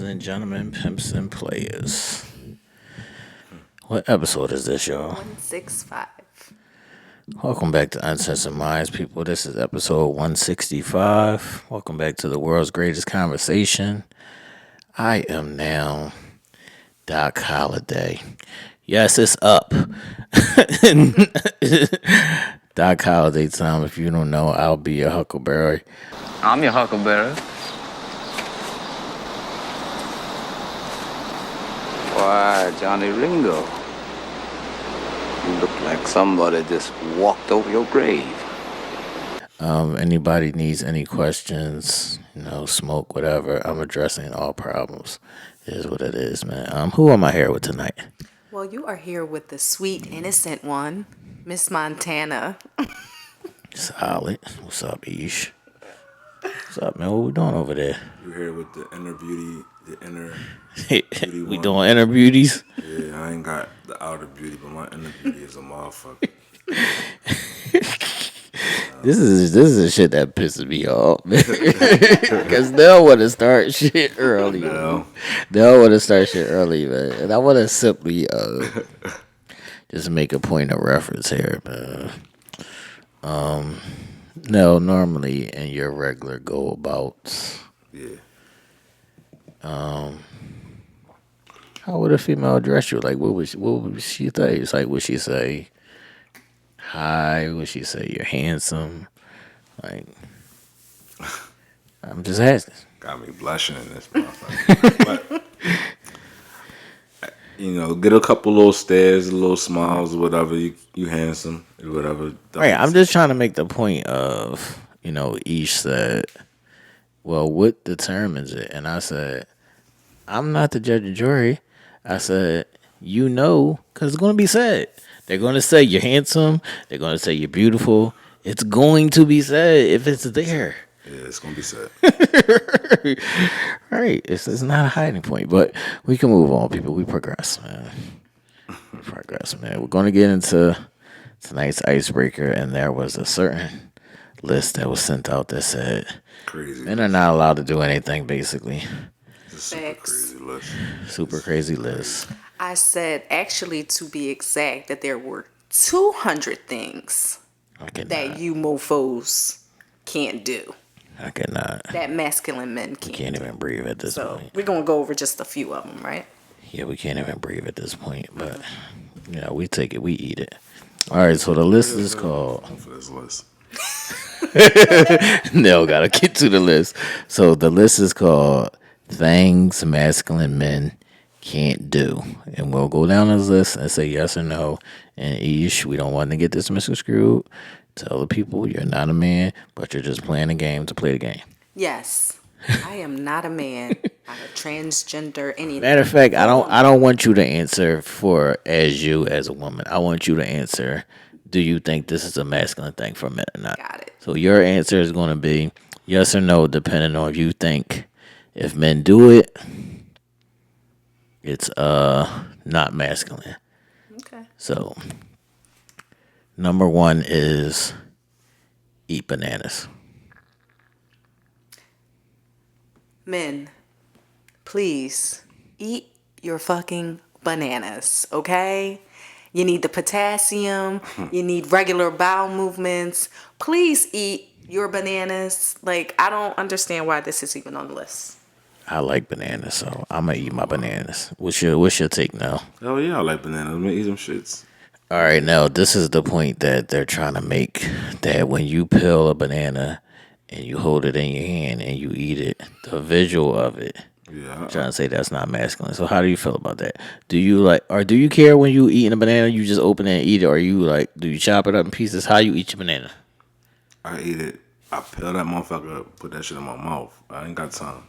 and gentlemen, pimps and players. What episode is this, y'all? 165. Welcome back to Uncensored Minds, people. This is episode 165. Welcome back to the world's greatest conversation. I am now Doc Holliday. Yes, it's up. Doc Holliday time. If you don't know, I'll be your Huckleberry. I'm your Huckleberry. Why, Johnny Ringo, you look like somebody just walked over your grave. Anybody needs any questions, smoke, whatever, I'm addressing all problems. It is what it is, man. Who am I here with tonight? Well, you are here with the sweet, innocent one, Miss Montana. Solid. What's up, Ish? What's up, man? What we doing over there? You here with the inner beauty, We doing inner beauties? Yeah, I ain't got the outer beauty, but my inner beauty is a motherfucker. This is the shit that pisses me off, man. Because Nell want to start shit early. Nell want to start shit early, man. And I want to simply just make a point of reference here, man. Nell, normally in your regular go about, Yeah. how would a female address you? Like, what would she say? It's like, would she say hi? Would she say you're handsome? Like, I'm just asking. Got me blushing in this motherfucker. But, get a couple little stares, little smiles, whatever. You handsome, whatever. Right, I'm just trying to make the point of, Ish said, well, what determines it? And I said, I'm not the judge and jury. I said, because it's going to be said. They're going to say you're handsome. They're going to say you're beautiful. It's going to be said if it's there. Yeah, it's going to be said. Right. It's not a hiding point. But we can move on, people. We progress, man. We're going to get into tonight's icebreaker. And there was a certain list that was sent out that said Crazy. men are not allowed to do anything, basically. It's a super crazy list. Super crazy list. I said, actually, to be exact, that there were 200 things that you mofos can't do. I cannot. That masculine men We can't. can't even breathe at this So point. we're going to go over just a few of them, right? Yeah, we can't even breathe at this point. But, we take it. We eat it. All right, so the list is called... For this list. Nell got to get to the list. So the list is called Things Masculine Men Can't Do. And we'll go down this list and say yes or no. And Ish, we don't want to get this misconstrued. Tell the people you're not a man, but you're just playing a game to play the game. Yes. I am not a man. I'm a transgender, anything. Matter of fact, I don't want you to answer as a woman. I want you to answer, do you think this is a masculine thing for men or not? Got it. So your answer is going to be yes or no, depending on if you think if men do it, it's not masculine. Okay. So number one is eat bananas. Men, please eat your fucking bananas, okay? You need the potassium. You need regular bowel movements. Please eat your bananas. Like, I don't understand why this is even on the list. I like bananas, so I'm gonna eat my bananas. What's your take now? Oh, yeah, I like bananas. I'm going to eat them shits. All right, now this is the point that they're trying to make, that when you peel a banana and you hold it in your hand and you eat it, the visual of it, Yeah. trying to say that's not masculine. So how do you feel about that? Do you care when you eating a banana, you just open it and eat it, or do you chop it up in pieces? How you eat your banana? I eat it. I peel that motherfucker up, put that shit in my mouth. I ain't got time.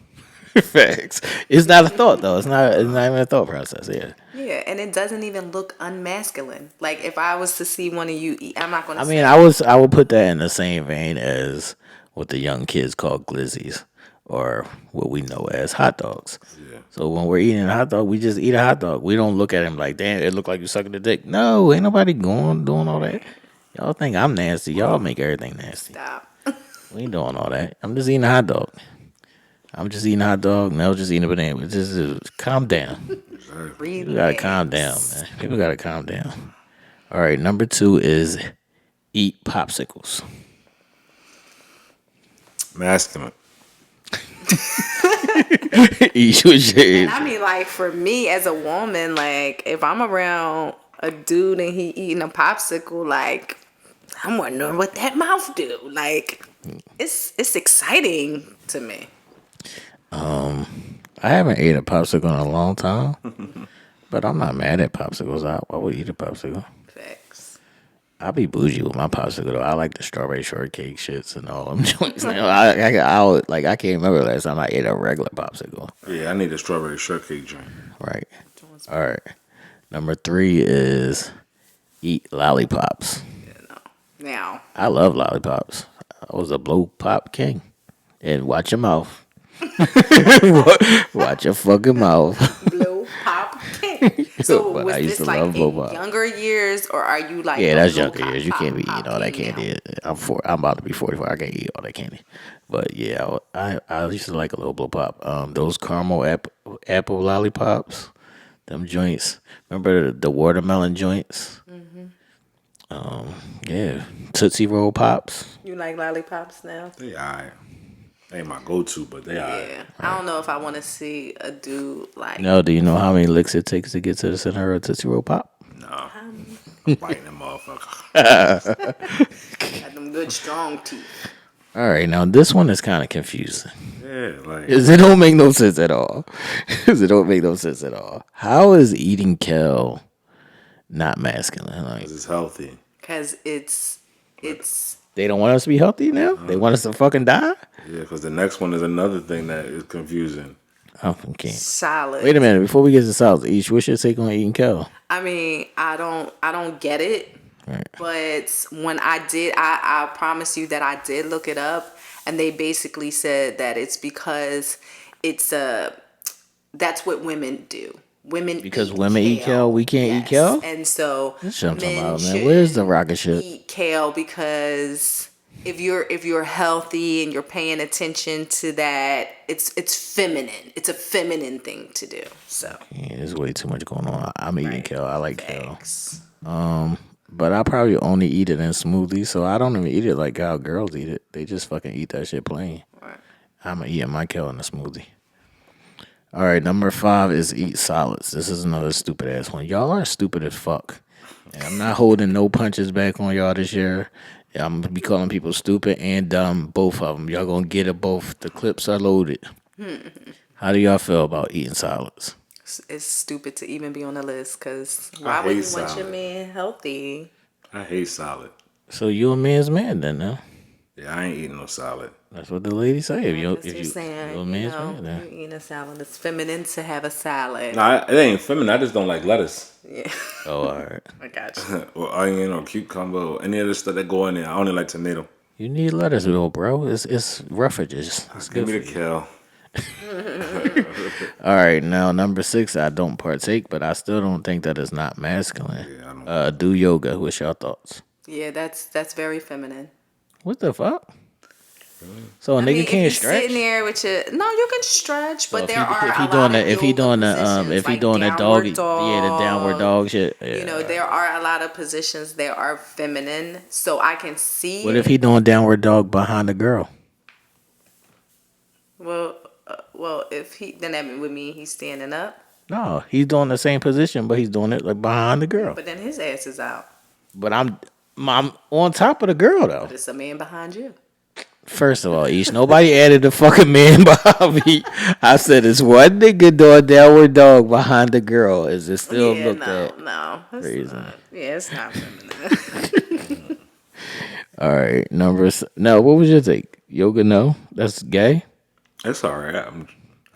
Facts. It's not a thought though. It's not even a thought process. Yeah. Yeah, and it doesn't even look unmasculine. Like, if I was to see one of you eat, I'm not going to I mean, I would put that in the same vein as what the young kids call glizzies, or what we know as hot dogs. Yeah. So when we're eating a hot dog, we just eat a hot dog. We don't look at him like, damn, it look like you sucking the dick. No, ain't nobody doing all that. Y'all think I'm nasty. Y'all make everything nasty. Stop. We ain't doing all that. I'm just eating a hot dog. I'm just eating a hot dog. Nell just eating a banana. Just calm down. People gotta calm down, Relax. man. People gotta calm down. All right, number 2 is eat popsicles. Masculine. Eat with your And I mean, like, for me as a woman, like, if I'm around a dude and he eating a popsicle, like, I'm wondering what that mouth do. Like, it's exciting to me. I haven't ate a popsicle in a long time, but I'm not mad at popsicles. I would eat a popsicle. Facts. I'll be bougie with my popsicle though. I like the strawberry shortcake shits and all them joints. I can't remember last time I ate a regular popsicle. Yeah, I need a strawberry shortcake drink. Right. All right. Number 3 is eat lollipops. Now, I love lollipops. I was a blow pop king. And watch your mouth. Watch your fucking mouth. blow pop cake. So But was I used this to like love blow in pop. younger years, or are you like Yeah, a that's blow younger pop, years. You pop, can't be pop eating all that king now? candy. I'm about to be 44. I can't eat all that candy. But yeah, I used to like a little blow pop. Those caramel apple lollipops, them joints. Remember the watermelon joints? Yeah, Tootsie Roll pops. You like lollipops now? They alright. They ain't my go-to, but they alright. Yeah, I don't know if I want to see a dude like No, do you know how many licks it takes to get to the center of a Tootsie Roll pop? No, I'm biting them motherfucker. got them good strong teeth. All right, now this one is kind of confusing. Yeah, like Cause it don't make no sense at all. Cause it don't make no sense at all. How is eating kale not masculine? Like it's healthy. Cause it's they don't want us to be healthy now. They want us to fucking die. Yeah, because the next one is another thing that is confusing. I can't. solid. Wait a minute. Before we get to salads, each what's your take on eating kale? I mean, I don't get it. Right. But when I did, I promise you that I did look it up, and they basically said that it's because it's that's what women do. Women Because women eat kale, we can't eat kale? and so That's what I'm talking men about, man. Where's the shouldn't rocket ship? eat kale because if you're healthy and you're paying attention to that, it's feminine. It's a feminine thing to do. So Yeah, there's way too much going on. I'm eating kale. I like kale. thanks. But I probably only eat it in smoothies, so I don't even eat it like how girls eat it. They just fucking eat that shit plain. Right. I'm eating my kale in a smoothie. All right, number 5 is eat solids. This is another stupid ass one. Y'all are stupid as fuck. And I'm not holding no punches back on y'all this year. I'm gonna be calling people stupid and dumb, both of them. Y'all gonna get it both. The clips are loaded. How do y'all feel about eating solids? It's stupid to even be on the list because I why would you hate want your salad. man healthy? I hate salad. So you a man's man then, no? Yeah, I ain't eating no salad. That's what the lady say. That's what you're saying. you a You man's know, man, then. you're eating a salad. It's feminine to have a salad. Nah, it ain't feminine. I just don't like lettuce. Yeah, Oh, all right. I got you. Or onion or cucumber or any other stuff that go in there. I only like tomato. You need lettuce, though, bro. It's roughages. It's Give good me for the you. kale. All right, now number 6, I don't partake, but I still don't think that is not masculine. Yeah, I don't. Do yoga. What's your thoughts? Yeah, that's very feminine. What the fuck? So a I nigga mean, if can't you stretch. sitting there with your no, you can stretch, but if there he, are if he a doing lot the of if he yoga doing the positions, if he like doing the downward doggy, yeah, the downward dog shit. Yeah. You know, there are a lot of positions that are feminine, so I can see. What if he doing downward dog behind the girl? Well, if he then that would mean he's standing up, No, he's doing the same position, but he's doing it like behind the girl. but then his ass is out. But I'm on top of the girl though. But it's a man behind you. First of all, nobody added the fucking man behind me. I said it's one nigga doing downward dog behind the girl. Is it still Yeah, looked no, at? no, it's crazy. not. Yeah, it's not feminine. All right, no. What was your take? Yoga? No, that's gay. It's all right.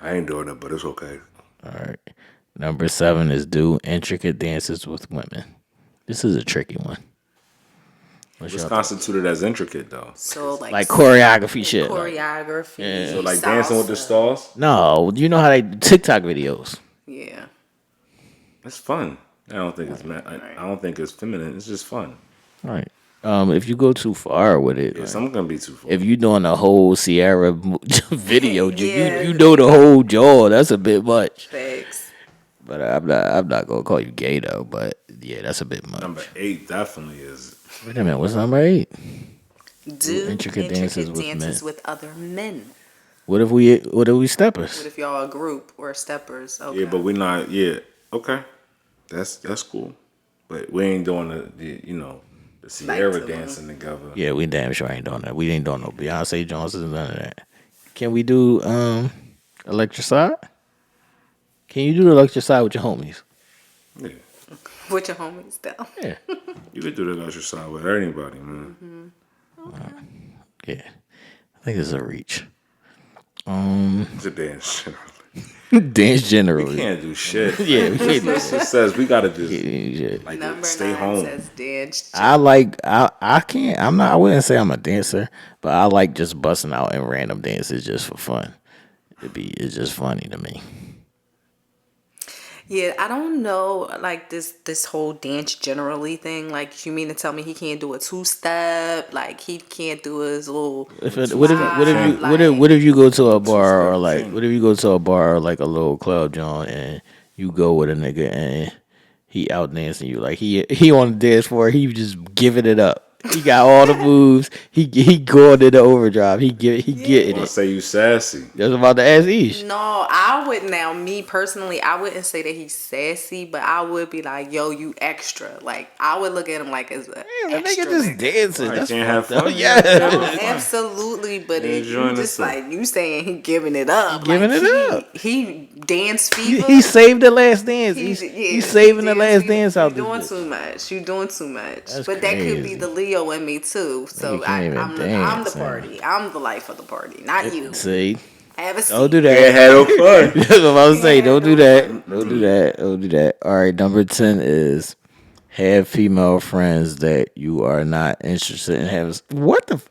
I ain't doing it, but it's okay. All right. Number 7 is do intricate dances with women. This is a tricky one. What's It's your constituted as intricate, though. So like choreography shit? choreography. Yeah. So, like dancing with the stars, No, you know how they TikTok videos. Yeah. it's fun. I don't think it's I don't think it's feminine. It's just fun. All right. If you go too far with it, Yeah, like, some gonna be too far. if you doing a whole Sierra video, Yeah. you know the whole jaw. That's a bit much. Thanks. But I'm not gonna call you gay though. But yeah, that's a bit much. Number 8 definitely is. Wait a minute, what's number 8? Do Do intricate dances intricate with men. dances with other men. What if we What steppers? if y'all a group or steppers? Okay. Yeah, but we're not. Yeah, okay, that's cool. But we ain't doing the Sierra to dancing together. Yeah, we damn sure ain't doing that. We ain't doing no Beyonce Johnson, none of that. Can we do electricide? Can you do the electricide with your homies? Yeah, With your homies though. Yeah. you could do the exercise with anybody, man. Yeah. I think it's a reach. It's a dance. Dance We generally. can't do shit. Yeah, we can't do It says we gotta just Yeah. like Number stay 9 home. says dance. I can't I wouldn't say I'm a dancer, but I like just busting out in random dances just for fun. It's just funny to me. Yeah, I don't know, like this whole dance generally thing. Like, you mean to tell me he can't do a 2-step? Like, he can't do his little. What if you go to a bar or Two-step like king. what if you go to a bar or like a little club, John, and you go with a nigga and he out dancing you like he on the dance floor, he just giving it up. He got all the moves. He going in the overdrive. He getting I it. say you sassy. That's about to ask Ish. No, I would now. Me personally, I wouldn't say that he's sassy, but I would be like, "Yo, you extra." Like, I would look at him like as a Damn, that extra nigga just nigga. dancing. Right, That's can't have fucked up. fun. Yeah. No, absolutely, but Yeah, it, enjoying you just himself. like you saying he giving it up. He giving like, it up. He dance fever. He saved the last dance. He's He's saving the last fever. dance out You doing this too bitch. much. You doing too much. That's but that could be crazy. the Leo in me too. So You can't even I'm dance, the man. party. I'm the life of the party, not you. See? Have a seat. Don't do Can't that. have no fun. That's what I was saying. Don't do Yeah, that. Don't do that. Don't do that. All right, number 10 is have female friends that you are not interested in having. What the?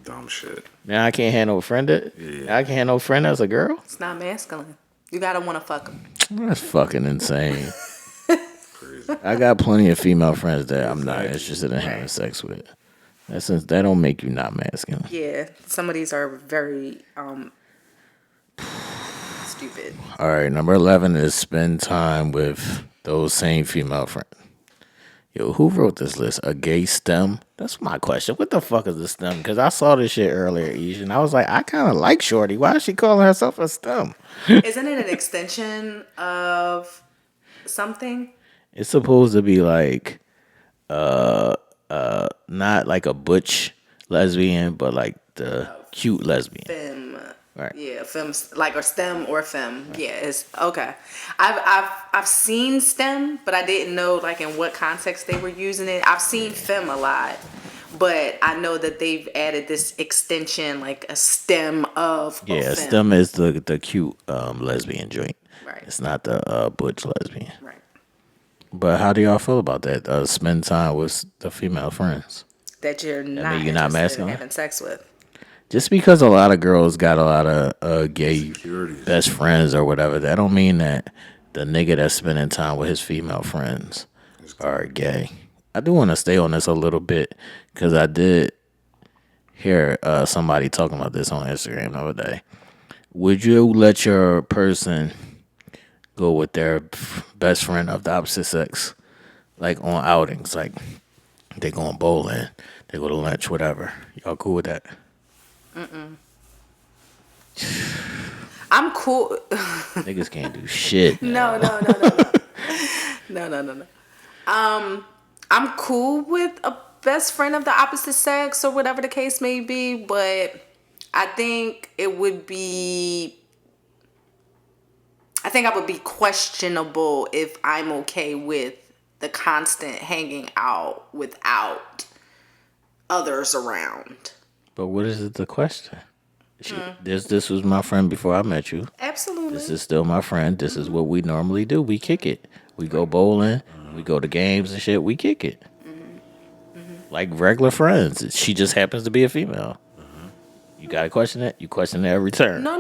Dumb shit. Now I can't have no friend that. Yeah. I can't have no friend that's a girl. It's not masculine. You gotta want to fuck him. That's fucking insane. Crazy. I got plenty of female friends that I'm not Exactly. interested in having sex with. That don't make you not masculine. Yeah, some of these are very stupid. All right, number 11 is spend time with those same female friends. Yo, who wrote this list? A gay STEM? That's my question. What the fuck is a STEM? Because I saw this shit earlier, Ish, and I was like, I kind of like Shorty. Why is she calling herself a STEM? Isn't it an extension of something? It's supposed to be like, not like a butch lesbian, but like the cute lesbian. Femme. Right. Yeah, femme, like, or STEM or femme. Yeah, it's okay. I've seen STEM, but I didn't know like in what context they were using it. I've seen femme a lot, but I know that they've added this extension, like a STEM of Yeah, femme. STEM is the cute lesbian joint. Right. It's not the butch lesbian. Right. But how do y'all feel about that? Spend time with the female friends. That you're not mean you're not interested in masculine? having sex with. Just because a lot of girls got a lot of gay Insecurities. best friends or whatever, that don't mean that the nigga that's spending time with his female friends are gay. I do want to stay on this a little bit because I did hear somebody talking about this on Instagram the other day. Would you let your person go with their best friend of the opposite sex, like on outings, like they going bowling, they go to lunch, whatever? Y'all cool with that? I'm cool. Niggas can't do shit. No. No. I'm cool with a best friend of the opposite sex or whatever the case may be, but I think I would be questionable if I'm okay with the constant hanging out without others around. But what is it the question? This was my friend before I met you. Absolutely. This is still my friend. This is what we normally do. We kick it. We go bowling. We go to games and shit. We kick it. Like regular friends. She just happens to be a female. You gotta question it. You question it every turn. No.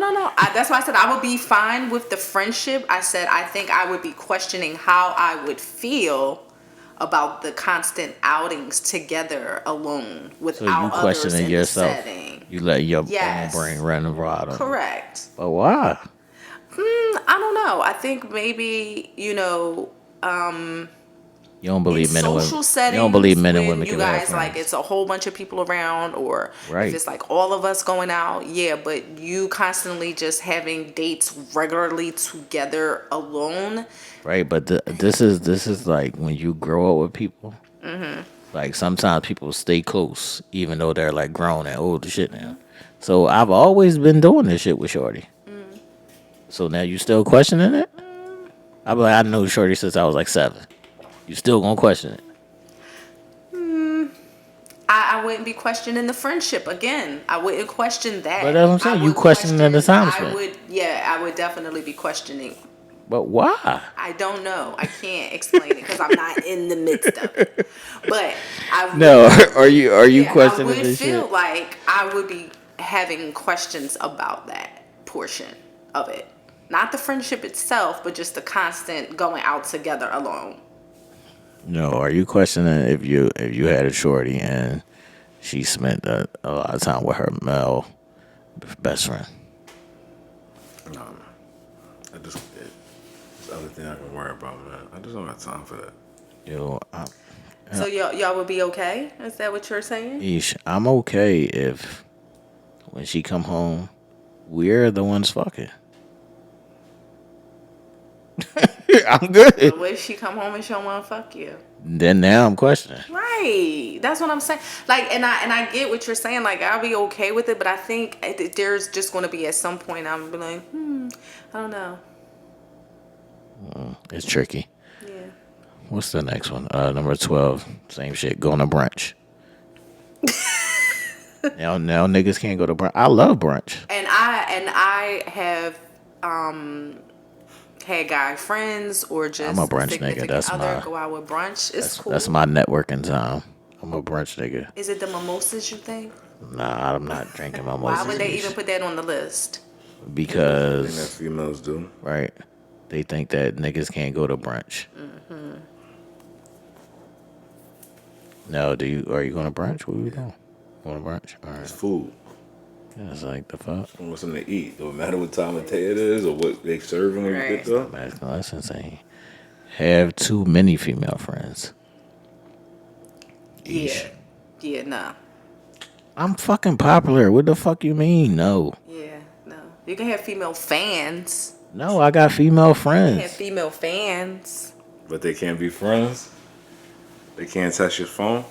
That's why I said I would be fine with the friendship. I said I think I would be questioning how I would feel about the constant outings together alone So you without others questioning in the yourself. setting. You let your Yes. own brain run wild on you. Correct. But why? I don't know. I think maybe, You don't in believe men and women. social You don't believe settings men and when women you can have guys like friends. it's a whole bunch of people around, or Right. if it's like all of us going out, yeah, but you constantly just having dates regularly together alone. Right, but this is like when you grow up with people. Like sometimes people stay close even though they're like grown and old as shit now. So I've always been doing this shit with Shorty. So now you still questioning it? I be like, I know Shorty since I was like 7. You still gonna question it? I wouldn't be questioning the friendship again. I wouldn't question that. But that's what I'm saying. I You would questioning the time I spent. would, yeah, I would definitely be questioning. But why? I don't know. I can't explain it because I'm not in the midst of it. But I would, No, are you yeah, I questioning would this feel shit? like I would be having questions about that portion of it. Not the friendship itself, but just the constant going out together alone. No, are you questioning if you had a Shorty and she spent a lot of time with her male best friend? No, man. This other thing I can worry about, man. I just don't have time for that. Yo, So y'all would be okay? Is that what you're saying? Ish, I'm okay if when she come home, we're the ones fucking. I'm good. But what if she come home and she don't want to fuck you? Then now I'm questioning. Right. That's what I'm saying. Like, and I get what you're saying. Like, I'll be okay with it, but I think there's just going to be at some point I'm be like, I don't know. It's tricky. Yeah. What's the next one? Number 12. Same shit. Going to brunch. now niggas can't go to brunch. I love brunch. And I have had guy friends or just I'm a brunch nigga. significant That's other my go out with brunch. It's cool. that's my networking time. I'm a brunch nigga. Is it the mimosas you think? Nah, I'm not drinking my Why would they even put that on the list? I think that Because females do. right, they think that niggas can't go to brunch. No, are you going to brunch? What are you doing? Going to brunch? All It's right. food. Yeah, it's like the fuck. What's something to eat? Don't matter what time of day it is or what they serving when you Right. get there. That's insane. Have too many female friends. Yeesh. Yeah, no. I'm fucking popular. What the fuck you mean? No. Yeah, no. You can have female fans. No, I got female You can have friends. female fans. But they can't be friends. They can't touch your phone.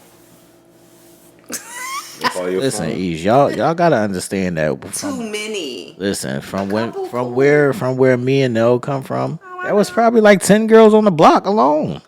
They call your Listen, phone. Ease, y'all gotta understand that. Too many. Listen, from couple where me and Nell come from, there was probably like 10 girls on the block alone.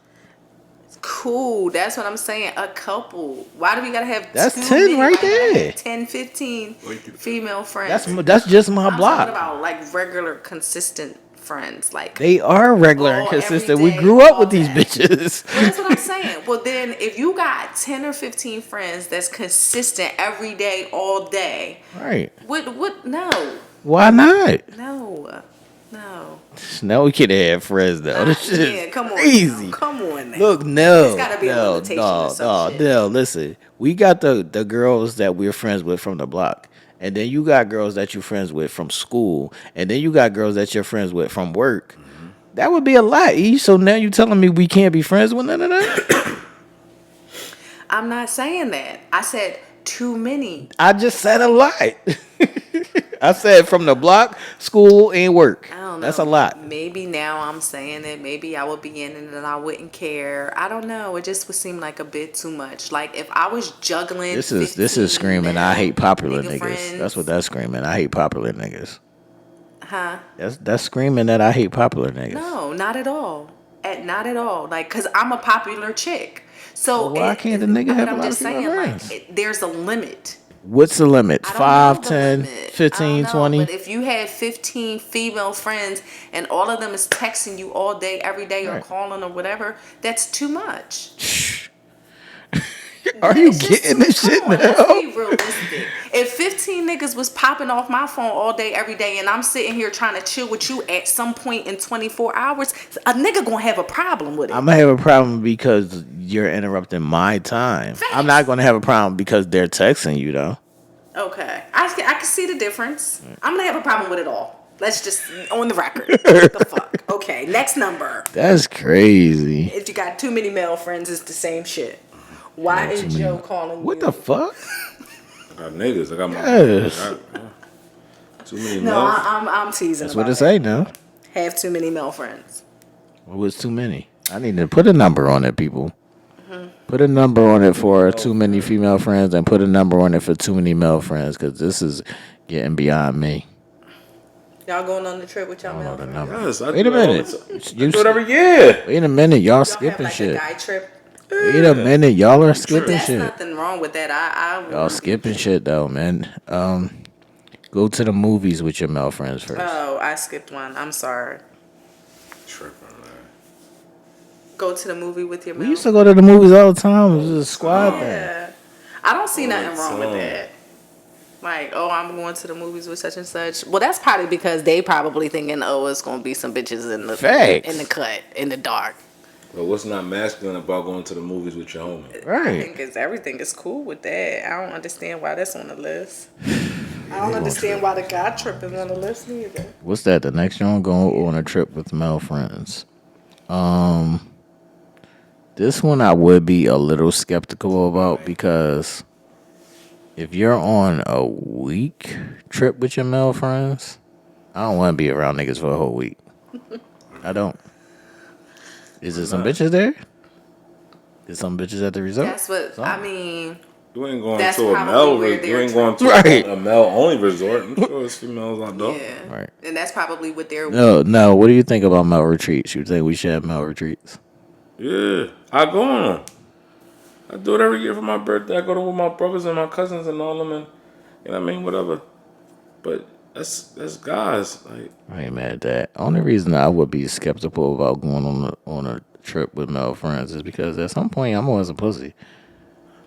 Cool. That's what I'm saying. A couple. Why do we gotta have That's too 10 many? right Why do we gotta there. have 10, 15 female friends. That's just my I'm block. talking about like regular, consistent friends. Like They are regular and all consistent. every We day, grew up all with these day. bitches. Well, that's what I'm saying. Well, then if you got 10 or 15 friends that's consistent every day, all day, Right. what? No, Why not? no. No, we could have friends though. This shit is Yeah, come on. crazy. Now. Come on now. Look, no, There's gotta be a limitation or some shit. no. Listen, we got the girls that we're friends with from the block, and then you got girls that you're friends with from school, and then you got girls that you're friends with from work. That would be a lot, E. So now you telling me we can't be friends with none of that? I'm not saying that. I said too many. I just said a lot. I said from the block, school, and work. I don't know. That's a lot. Maybe now I'm saying it. Maybe I would be in it and I wouldn't care. I don't know. It just would seem like a bit too much. Like if I was juggling. This is 15 screaming. I hate popular nigga niggas. friends. That's what that's screaming. I hate popular niggas. Huh? That's screaming that I hate popular niggas. No, not at all. Not at all. Like, cause I'm a popular chick. So Well, why can't the nigga have a I'm lot of just female saying, friends? like, there's a limit. What's the limit? I don't 5, know the 10, limit. 15, I don't know, 20? But if you had 15 female friends and all of them is texting you all day, every day, or Right. calling or whatever, that's too much. Are you It's just getting this shit come on, let's now? be realistic. If 15 niggas was popping off my phone all day, every day, and I'm sitting here trying to chill with you at some point in 24 hours, a nigga gonna have a problem with it. I'm gonna have a problem because you're interrupting my time. I'm not going to have a problem because they're texting you though. Okay. I can see the difference. I'm going to have a problem with it all. Let's just, on the record. The fuck? Okay, next number. That's crazy. If you got too many male friends, it's the same shit. Why Yeah, is too many- Joe calling What you? the fuck? I got niggas. I got my. Yes. Too many No, males. I'm teasing. That's about what it say now. Have too many male friends. What was too many? I need to put a number on it, people. Put a number on it for too many female friends and put a number on it for too many male friends because this is getting beyond me. Y'all going on the trip with y'all I male don't know the friends? number. Yes, I Wait do a it all minute. the time. You I do it every year. Wait a minute. Y'all Y'all skipping have like shit. a guy trip? Wait a minute. Y'all are skipping There's shit. nothing wrong with that. I Y'all skipping shit though, man. Go to the movies with your male friends first. Oh, I skipped one. I'm sorry. Tripping, man. Go to the movie with your We male used to go to the movies all the time. It was a squad thing. Yeah. I don't see All nothing the wrong with time. that. Like, oh, I'm going to the movies with such and such. Well, that's probably because they probably thinking, oh, it's gonna be some bitches in the Facts. in the cut, in the dark. But what's not masculine about going to the movies with your homie? I Right. think everything is cool with that. I don't understand why that's on the list. I don't understand why the guy trip is on the list neither. What's that? The next one, go on a trip with male friends. This one I would be a little skeptical about because if you're on a week trip with your male friends, I don't want to be around niggas for a whole week. I don't. Is there some bitches there? Is some bitches at the resort? That's what Some. I mean. You ain't going That's to a probably male. where You they're ain't going to Right. a male only resort. I'm sure there's females out there. Yeah, Right. and that's probably what they're. No. What do you think about male retreats? You think we should have male retreats? Yeah, I go on them. I do it every year for my birthday. I go to with my brothers and my cousins and all them, and you know what I mean, whatever. But that's guys. Like, I ain't mad at that. Only reason I would be skeptical about going on a trip with male friends is because at some point I'm always a pussy.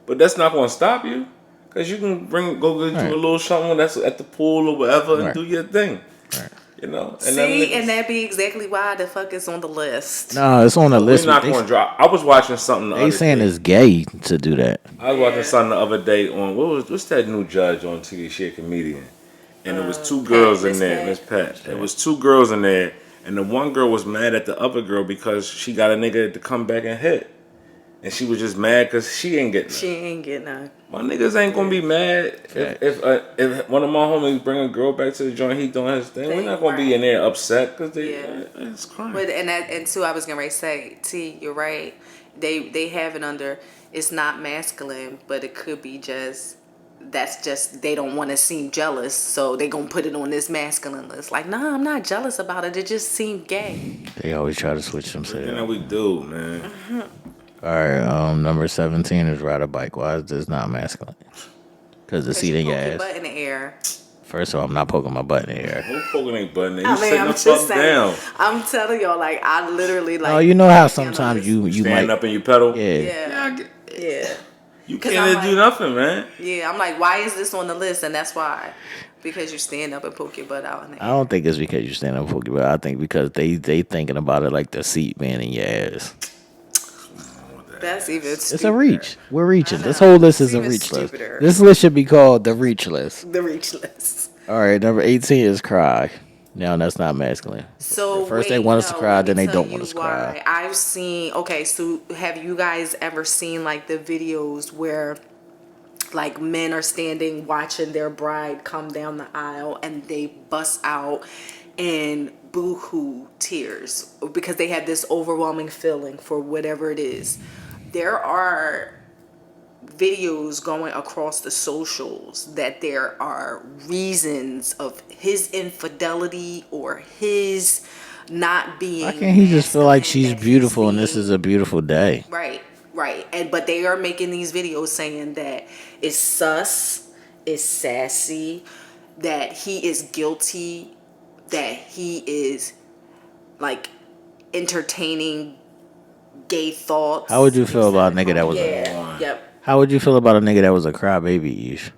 but that's not gonna stop you, cause you can go get Right. you a little something that's at the pool or whatever and Right. do your thing. Right. You know. And See, and that be exactly why the fuck is on the list. No, it's on the we're list. not They, going to drop. I was watching something the they other saying day. it's gay to do that. I was watching something the other day on what's that new judge on TV? She a comedian, and it was two girls in Miss there. Pat. Miss Pat. It was two girls in there, and the one girl was mad at the other girl because she got a nigga to come back and hit, and she was just mad because she ain't getting. She ain't getting none. My niggas ain't gonna be mad if one of my homies bring a girl back to the joint, he doing his thing. We're not gonna be in there upset because it's crime. But and too, I was gonna say, T, you're right. They have it under. It's not masculine, but it could be just. That's just they don't want to seem jealous, so they gonna put it on this masculine list. Like, nah, I'm not jealous about it. It just seemed gay. They always try to switch You know themselves. we do, man. All right, number 17 is ride a bike. Why is this not masculine? Because the seat in your Poke your ass. butt in the air. First of all, I'm not poking my butt in the air. Who poking ain't button? You I mean, sitting I'm the just fuck saying. down. I'm telling y'all, like, I literally like. Oh, you know how sometimes you Stand might. up and you pedal. Yeah. I Yeah. You 'Cause can't I'm do like- nothing, man. Yeah, I'm like, why is this on the list? And that's why. Because you stand up and poke your butt out in the I air. don't think it's because you stand up and poke your butt. I think because they thinking about it like the seat being in your ass. That's even stupider. It's a reach. We're reaching. This whole list is It's a even reach list. stupider. This list should be called the reach list. The reach list. All right, number 18 is cry. Now that's not masculine. So First wait, they want us to no, cry, let me then they tell don't you want us to why. cry. I've seen. Okay, so have you guys ever seen like the videos where like men are standing watching their bride come down the aisle and they bust out in boo-hoo tears because they have this overwhelming feeling for whatever it is. There are videos going across the socials that there are reasons of his infidelity or his not being. Why can't he just feel like masculine, she's that beautiful he's and this being- is a beautiful day? Right. And but they are making these videos saying that it's sus, it's sassy, that he is guilty, that he is like entertaining gay thoughts. How would you feel about a nigga that was a Yep. How would you feel about a nigga that was a crybaby, Ish?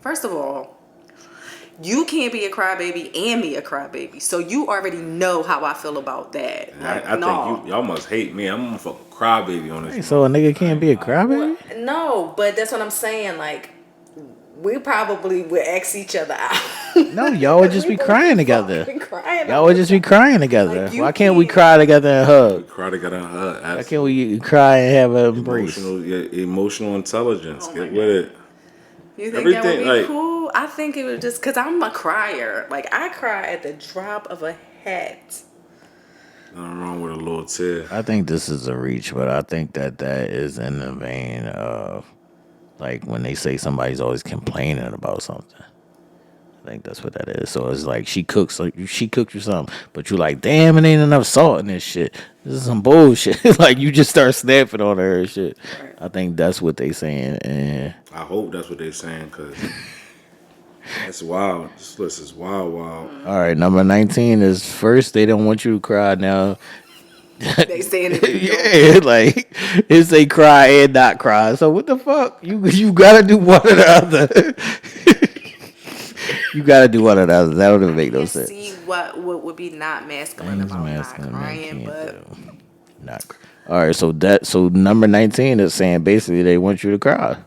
First of all, You can't be a crybaby and be a crybaby. So you already know how I feel about that. Like, I think no. y'all must hate me. I'm a fucking crybaby on this. Hey, so a nigga can't be a Well, crybaby? no, but that's what I'm saying. Like, we probably would X each other out. No, y'all would just We be would crying together. fucking crying Y'all all would the just be time. crying together. Like, you Why can't we can't- cry together and We hug? cry together and hug. Why can't Absolutely. we cry and have an embrace? Emotional intelligence. Oh my Get with it. You think that would Everything, be like- cool? I think it would just because I'm a crier. Like, I cry at the drop of a hat. Nothing wrong with a little tear. I think this is a reach, but I think that is in the vein of like when they say somebody's always complaining about something. I think that's what that is. So it's like she cooks you something, but you like, damn, it ain't enough salt in this shit. This is some bullshit. Like you just start snapping on her and shit. Right. I think that's what they saying. And I hope that's what they're saying, because that's wild. This list is wild. all right, number 19 is first they don't want you to cry. Now They saying it. yeah, like it's they cry and not cry. So what the fuck? You gotta do one or the other. You gotta do one or the other. That don't make no sense. See what would be not masculine Things about masculine not men crying, can't but do. Not. All right, so number 19 is saying basically they want you to cry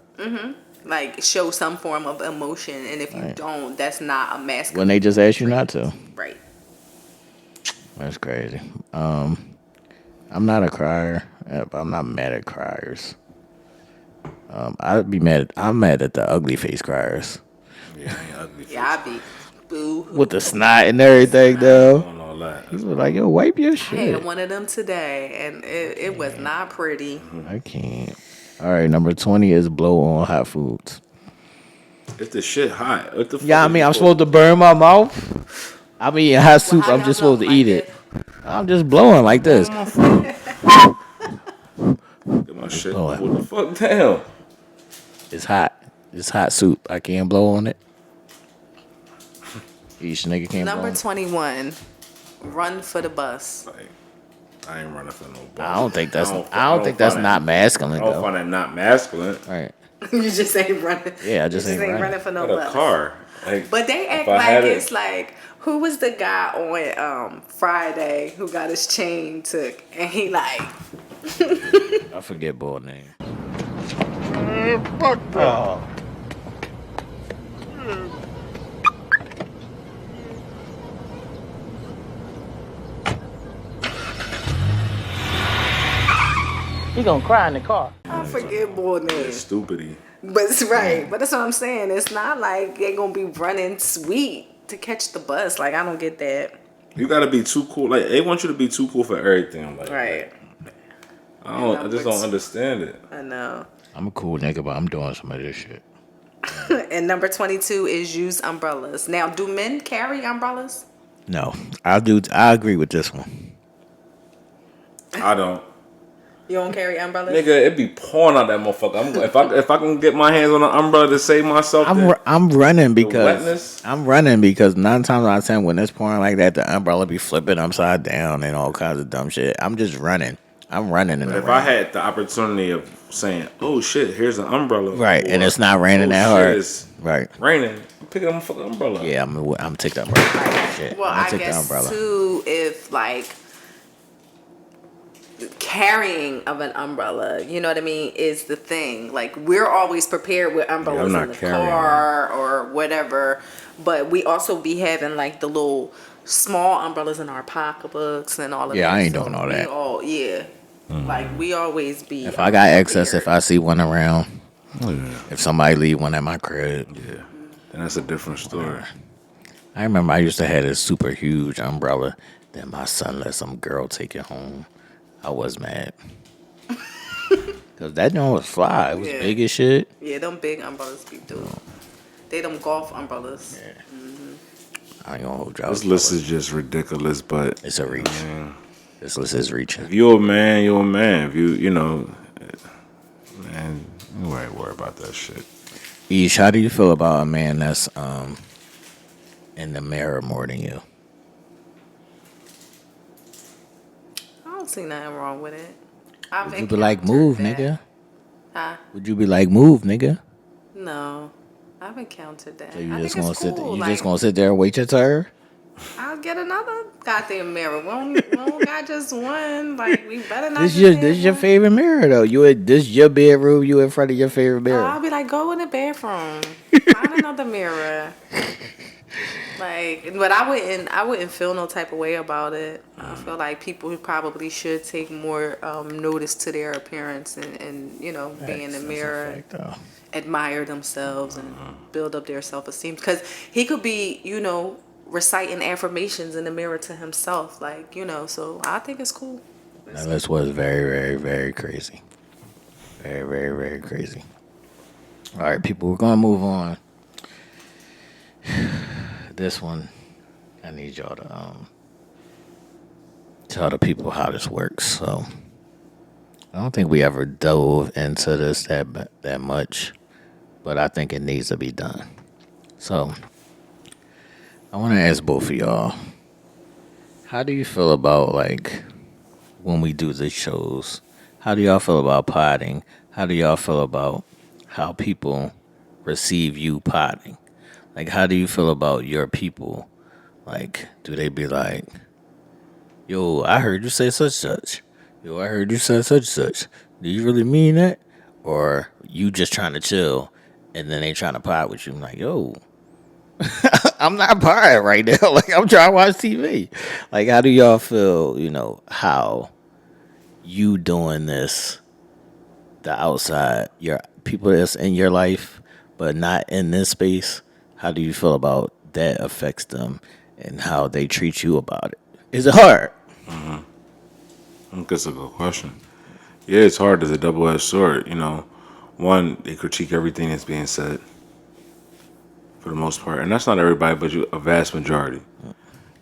like show some form of emotion, and if you don't, that's not a masculine. when they just ask you not to. Right. That's crazy. I'm not a crier, but I'm not mad at criers. I'm mad at the ugly face criers Yeah, I ain't ugly. Yeah, I be boo. with the snot and everything, though. On all that. People like, yo, wipe your I shit. had one of them today, and it was not pretty. I can't. All right, number 20 is blow on hot foods. If the shit hot, what the fuck? Yeah, I mean, I'm supposed to burn my mouth. I'm eating hot soup. how I'm y'all just supposed to know, eat like it. I'm just blowing like this. Get my shit. Lord. What the fuck down? It's hot. It's hot soup. I can't blow on it. Each nigga can't blow Number on it. 21, run for the bus. Like, I ain't running for no bus. I don't think that's. don't I don't think that's find not masculine I don't though. find that not masculine. Right. You just ain't running. Yeah, I just you ain't running. for no Got a bus. car. Like, But they act if I like had it's like, who was the guy on Friday who got his chain took, and he like, I forget boy name. He gonna cry in the car. I forget boy name. stupidity. But it's right. But that's what I'm saying. It's not like they're gonna be running sweet to catch the bus. Like, I don't get that. You gotta be too cool. Like, they want you to be too cool for everything. Like, Right. I just don't understand it. I know. I'm a cool nigga, but I'm doing some of this shit. And number 22 is use umbrellas. Now, do men carry umbrellas? No, I do. I agree with this one. I don't. You don't carry umbrellas? Nigga, it be pouring out that motherfucker. If I can get my hands on an umbrella to save myself, then I'm running because wetness? 9 times out of 10 when it's pouring like that, the umbrella be flipping upside down and all kinds of dumb shit. I'm just running. I'm running in the if rain. I had the opportunity of saying, "Oh shit, here's an umbrella," Right, and or, it's not raining "Oh, that shit, hard. it's Right. raining. I'm picking up a fucking umbrella. Yeah, I'm take the umbrella. Shit. Well, I'm I gonna take the guess umbrella. too, if like carrying of an umbrella, you know what I mean, is the thing. Like, we're always prepared with umbrellas not in the carrying car or whatever, but we also be having like the little small umbrellas in our pocketbooks and all of that. Yeah, I ain't So doing all we that. Like, we always be. If I got excess, prepared. if I see one around, Oh, yeah. if somebody leave one at my crib, Yeah, then that's a different story. I remember I used to have this super huge umbrella. Then my son let some girl take it home. I was mad. Cause that joint was fly. It was Yeah. big as shit. Yeah, them big umbrellas be doing. They them golf umbrellas. I ain't gonna hold y'all. This list is just ridiculous, but It's a reach. man, This list is reaching. if you're a man, you're a man. If you know, man, you ain't worry about that shit. Ish, how do you feel about a man that's in the mirror more than you? I don't see nothing wrong with it. Would you be like, move, encountered that. nigga? Huh? Would you be like, move, nigga? No. I've encountered that. So you I just think it's gonna sit there, cool. you just Like, gonna sit there and wait your turn? I'll get another goddamn mirror. We don't got just one. Like, we better not just This have your one. favorite mirror though. This your bedroom. You in front of your favorite mirror. I'll be like, go in the bathroom, find another mirror. Like, but I wouldn't feel no type of way about it. I feel like people who probably should take more notice to their appearance and be in the That's a mirror, fact though. admire themselves and build up their self-esteem. Because he could be, reciting affirmations in the mirror to himself, like, so I think it's cool. Now this was very, very, very crazy. Very, very, very crazy. All right, people, we're gonna move on. This one, I need y'all to tell the people how this works. So I don't think we ever dove into this that much, but I think it needs to be done. So I want to ask both of y'all, how do you feel about like when we do these shows? How do y'all feel about potting? How do y'all feel about how people receive you potting? Like, how do you feel about your people? Like, do they be like, yo, I heard you say such such. Yo, I heard you say such such. Do you really mean that? Or you just trying to chill and then they trying to pot with you? I'm like, yo, I'm not potting right now. Like, I'm trying to watch TV. Like, how do y'all feel, how you doing this, the outside, your people that's in your life, but not in this space? How do you feel about that affects them and how they treat you about it? Is it hard? I think that's a good question. Yeah, it's hard as a double-edged sword. One, they critique everything that's being said for the most part, and that's not everybody, but a vast majority.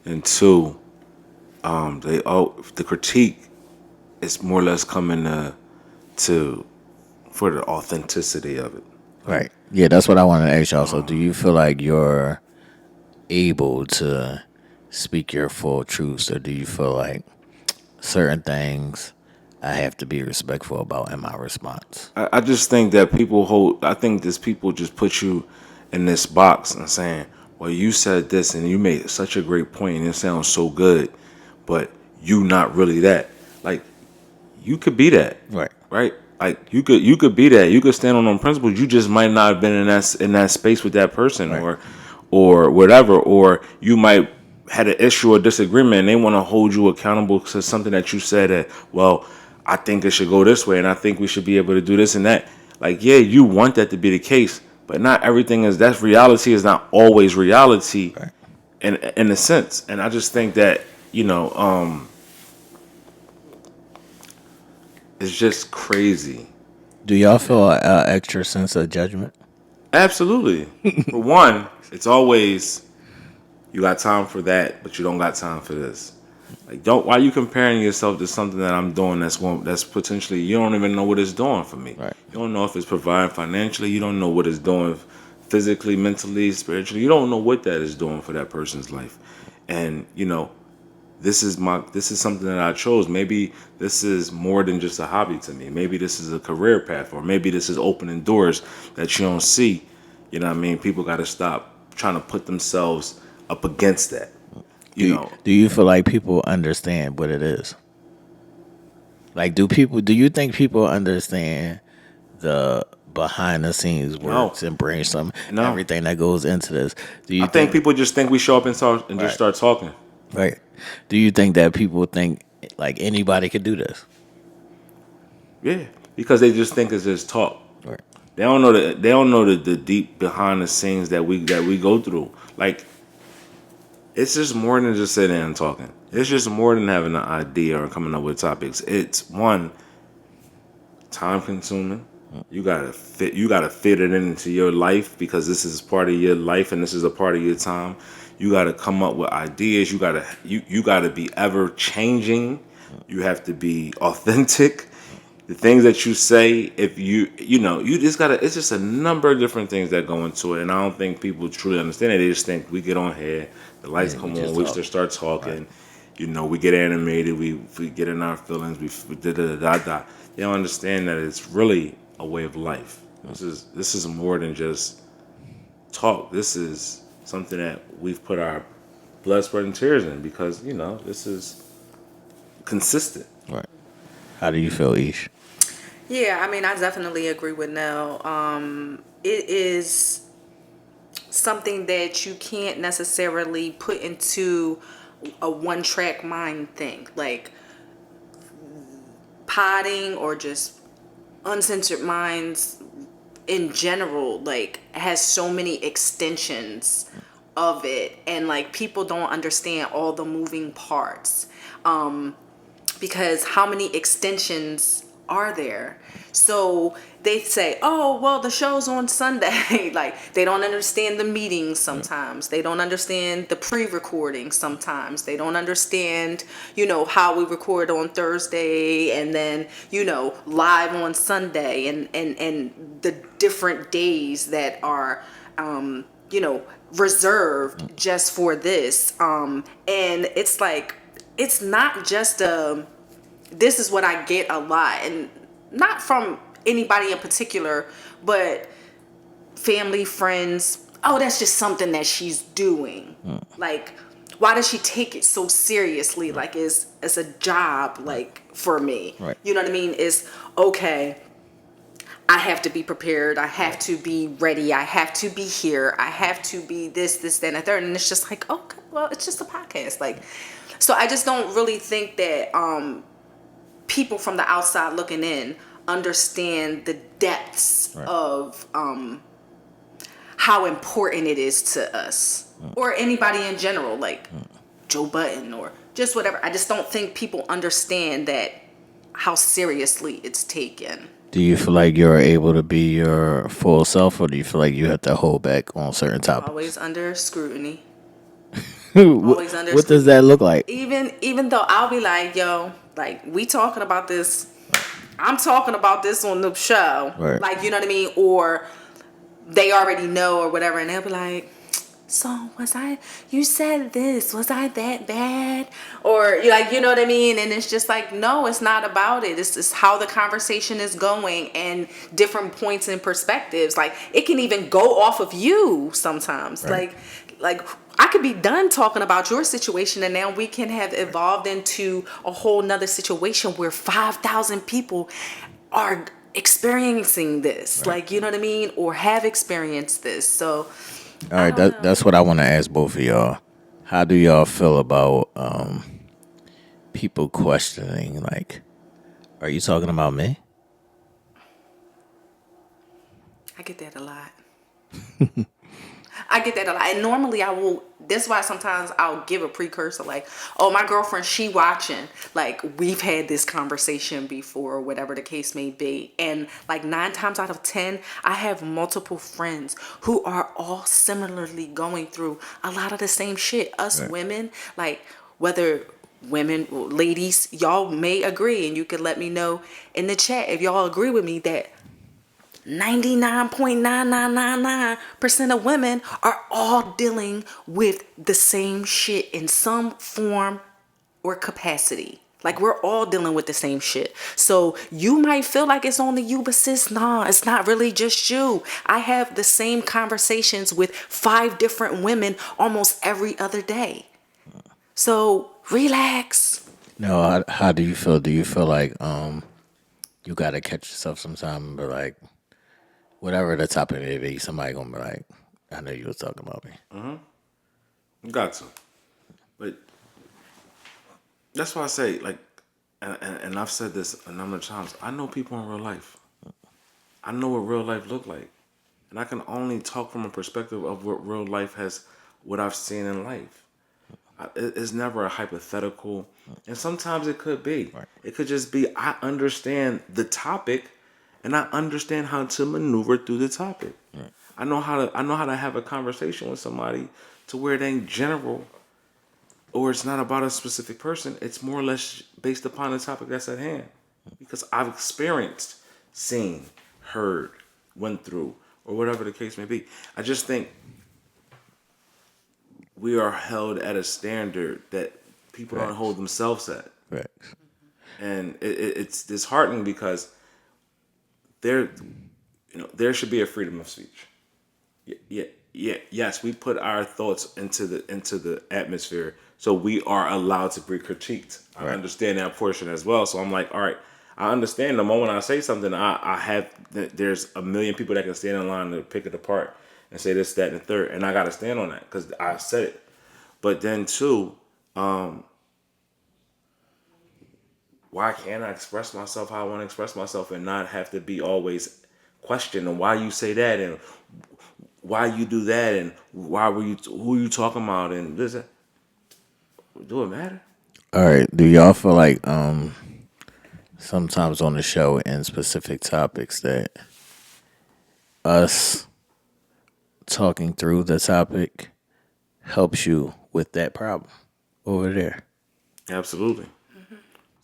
And two, the critique is more or less coming to for the authenticity of it. Like, Right. Yeah, that's what I wanted to ask y'all. So, do you feel like you're able to speak your full truths, or do you feel like certain things I have to be respectful about in my response? I just think that people hold. I think this people just put you in this box and saying, "Well, you said this and you made such a great point and it sounds so good, but you not really that." Like, you could be that, Right. right? Like, you could be that. You could stand on them principles. You just might not have been in that space with that person, Right. or whatever. Or you might had an issue or disagreement, and they want to hold you accountable to something that you said that. Well, I think it should go this way, and I think we should be able to do this and that. Like, yeah, you want that to be the case, but not everything is. That's reality is not always reality, Right. in a sense. And I just think that it's just crazy. Do y'all feel an extra sense of judgment? Absolutely. For one, it's always you got time for that, but you don't got time for this. Like, don't why you comparing yourself to something that I'm doing that's potentially you don't even know what it's doing for me. Right. You don't know if it's providing financially. You don't know what it's doing physically, mentally, spiritually. You don't know what that is doing for that person's life. And this is something that I chose. Maybe this is more than just a hobby to me. Maybe this is a career path, or maybe this is opening doors that you don't see. You know what I mean? People got to stop trying to put themselves up against that. Do you feel like people understand what it is? Like, do you think people understand the behind the scenes No, works and brainstorm, no. everything that goes into this? Do I you think think people just think we show up and talk and just right, start talking. right? Do you think that people think like anybody could do this? Yeah, because they just think it's just talk. Right. They don't know the deep behind the scenes that we go through. Like, it's just more than just sitting there and talking. It's just more than having an idea or coming up with topics. It's one, time consuming. You gotta fit it into your life because this is part of your life and this is a part of your time. You gotta come up with ideas. You gotta be ever changing. You have to be authentic. The things that you say, if you just gotta. It's just a number of different things that go into it, and I don't think people truly understand it. They just think we get on here, the lights And we come just on, we talk. just start Right. talking. We get animated, we get in our feelings, we da da da da. They don't understand that it's really a way of life. This is more than just talk. This is something that we've put our blood, sweat, and tears in because this is consistent. Right. How do you feel, Ish? Yeah, I mean, I definitely agree with Nell. It is something that you can't necessarily put into a one track mind thing. Like potting or just Uncensored Minds in general, like, has so many extensions of it. And, like, people don't understand all the moving parts. Because how many extensions are there? So they say, oh, well, the show's on Sunday. Like, they don't understand the meetings sometimes. They don't understand the pre-recording sometimes. They don't understand, how we record on Thursday and then, live on Sunday and the different days that are, reserved just for this. And it's like, it's not just this is what I get a lot, and not from anybody in particular, but family, friends. Oh, that's just something that she's doing. Like, why does she take it so seriously? Like, it's a job, like, for me. Right. You know what I mean? It's okay. I have to be prepared. I have to be ready. I have to be here. I have to be this, that, and the third. And it's just like, okay, well, it's just a podcast. Like, so I just don't really think that people from the outside looking in understand the depths of how important it is to us or anybody in general, like Joe Button or just whatever. I just don't think people understand that how seriously it's taken. Do you feel like you're able to be your full self, or do you feel like you have to hold back on certain topics? Always under scrutiny. what, Always under what does scrutiny. that look like? Even though I'll be like, yo, like, we talking about this. I'm talking about this on the show. Right. Like, you know what I mean? Or they already know or whatever, and they'll be like, so you said this, was I that bad? Or you like, you know what I mean? And it's just like, no, it's not about it. It's just how the conversation is going and different points and perspectives. Like, it can even go off of you sometimes. Right. Like I could be done talking about your situation, and now we can have evolved into a whole nother situation where 5,000 people are experiencing this. Right. Like, you know what I mean? Or have experienced this. So All right, that's what I want to ask both of y'all. How do y'all feel about people questioning, like, are you talking about me? I get that a lot. I get that a lot. And normally I will, that's why sometimes I'll give a precursor like, oh, my girlfriend, she watching. Like, we've had this conversation before, whatever the case may be. And like 9 times out of 10, I have multiple friends who are all similarly going through a lot of the same shit. Us women, like, whether women, ladies, y'all may agree, and you can let me know in the chat if y'all agree with me that 99.9999% of women are all dealing with the same shit in some form or capacity. Like, we're all dealing with the same shit. So you might feel like it's only you, but sis, nah, it's not really just you. I have the same conversations with 5 different women almost every other day. So relax. No, how do you feel? Do you feel like you gotta catch yourself sometime and be like, whatever the topic may be, somebody gonna be like, I know you was talking about me. You got to, but that's why I say, like, and I've said this a number of times. I know people in real life. I know what real life look like, and I can only talk from a perspective of what real life has, what I've seen in life. It's never a hypothetical, and sometimes it could be. Right. It could just be I understand the topic, and I understand how to maneuver through the topic. Right. I know how to have a conversation with somebody to where it ain't general, or it's not about a specific person. It's more or less based upon the topic that's at hand, because I've experienced, seen, heard, went through, or whatever the case may be. I just think we are held at a standard that people don't hold themselves at. Right. And it's disheartening because there should be a freedom of speech. Yeah, yes, we put our thoughts into the atmosphere, so we are allowed to be critiqued. I Right. understand that portion as well. So I'm like, all right, I understand. The moment I say something, I have there's a million people that can stand in line to pick it apart and say this, that, and the third, and I got to stand on that because I said it. But then too, why can't I express myself how I want to express myself and not have to be always questioned on why you say that and why you do that and why were you who you talking about and this that. Do it matter? All right. Do y'all feel like sometimes on the show in specific topics that us talking through the topic helps you with that problem over there? Absolutely.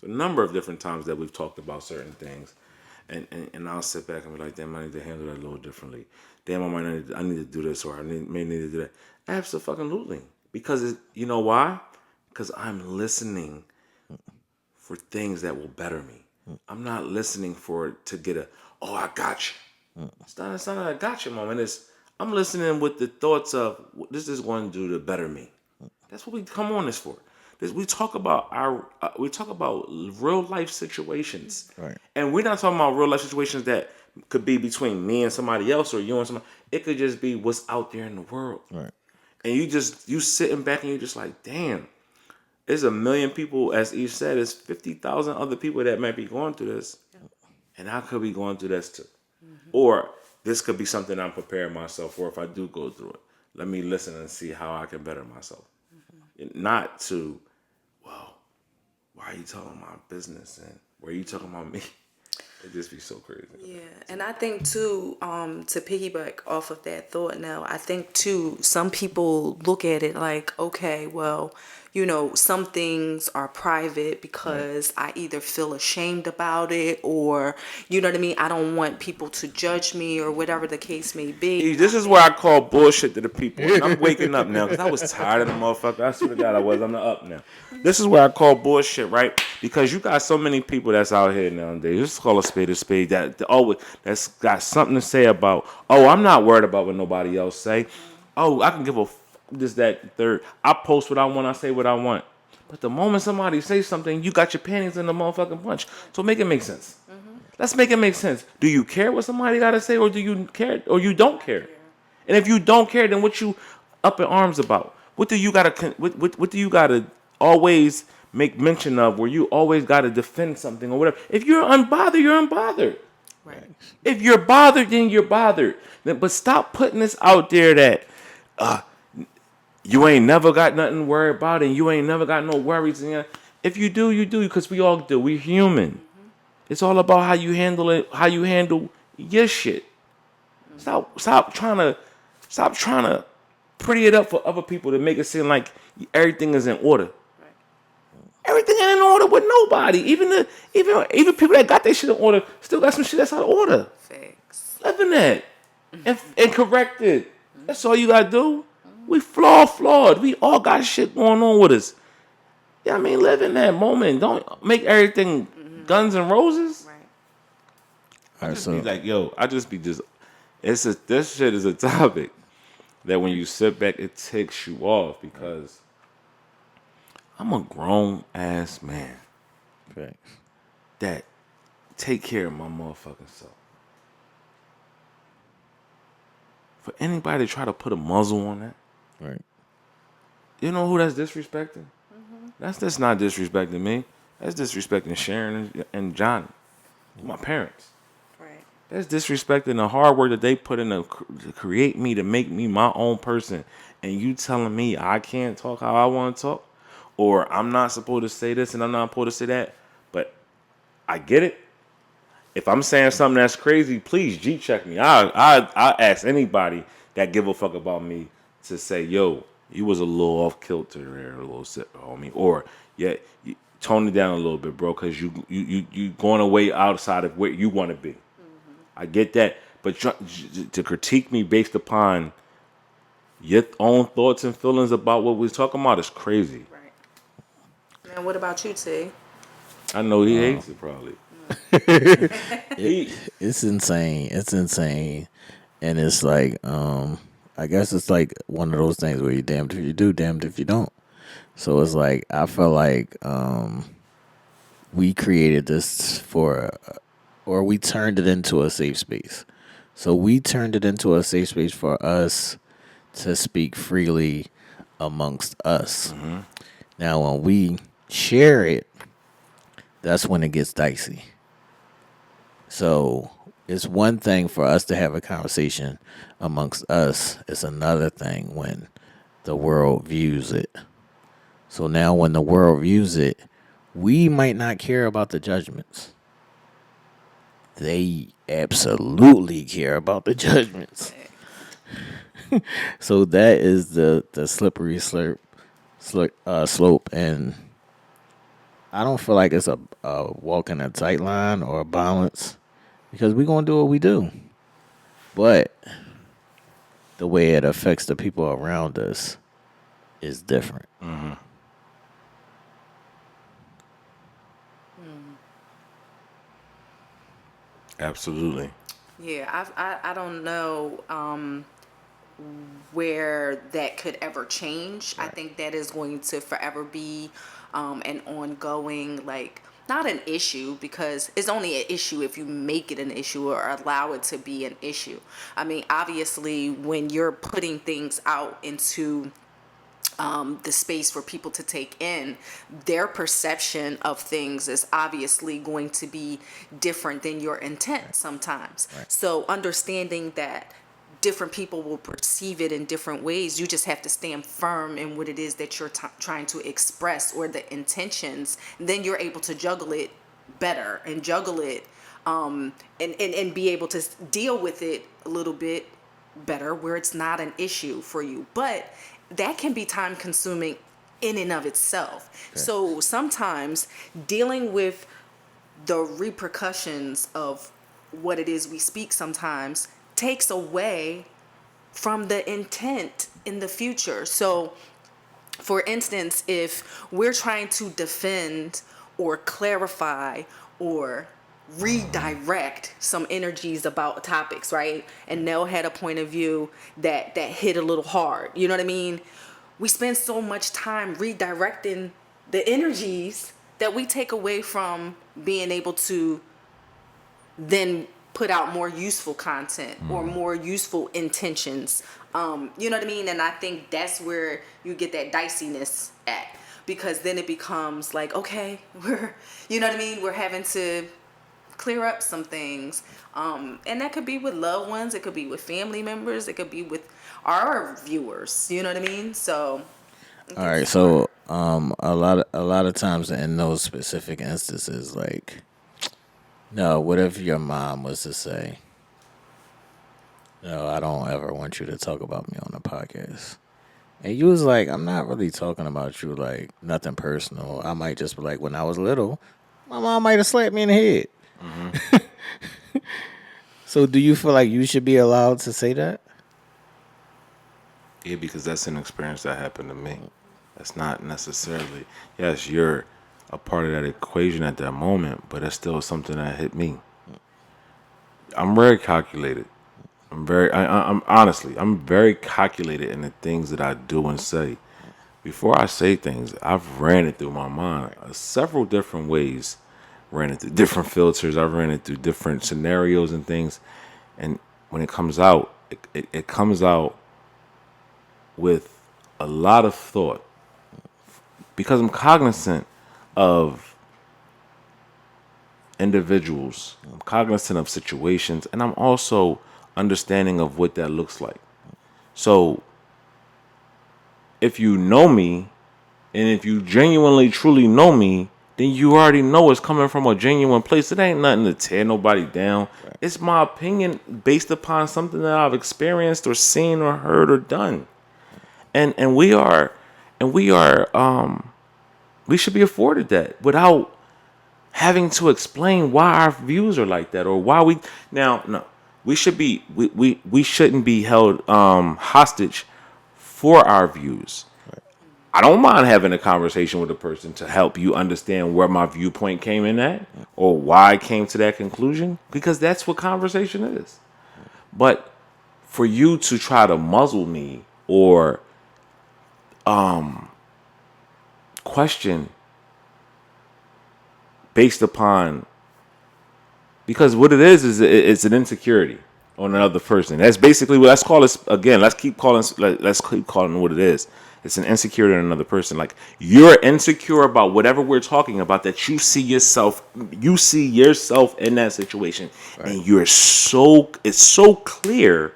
A number of different times that we've talked about certain things, and I'll sit back and be like, damn, I need to handle that a little differently. Damn, I need to do this, or may need to do that. Absolutely, because you know why? Because I'm listening for things that will better me. I'm not listening for it to get I got you. It's not a gotcha moment. I'm listening with the thoughts of what this is going to do to better me. That's what we come on this for. We talk about we talk about real life situations, Right. and we're not talking about real life situations that could be between me and somebody else or you and somebody. It could just be what's out there in the world, Right. and you sitting back and you're just like, damn, there's a million people, as Eve said, there's 50,000 other people that might be going through this, and I could be going through this too, or this could be something I'm preparing myself for if I do go through it. Let me listen and see how I can better myself. Not to, well, why are you talking about business and why are you talking about me? It just be so crazy. Yeah, and I think too, to piggyback off of that thought now, I think too, some people look at it like, okay, well, some things are private because I either feel ashamed about it or, you know what I mean? I don't want people to judge me or whatever the case may be. This is where I call bullshit to the people. And I'm waking up now because I was tired of the motherfucker. I swear to God I was. I'm not up now. This is where I call bullshit, right? Because you got so many people that's out here nowadays. Just call a spade that always that's got something to say about, I'm not worried about what nobody else say. I can give a this, that, third. I post what I want. I say what I want. But the moment somebody says something, you got your panties in the motherfucking bunch. So make it make sense. Let's make it make sense. Do you care what somebody got to say, or do you care, or you don't care? And if you don't care, then what you up in arms about? What do you gotta? What do you gotta always make mention of? Where you always gotta defend something or whatever? If you're unbothered, you're unbothered. Right. If you're bothered, then you're bothered. But stop putting this out there that you ain't never got nothing to worry about and you ain't never got no worries. If you do, you do, because we all do. We're human. It's all about how you handle it, how you handle your shit. Stop trying to pretty it up for other people to make it seem like everything is in order. Right. Everything ain't in order with nobody. Even people that got their shit in order still got some shit that's out of order. Facts. Live in that and correct it. That's all you gotta do. We flawed. We all got shit going on with us. Yeah, I mean, live in that moment. Don't make everything guns and roses. Right. All right. Be So like, this shit is a topic that when you sit back, it takes you off because I'm a grown ass man facts. that take care of my motherfucking self. For anybody to try to put a muzzle on that, Right. you know who that's disrespecting? That's just not disrespecting me. That's disrespecting Sharon and Johnny, my parents. Right. That's disrespecting the hard work that they put in to create me, to make me my own person. And you telling me I can't talk how I want to talk, or I'm not supposed to say this and I'm not supposed to say that. But I get it. If I'm saying something that's crazy, please G-check me. I ask anybody that give a fuck about me to say, yo, you was a little off kilter there, a little sit, homie. Or, yeah, you tone it down a little bit, bro, because you going away outside of where you want to be. I get that. But to critique me based upon your own thoughts and feelings about what we're talking about is crazy. Right. Now, what about you, T? I know he hates it probably. It's insane. It's insane. And it's like, I guess it's like one of those things where you damned if you do, damned if you don't. So it's like I feel like we created this or we turned it into a safe space. So we turned it into a safe space for us to speak freely amongst us. Now, when we share it, that's when it gets dicey. So it's one thing for us to have a conversation amongst us. It's another thing when the world views it. So now when the world views it, we might not care about the judgments. They absolutely care about the judgments. So that is the slippery slope, and I don't feel like it's a walking a tight line or a balance because we're gonna do what we do, but the way it affects the people around us is different. Absolutely. Yeah, I don't know where that could ever change. I think that is going to forever be an ongoing, like, not an issue, because it's only an issue if you make it an issue or allow it to be an issue. I mean, obviously, when you're putting things out into the space for people to take in, their perception of things is obviously going to be different than your intent sometimes. So understanding that different people will perceive it in different ways, you just have to stand firm in what it is that you're trying to express or the intentions. Then you're able to juggle it better and juggle it and be able to deal with it a little bit better where it's not an issue for you. But that can be time consuming in and of itself. Okay. So sometimes dealing with the repercussions of what it is we speak sometimes takes away from the intent in the future. So for instance, if we're trying to defend or clarify or redirect some energies about topics, right? And Nell had a point of view that hit a little hard. You know what I mean? We spend so much time redirecting the energies that we take away from being able to then put out more useful content or more useful intentions. You know what I mean? And I think that's where you get that diciness at, because then it becomes like, okay, you know what I mean? We're having to clear up some things. And that could be with loved ones. It could be with family members. It could be with our viewers. You know what I mean? So. All right. So, a lot of times in those specific instances, like, no, what if your mom was to say, no, I don't ever want you to talk about me on the podcast. And you was like, I'm not really talking about you, like, nothing personal. I might just be like, when I was little, my mom might have slapped me in the head. So do you feel like you should be allowed to say that? Yeah, because that's an experience that happened to me. That's not necessarily, yes, you're a part of that equation at that moment, but it's still something that hit me. I'm very calculated. I'm honestly, I'm very calculated in the things that I do and say. Before I say things, I've ran it through my mind several different ways. Ran it through different filters. I've ran it through different scenarios and things. And when it comes out, it comes out with a lot of thought, because I'm cognizant of individuals. I'm cognizant of situations, and I'm also understanding of what that looks like. So if you know me, and if you genuinely truly know me, then you already know it's coming from a genuine place. It ain't nothing to tear nobody down. Right. It's my opinion based upon something that I've experienced or seen or heard or done. And we should be afforded that without having to explain why our views are like that, or why we shouldn't be held hostage for our views. I don't mind having a conversation with a person to help you understand where my viewpoint came in at or why I came to that conclusion, because that's what conversation is. But for you to try to muzzle me or question based upon, because what it is it's an insecurity on another person. That's basically what, let's call this again. Let's keep calling it what it is. It's an insecurity in another person. Like, you're insecure about whatever we're talking about, that you see yourself in that situation, Right. and it's so clear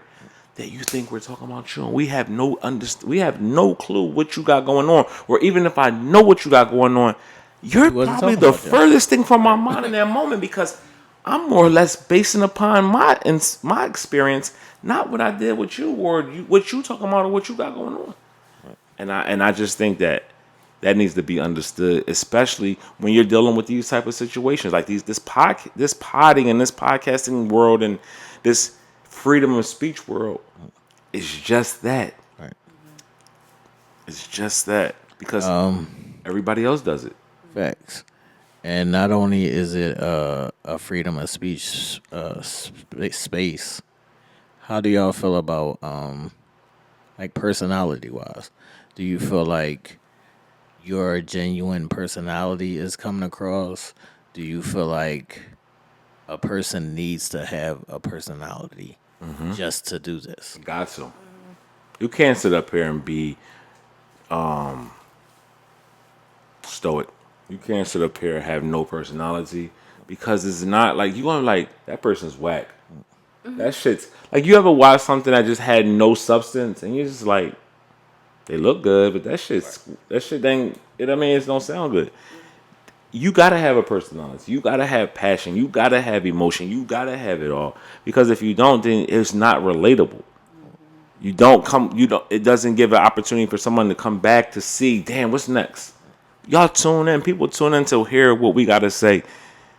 that you think we're talking about you, and we have no clue what you got going on. Or even if I know what you got going on, you're He wasn't probably talking the about you. furthest thing from my mind in that moment, because I'm more or less basing upon my experience, not what I did with you, or what you talking about, or what you got going on. And I just think that needs to be understood, especially when you're dealing with these type of situations, like this podding and this podcasting world and this freedom of speech world. It's just that. Right. It's just that, because everybody else does it. Facts. And not only is it a freedom of speech space, how do y'all feel about like personality wise? Do you feel like your genuine personality is coming across? Do you feel like a person needs to have a personality just to do this? Got to. You can't sit up here and be stoic. You can't sit up here and have no personality, because it's not like you gonna like that person's whack. That shit's like, you ever watch something that just had no substance and you're just like, they look good, but that shit ain't. You know what I mean? It don't sound good. You gotta have a personality. You gotta have passion. You gotta have emotion. You gotta have it all. Because if you don't, then it's not relatable. You don't come. You don't. It doesn't give an opportunity for someone to come back to see. Damn, what's next? Y'all tune in. People tune in to hear what we gotta say,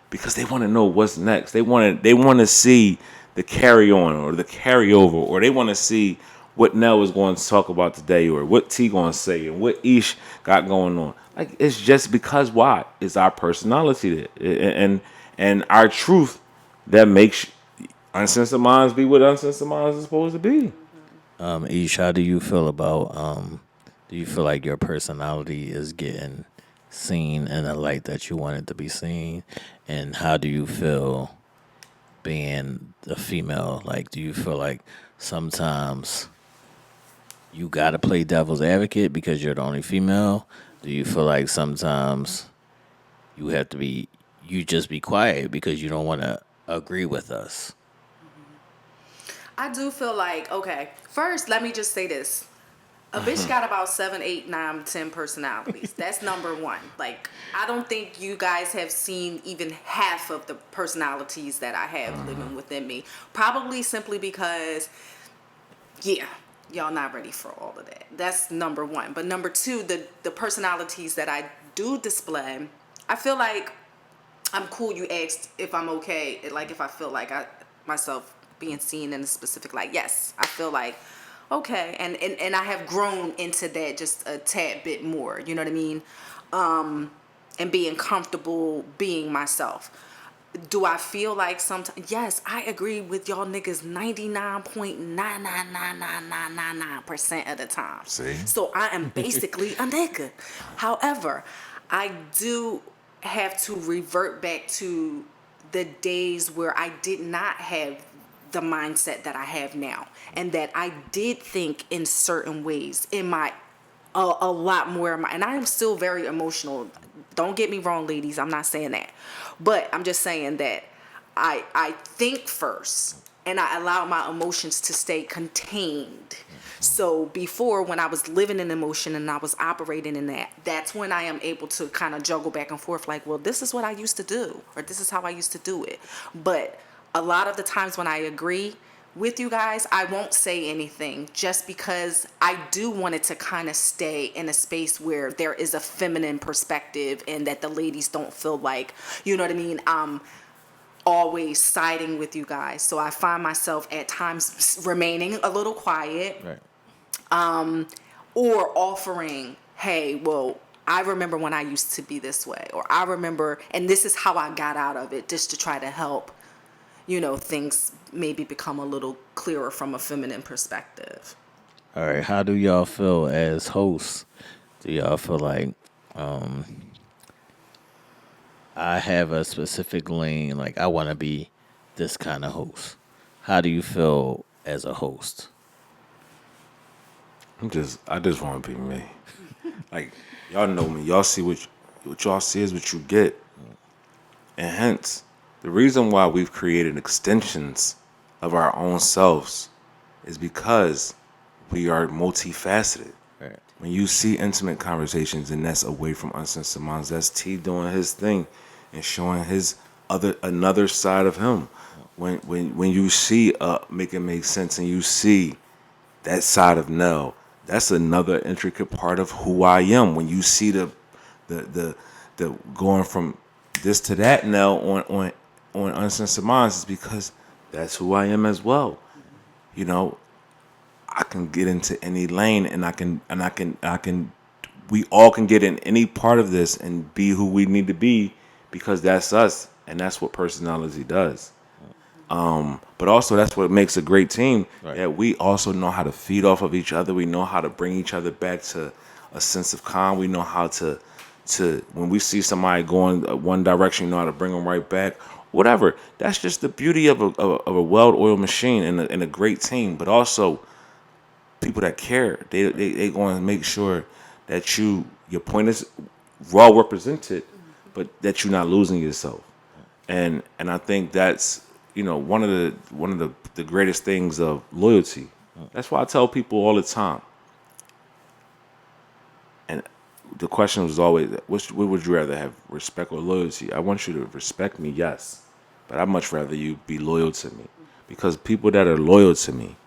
because they want to know what's next. They want to see the carry on or the carryover, or they want to see what Nell is going to talk about today, or what T going to say, and what Ish got going on. Like, it's just because why? It's our personality and our truth that makes Uncensored Minds be what Uncensored Minds is supposed to be. Ish, how do you feel about do you feel like your personality is getting seen in a light that you want it to be seen? And how do you feel being a female? Like, do you feel like sometimes you gotta play devil's advocate because you're the only female? Do you feel like sometimes you just be quiet because you don't want to agree with us? I do feel like, okay, first, let me just say this. A bitch got about 7, 8, 9, 10 personalities. That's number one. Like, I don't think you guys have seen even half of the personalities that I have living within me. Probably simply because, yeah, y'all not ready for all of that. That's number one. But number two, the personalities that I do display, I feel like I'm cool. You asked if I'm okay, like if I feel like myself being seen in a specific light. Yes, I feel like okay, and I have grown into that just a tad bit more. You know what I mean? And being comfortable being myself. Do I feel like sometimes? Yes, I agree with y'all niggas 99.9999999% of the time. See? So I am basically a nigga. However, I do have to revert back to the days where I did not have the mindset that I have now, and that I did think in certain ways in my a lot more in my, and I am still very emotional. Don't get me wrong, ladies, I'm not saying that, but I'm just saying that I think first and I allow my emotions to stay contained. So before, when I was living in emotion and I was operating in that, that's when I am able to kind of juggle back and forth like, well, this is what I used to do, or this is how I used to do it. But a lot of the times when I agree with you guys, I won't say anything, just because I do want it to kind of stay in a space where there is a feminine perspective, and that the ladies don't feel like, you know what I mean, I'm always siding with you guys. So I find myself at times remaining a little quiet, Right. or offering, hey, well, I remember when I used to be this way, or I remember, and this is how I got out of it, just to try to help, things maybe become a little clearer from a feminine perspective. All right, how do y'all feel as hosts? Do y'all feel like I have a specific lane, like I want to be this kind of host? How do you feel as a host? I just want to be me. Like, y'all know me. Y'all see what y'all see is what you get. And hence, the reason why we've created extensions of our own selves is because we are multifaceted. Right. When you see intimate conversations, and that's away from Uncensored Minds, that's T doing his thing and showing his another side of him. When you see Make It Make Sense, and you see that side of Nell, that's another intricate part of who I am. When you see the going from this to that Nell on Uncensored Minds, is because that's who I am as well. You know, I can get into any lane, and I can we all can get in any part of this and be who we need to be, because that's us, and that's what personality does. But also, that's what makes a great team. Right. That we also know how to feed off of each other. We know how to bring each other back to a sense of calm. We know how to when we see somebody going one direction, you know how to bring them right back. Whatever. That's just the beauty of a well-oiled machine and a great team. But also, people that care, they going to make sure that your point is well represented, but that you're not losing yourself. And I think that's one of the greatest things of loyalty. That's why I tell people all the time. And the question was always, what would you rather have, respect or loyalty? I want you to respect me, yes, but I'd much rather you be loyal to me, because people that are loyal to me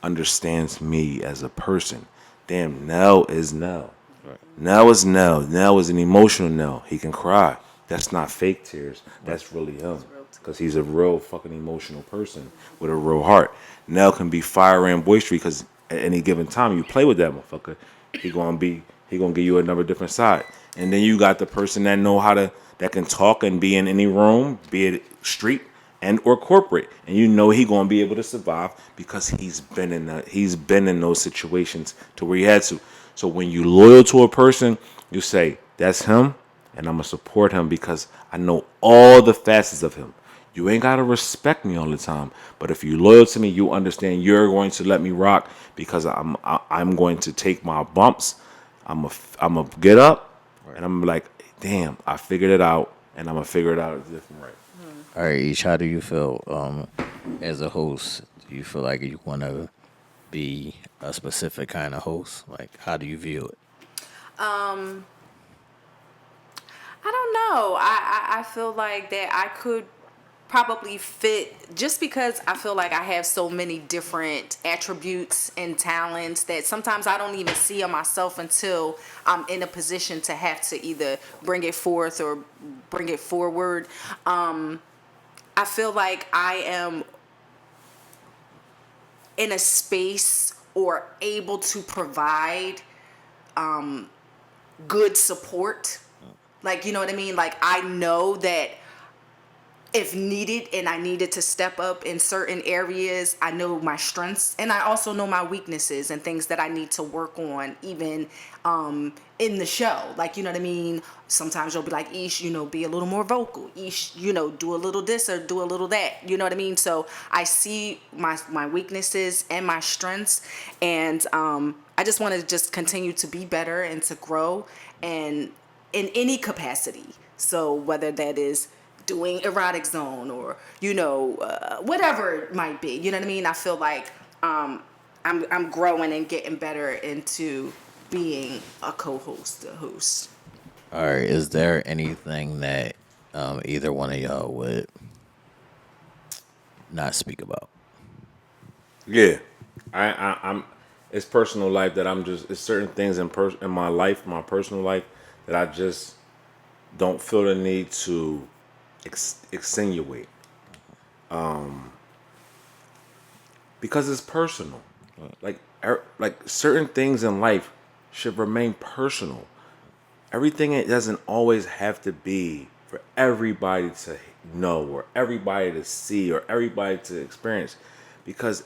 understands me as a person. Damn, Nell is Nell. Right. Nell is Nell. Nell is an emotional Nell. He can cry. That's not fake tears. That's really him. Because he's a real fucking emotional person with a real heart. Nell can be fiery and boisterous, because at any given time you play with that motherfucker, he gonna give you another different side. And then you got the person that can talk and be in any room, be it street and or corporate, and he gonna be able to survive because he's been in those situations to where he had to. So when you loyal to a person, you say that's him, and I'm gonna support him because I know all the facets of him. You ain't gotta respect me all the time, but if you're loyal to me, you understand you're going to let me rock, because I'm going to take my bumps. I'm a get up, and I'm like, damn, I figured it out, and I'm gonna figure it out a different way. All right, Ish, how do you feel as a host? Do you feel like you want to be a specific kind of host? Like, how do you view it? I don't know. I feel like that I could probably fit, just because I feel like I have so many different attributes and talents that sometimes I don't even see on myself until I'm in a position to have to either bring it forth or bring it forward. I feel like I am in a space or able to provide good support. Like, you know what I mean? Like, I know that if needed and I needed to step up in certain areas, I know my strengths, and I also know my weaknesses and things that I need to work on, even in the show. Like, you know what I mean? Sometimes you'll be like, Ish, be a little more vocal. Ish, do a little this or do a little that. You know what I mean? So I see my weaknesses and my strengths, and I just want to just continue to be better and to grow, and in any capacity. So whether that is doing erotic zone or whatever it might be, you know what I mean? I feel like I'm growing and getting better into being a co-host, a host. All right, is there anything that either one of y'all would not speak about? Yeah, I'm. It's personal life that I'm just. It's certain things in my life, my personal life, that I just don't feel the need to extenuate, because it's personal. Like certain things in life should remain personal. Everything, it doesn't always have to be for everybody to know or everybody to see or everybody to experience, because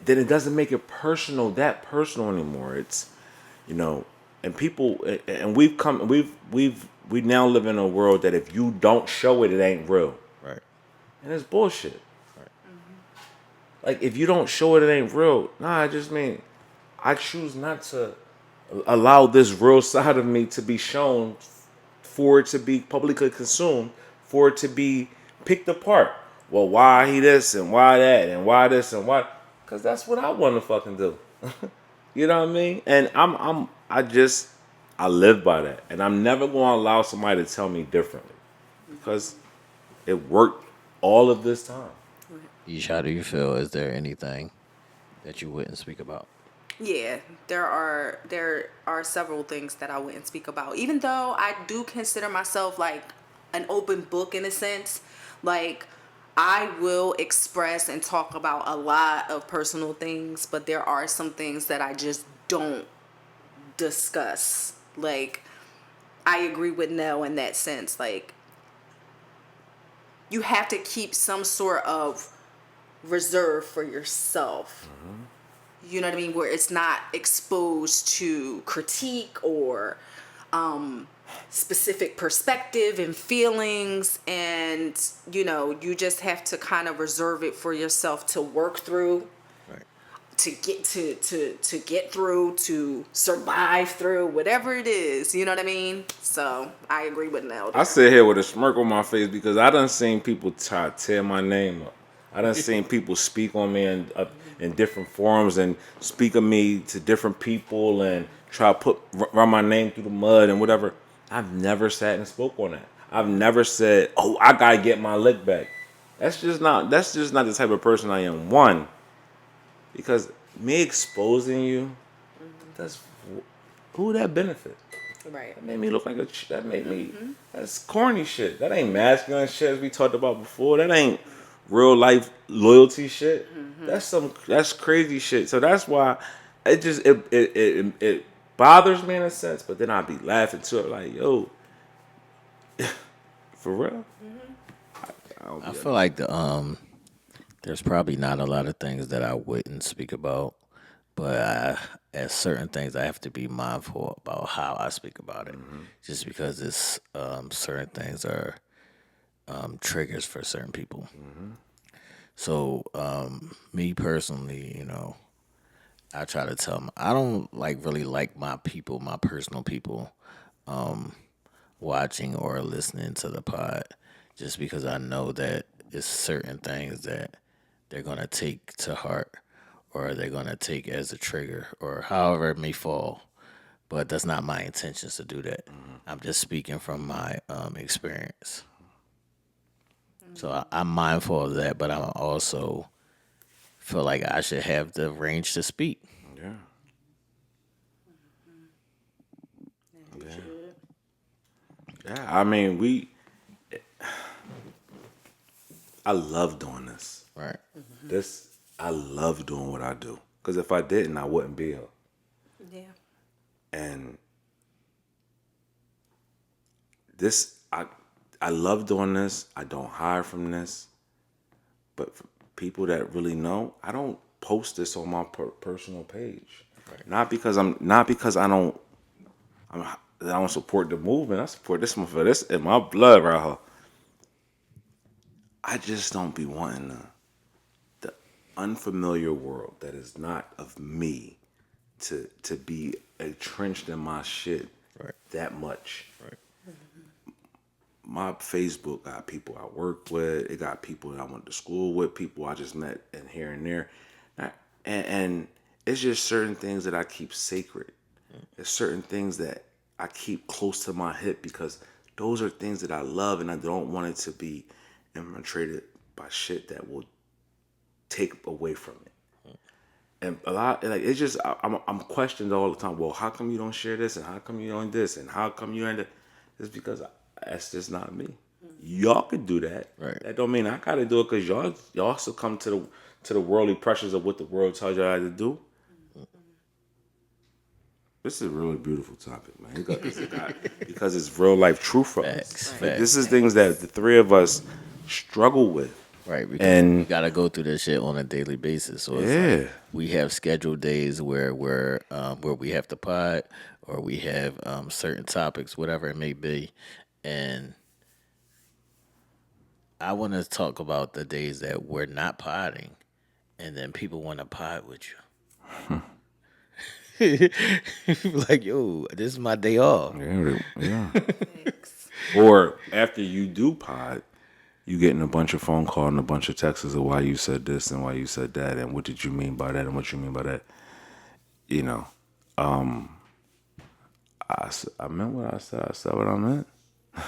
then it doesn't make it personal anymore. It's, you know, and people, and we now live in a world that if you don't show it, it ain't real, Right. and it's bullshit. Like, if you don't show it, it ain't real. Nah, I just mean I choose not to allow this real side of me to be shown, for it to be publicly consumed, for it to be picked apart. Well, why he this and why that and why this and why? Because that's what I want to fucking do. You know what I mean? And I live by that, and I'm never going to allow somebody to tell me differently, because it worked all of this time. Ish, how do you feel? Is there anything that you wouldn't speak about? Yeah, there are several things that I wouldn't speak about. Even though I do consider myself like an open book in a sense, like I will express and talk about a lot of personal things, but there are some things that I just don't discuss. Like I agree with Nell in that sense. Like you have to keep some sort of reserve for yourself. You know what I mean? Where it's not exposed to critique or specific perspective and feelings, and you just have to kind of reserve it for yourself to work through, Right. to get to get through, to survive through whatever it is. You know what I mean? So I agree with Nell I there. sit here with a smirk on my face because I done seen people try to tear my name up. I done seen people speak on me in different forums and speak of me to different people and try to run my name through the mud and whatever. I've never sat and spoke on that. I've never said, "Oh, I gotta get my lick back." That's just not the type of person I am. One, because me exposing you, that's who that benefit. Right. That made me look like that made me. That's corny shit. That ain't masculine shit as we talked about before. That ain't real life loyalty shit. That's crazy shit. So that's why it bothers me in a sense. But then I be laughing to it like, yo, for real. I don't I be feel like there's probably not a lot of things that I wouldn't speak about, but at certain things I have to be mindful about how I speak about it, just because it's certain things are triggers for certain people. So me personally, I try to tell them I don't really like my people, my personal people, watching or listening to the pod, just because I know that it's certain things that they're gonna take to heart, or they're gonna take as a trigger, or however it may fall. But that's not my intentions to do that. I'm just speaking from my experience. So I'm mindful of that, but I also feel like I should have the range to speak. yeah. Yeah. Yeah. I mean, I love doing this. Right. I love doing what I do. Because if I didn't, I wouldn't be here. Yeah. And this, I love doing this. I don't hide from this. But for people that really know, I don't post this on my personal page. Right. Not because I don't support the movement. I support this one for this in my blood right here. I just don't be wanting the unfamiliar world that is not of me to be entrenched in my shit Right. that much. Right. My Facebook got people I work with. It got people that I went to school with. People I just met and here and there, and it's just certain things that I keep sacred. There's certain things that I keep close to my hip because those are things that I love, and I don't want it to be infiltrated by shit that will take away from it. And a lot, like, it's just I'm questioned all the time. Well, how come you don't share this, and how come you don't this, and how come you ain't that? It's because that's just not me. Y'all could do that. Right. That don't mean I gotta do it because y'all succumb to the worldly pressures of what the world tells y'all to do. This is a really beautiful topic, man. Because it's real life truth for Facts, us. Right. Like this facts. is things that the three of us struggle with. Right, because we And gotta go through this shit on a daily basis. So it's like yeah, we have scheduled days where we have to pod, or we have certain topics, whatever it may be, and I want to talk about the days that we're not podding, and then people want to pod with you. Like, yo, this is my day off. yeah. Thanks. Or after you do pod, you getting a bunch of phone call and a bunch of texts of why you said this and why you said that and what did you mean by that and what you mean by that. You know, I meant what I said. I said what I meant.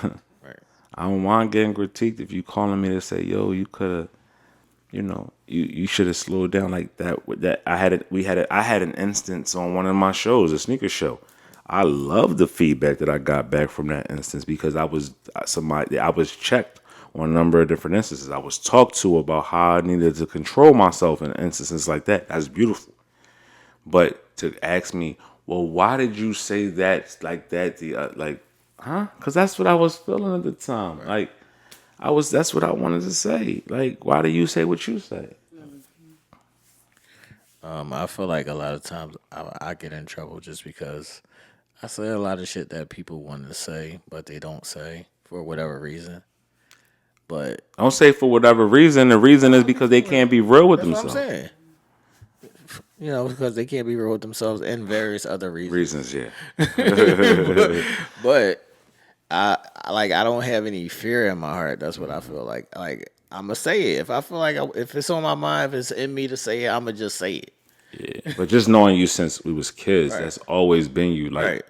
Right. I don't mind getting critiqued if you calling me to say, yo, you could have, you should have slowed down like that. That I had an instance on one of my shows, a sneaker show. I love the feedback that I got back from that instance because I was checked on a number of different instances. I was talked to about how I needed to control myself in instances like that. That's beautiful. But to ask me, well, why did you say that like that? Because that's what I was feeling at the time. Like, that's what I wanted to say. Like, why do you say what you say? I feel like a lot of times I get in trouble just because I say a lot of shit that people want to say, but they don't say for whatever reason. But Don't say for whatever reason. The reason is because they can't be real with that's what I'm themselves. saying. You know, because they can't be real with themselves and various other reasons. Reasons, yeah. But I don't have any fear in my heart. That's what I feel like. Like I'm gonna say it if I feel like if it's on my mind, if it's in me to say it, I'm gonna just say it. Yeah. But just knowing you since we was kids, Right. that's always been you. Like, Right.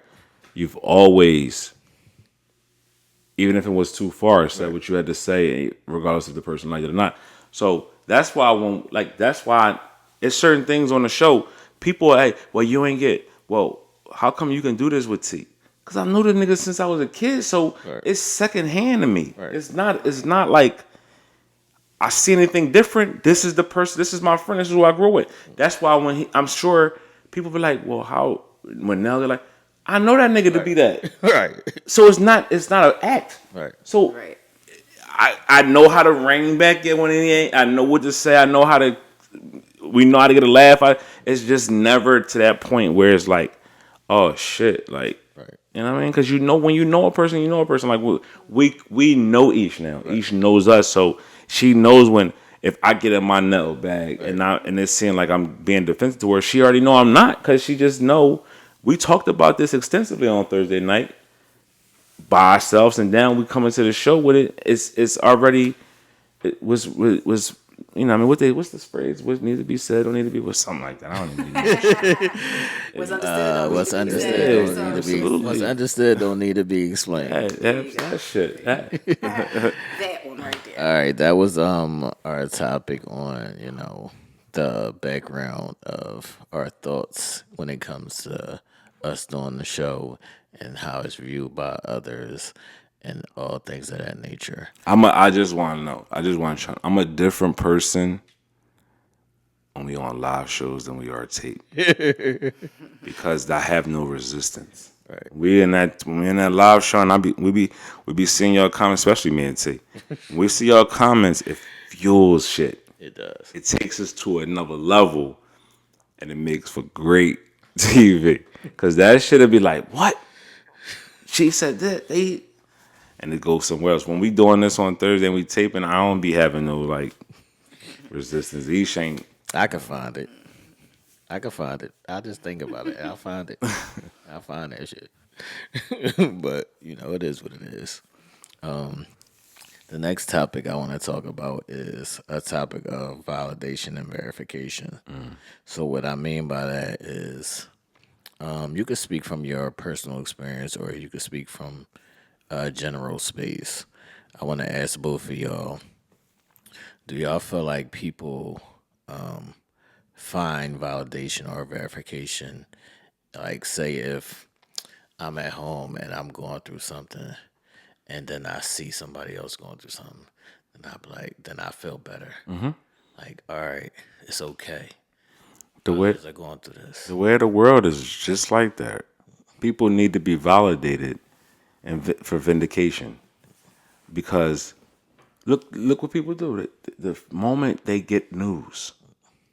you've always, even if it was too far, said what you had to say, regardless if the person liked it or not. So that's why I won't like. That's why it's certain things on the show. People, hey, well, you ain't get. Well, how come you can do this with T? Because I knew the nigga since I was a kid, so Right. it's secondhand to me. Right. It's not. It's not like I see anything different. This is the person. This is my friend. This is who I grew with. That's why I'm sure people be like, well, how when now they're like, I know that nigga to be that. Right. So it's not an act. Right. So Right. I know how to rein back it when it ain't. I know what to say. I know how to. We know how to get a laugh. It's just never to that point where it's like, oh shit, like, Right. you know what I mean? Because when you know a person, you know a person. Like we know each now. Right. Each knows us, so she knows when if I get in my Nell bag and it's seeming like I'm being defensive to her, she already know I'm not because she just know. We talked about this extensively on Thursday night by ourselves, and now we come into the show with it. It's already it was you know, I mean, what's this phrase? What needs to be said don't need to be was something like that. I don't even What's understood? What's understood Yeah, don't need to be. absolutely. What's understood don't need to be explained. that shit. That one right there. All right, that was our topic on the background of our thoughts when it comes to us doing the show and how it's viewed by others and all things of that nature. I just want to know. I just want to. I'm a different person when we on live shows than we are tape because I have no resistance. Right. We in that live show, and we be seeing y'all comments, especially me and T. When we see y'all comments, it fuels shit. It does. It takes us to another level, and it makes for great TV. Because that shit'll be like, what? She said that and it goes somewhere else. When we doing this on Thursday and we taping, I don't be having no like resistance. Aisha ain't. I can find it. I'll just think about it. I'll find it. I'll find that shit. But it is what it is. The next topic I want to talk about is a topic of validation and verification. So what I mean by that is you could speak from your personal experience or you could speak from a general space. I want to ask both of y'all, do y'all feel like people find validation or verification? Like, say if I'm at home and I'm going through something and then I see somebody else going through something, and then I feel better. Like, all right, it's okay. The way Others are going through this. the way of the world is just like that. People need to be validated and for vindication, because look what people do. The moment they get news,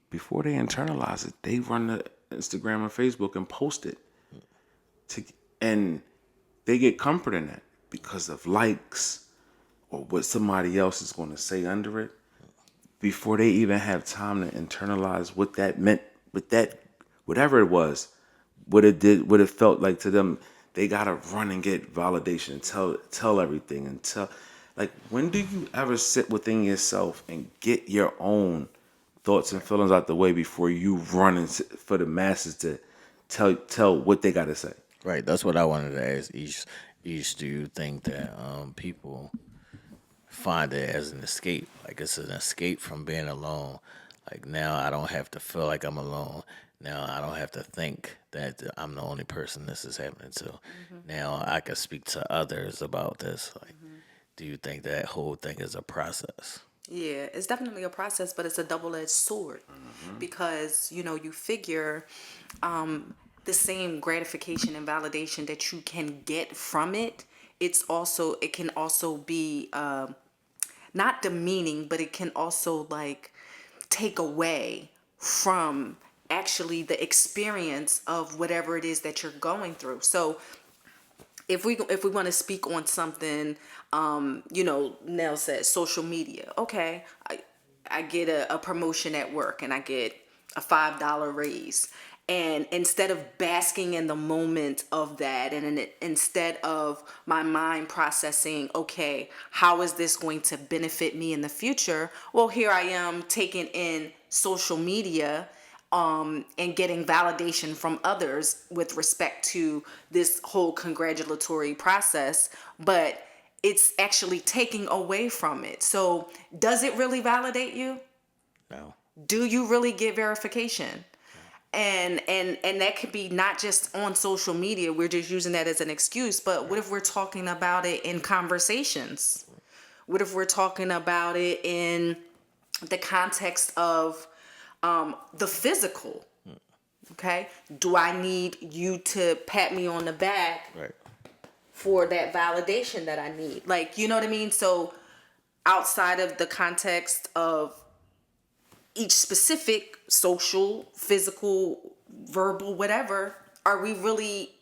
before they internalize it, they run to Instagram and Facebook and post it, to, and they get comfort in that because of likes or what somebody else is going to say under it, before they even have time to internalize what that meant, what that, whatever it was, what it did, what it felt like to them. They gotta run and get validation and tell everything and tell. Like, when do you ever sit within yourself and get your own thoughts and feelings out the way before you run for the masses to tell what they gotta say? Right. That's what I wanted to ask. Each, do you think that people find it as an escape? Like it's an escape from being alone. Like now I don't have to feel like I'm alone. Now I don't have to think that I'm the only person this is happening to. Now I can speak to others about this. Like, do you think that whole thing is a process? Yeah, it's definitely a process, but it's a double-edged sword because you figure the same gratification and validation that you can get from it. It can also be not demeaning, but it can also like take away from actually the experience of whatever it is that you're going through. So if we want to speak on something, Nell said social media. Okay, I get a promotion at work and I get a $5 raise. And instead of basking in the moment of that, and instead of my mind processing, okay, how is this going to benefit me in the future? Well, here I am taking in social media and getting validation from others with respect to this whole congratulatory process, but it's actually taking away from it. So, does it really validate you? No. Do you really get verification? And that could be not just on social media. We're just using that as an excuse. But what if we're talking about it in conversations? What if we're talking about it in the context of the physical? Okay, do I need you to pat me on the back Right. for that validation that I need? Like, you know what I mean? So outside of the context of each specific social, physical, verbal, whatever, are we really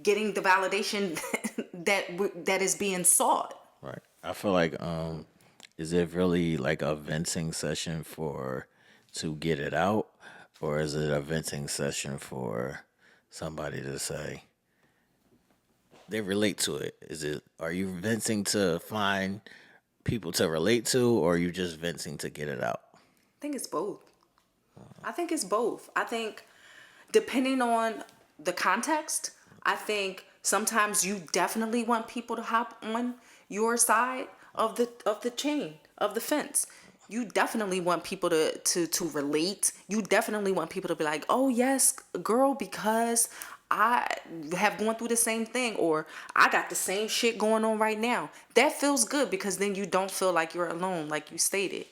getting the validation that is being sought? Right. I feel like is it really like a venting session for to get it out, or is it a venting session for somebody to say they relate to it? Is it, are you venting to find people to relate to, or are you just venting to get it out? I think it's both. I think it's both. I think depending on the context, I think sometimes you definitely want people to hop on your side of the chain, of the fence. You definitely want people to relate. You definitely want people to be like, "Oh yes, girl, because I have gone through the same thing, or I got the same shit going on right now." That feels good because then you don't feel like you're alone, like you stated.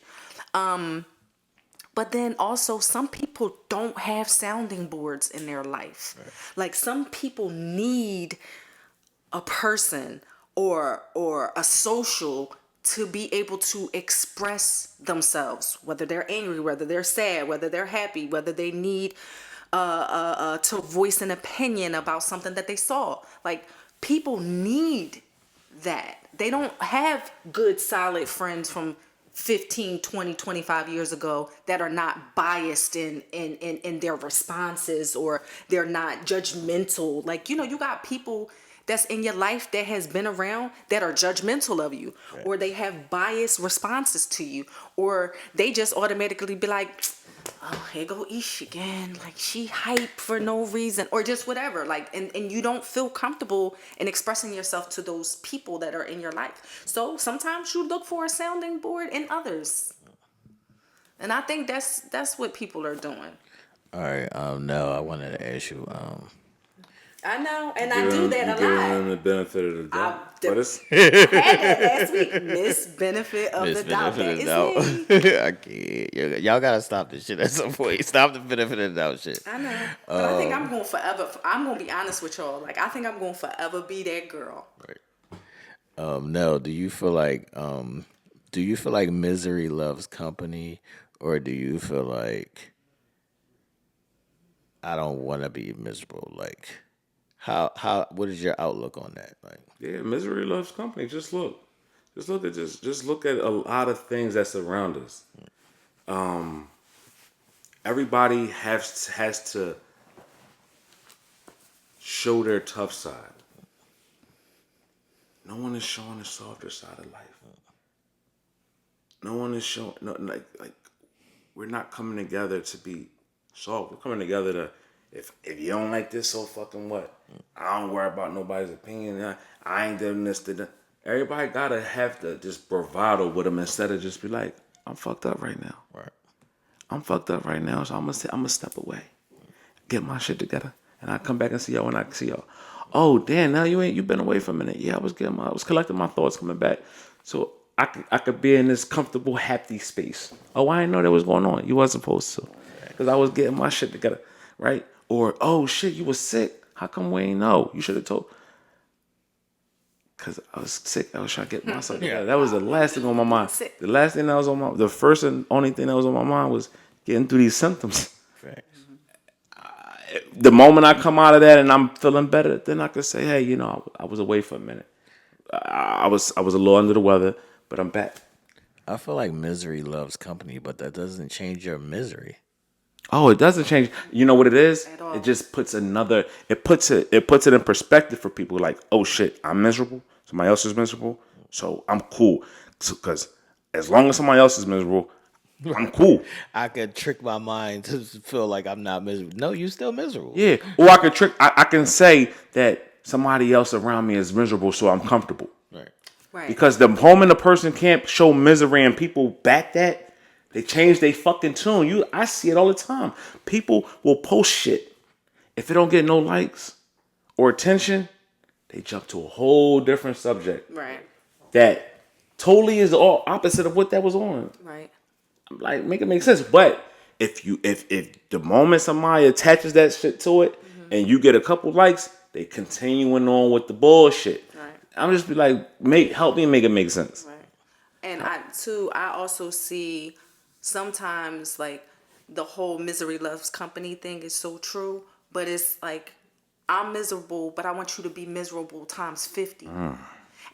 But then also, some people don't have sounding boards in their life. Right. Like some people need a person or a social to be able to express themselves, whether they're angry, whether they're sad, whether they're happy, whether they need to voice an opinion about something that they saw. Like people need that. They don't have good, solid friends from 15, 20, 25 years ago that are not biased in their responses, or they're not judgmental. Like, you got people that's in your life that has been around that are judgmental of you, right, or they have biased responses to you, or they just automatically be like, oh, here go Ish again. Like she hype for no reason, or just whatever. Like, and you don't feel comfortable in expressing yourself to those people that are in your life. So sometimes you look for a sounding board in others. And I think that's what people are doing. All right. Now I wanted to ask you, I know, and I do You're that a giving them lot. the benefit of the doubt. But it's I had that last week. Miss benefit of Miss the doubt. benefit That of the is doubt. me. I can't. Y'all gotta stop this shit at some point. Stop the benefit of the doubt shit. I know, but I think I'm going forever. I'm gonna be honest with y'all. Like I think I'm going forever be that girl. Right. Nell, do you feel like misery loves company, or do you feel like I don't want to be miserable? Like, what is your outlook on that? Like, yeah, misery loves company. Just look at a lot of things that surround us. Everybody has to show their tough side. No one is showing the softer side of life. No one is showing like we're not coming together to be soft. We're coming together to if you don't like this, so fucking what? I don't worry about nobody's opinion. I ain't doing this to them. Everybody gotta have to just bravado with them instead of just be like, I'm fucked up right now. right, I'm fucked up right now, so I'm gonna step away, get my shit together, and I come back and see y'all when I see y'all. Oh damn! Now you been away for a minute. Yeah, I was collecting my thoughts, coming back, so I could be in this comfortable, happy space. Oh, I didn't know that was going on. You wasn't supposed to, because I was getting my shit together, right? Or oh shit, you was sick. How come we ain't know? You should have told. Cause I was sick. I was trying to get myself together. That was the last thing on my mind. Sick. The last thing that was on the first and only thing that was on my mind was getting through these symptoms. facts. The moment I come out of that and I'm feeling better, then I could say, hey, I was away for a minute. I was a little under the weather, but I'm back. I feel like misery loves company, but that doesn't change your misery. Oh, it doesn't change. You know what it is? At all. It just puts it puts it in perspective for people. Like, oh shit, I'm miserable. Somebody else is miserable, so I'm cool. Because as long as somebody else is miserable, I'm cool. I could trick my mind to feel like I'm not miserable. No, you still miserable. Yeah. Or I can say that somebody else around me is miserable, so I'm comfortable. Right. Right. Because the moment a person can't show misery and people back that, they change their fucking tune. I see it all the time. People will post shit. If it don't get no likes or attention, they jump to a whole different subject Right. that totally is all opposite of what that was on. Right. Like, make it make sense. But if the moment somebody attaches that shit to it and you get a couple likes, they continuing on with the bullshit. Right. I'm just be like, help me make it make sense. Right. And I also see sometimes like the whole misery loves company thing is so true, but it's like I'm miserable, but I want you to be miserable times 50.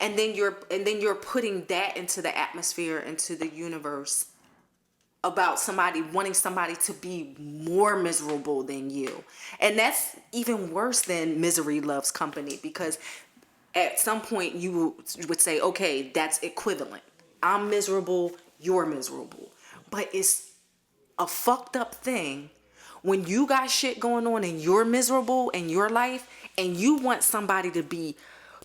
And then you're putting that into the atmosphere, into the universe about wanting somebody to be more miserable than you. And that's even worse than misery loves company, because at some point you would say, okay, that's equivalent. I'm miserable, you're miserable. But it's a fucked up thing when you got shit going on and you're miserable in your life and you want somebody to be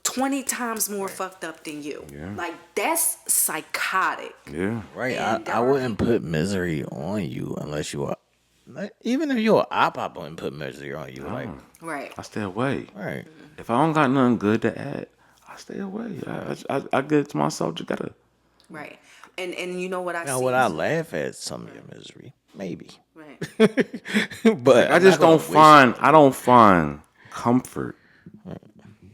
20 times more fucked up than you. Yeah. Like, that's psychotic. Yeah. Right. And there I are wouldn't put misery on you unless you are. Even if you're an op, I wouldn't put misery on you. Like, Right. I stay away. right. If I don't got nothing good to add, I stay away. I get it to myself together. Right. And you know what I Now, see? would I laugh at some of your misery? Maybe. Right. But I just don't find comfort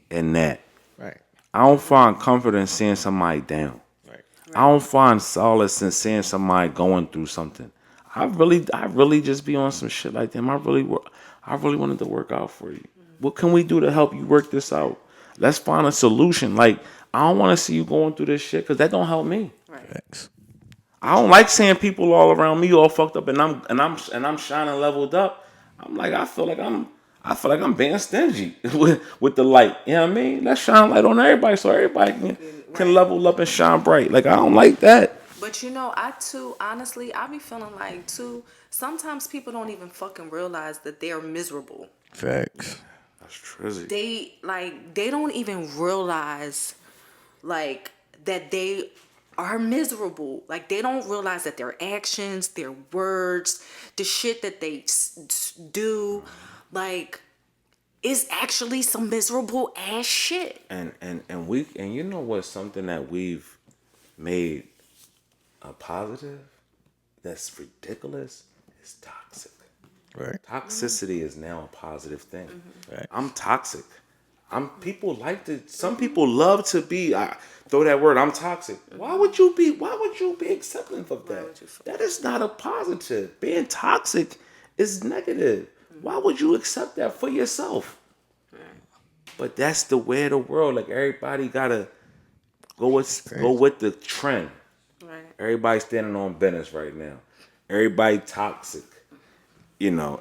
in that. Right. I don't find comfort in seeing somebody down. Right. I don't find solace in seeing somebody going through something. I really just be on some shit like them. I really wanted to work out for you. What can we do to help you work this out? Let's find a solution. Like, I don't want to see you going through this shit because that don't help me. Right. Facts. I don't like seeing people all around me all fucked up and I'm shining leveled up. I feel like I'm being stingy with the light. You know what I mean? Let's shine light on everybody so everybody can level up and shine bright. Like, I don't like that. But honestly, I be feeling like too, sometimes people don't even fucking realize that they're miserable. Facts. That's trizzy. They don't even realize like that they are miserable. Like, they don't realize that their actions, their words, the shit that they do, like, is actually some miserable ass shit. And you know what's something that we've made a positive that's ridiculous is toxic. Right. Toxicity is now a positive thing. Right. I'm toxic. People like to. Some people love to be. Throw that word. I'm toxic. Why would you be? Why would you be accepting of that? That is not a positive. Being toxic is negative. Why would you accept that for yourself? But that's the way of the world. Like everybody gotta go Crazy. with the trend. Right. Everybody's standing on business right now. Everybody toxic.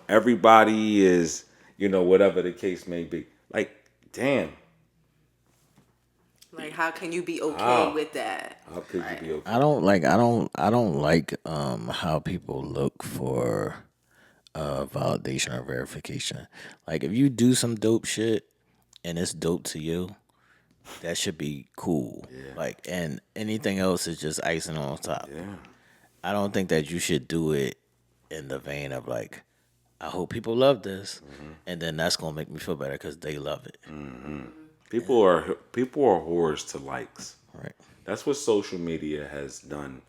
Everybody is, whatever the case may be. Like, damn. Like, how can you be okay with that? How could you be okay? I don't like how people look for validation or verification. Like if you do some dope shit and it's dope to you, that should be cool. Like and anything else is just icing on top. Yeah. I don't think that you should do it in the vein of like, I hope people love this, and then that's gonna make me feel better because they love it. People are whores to likes. Right. That's what social media has done.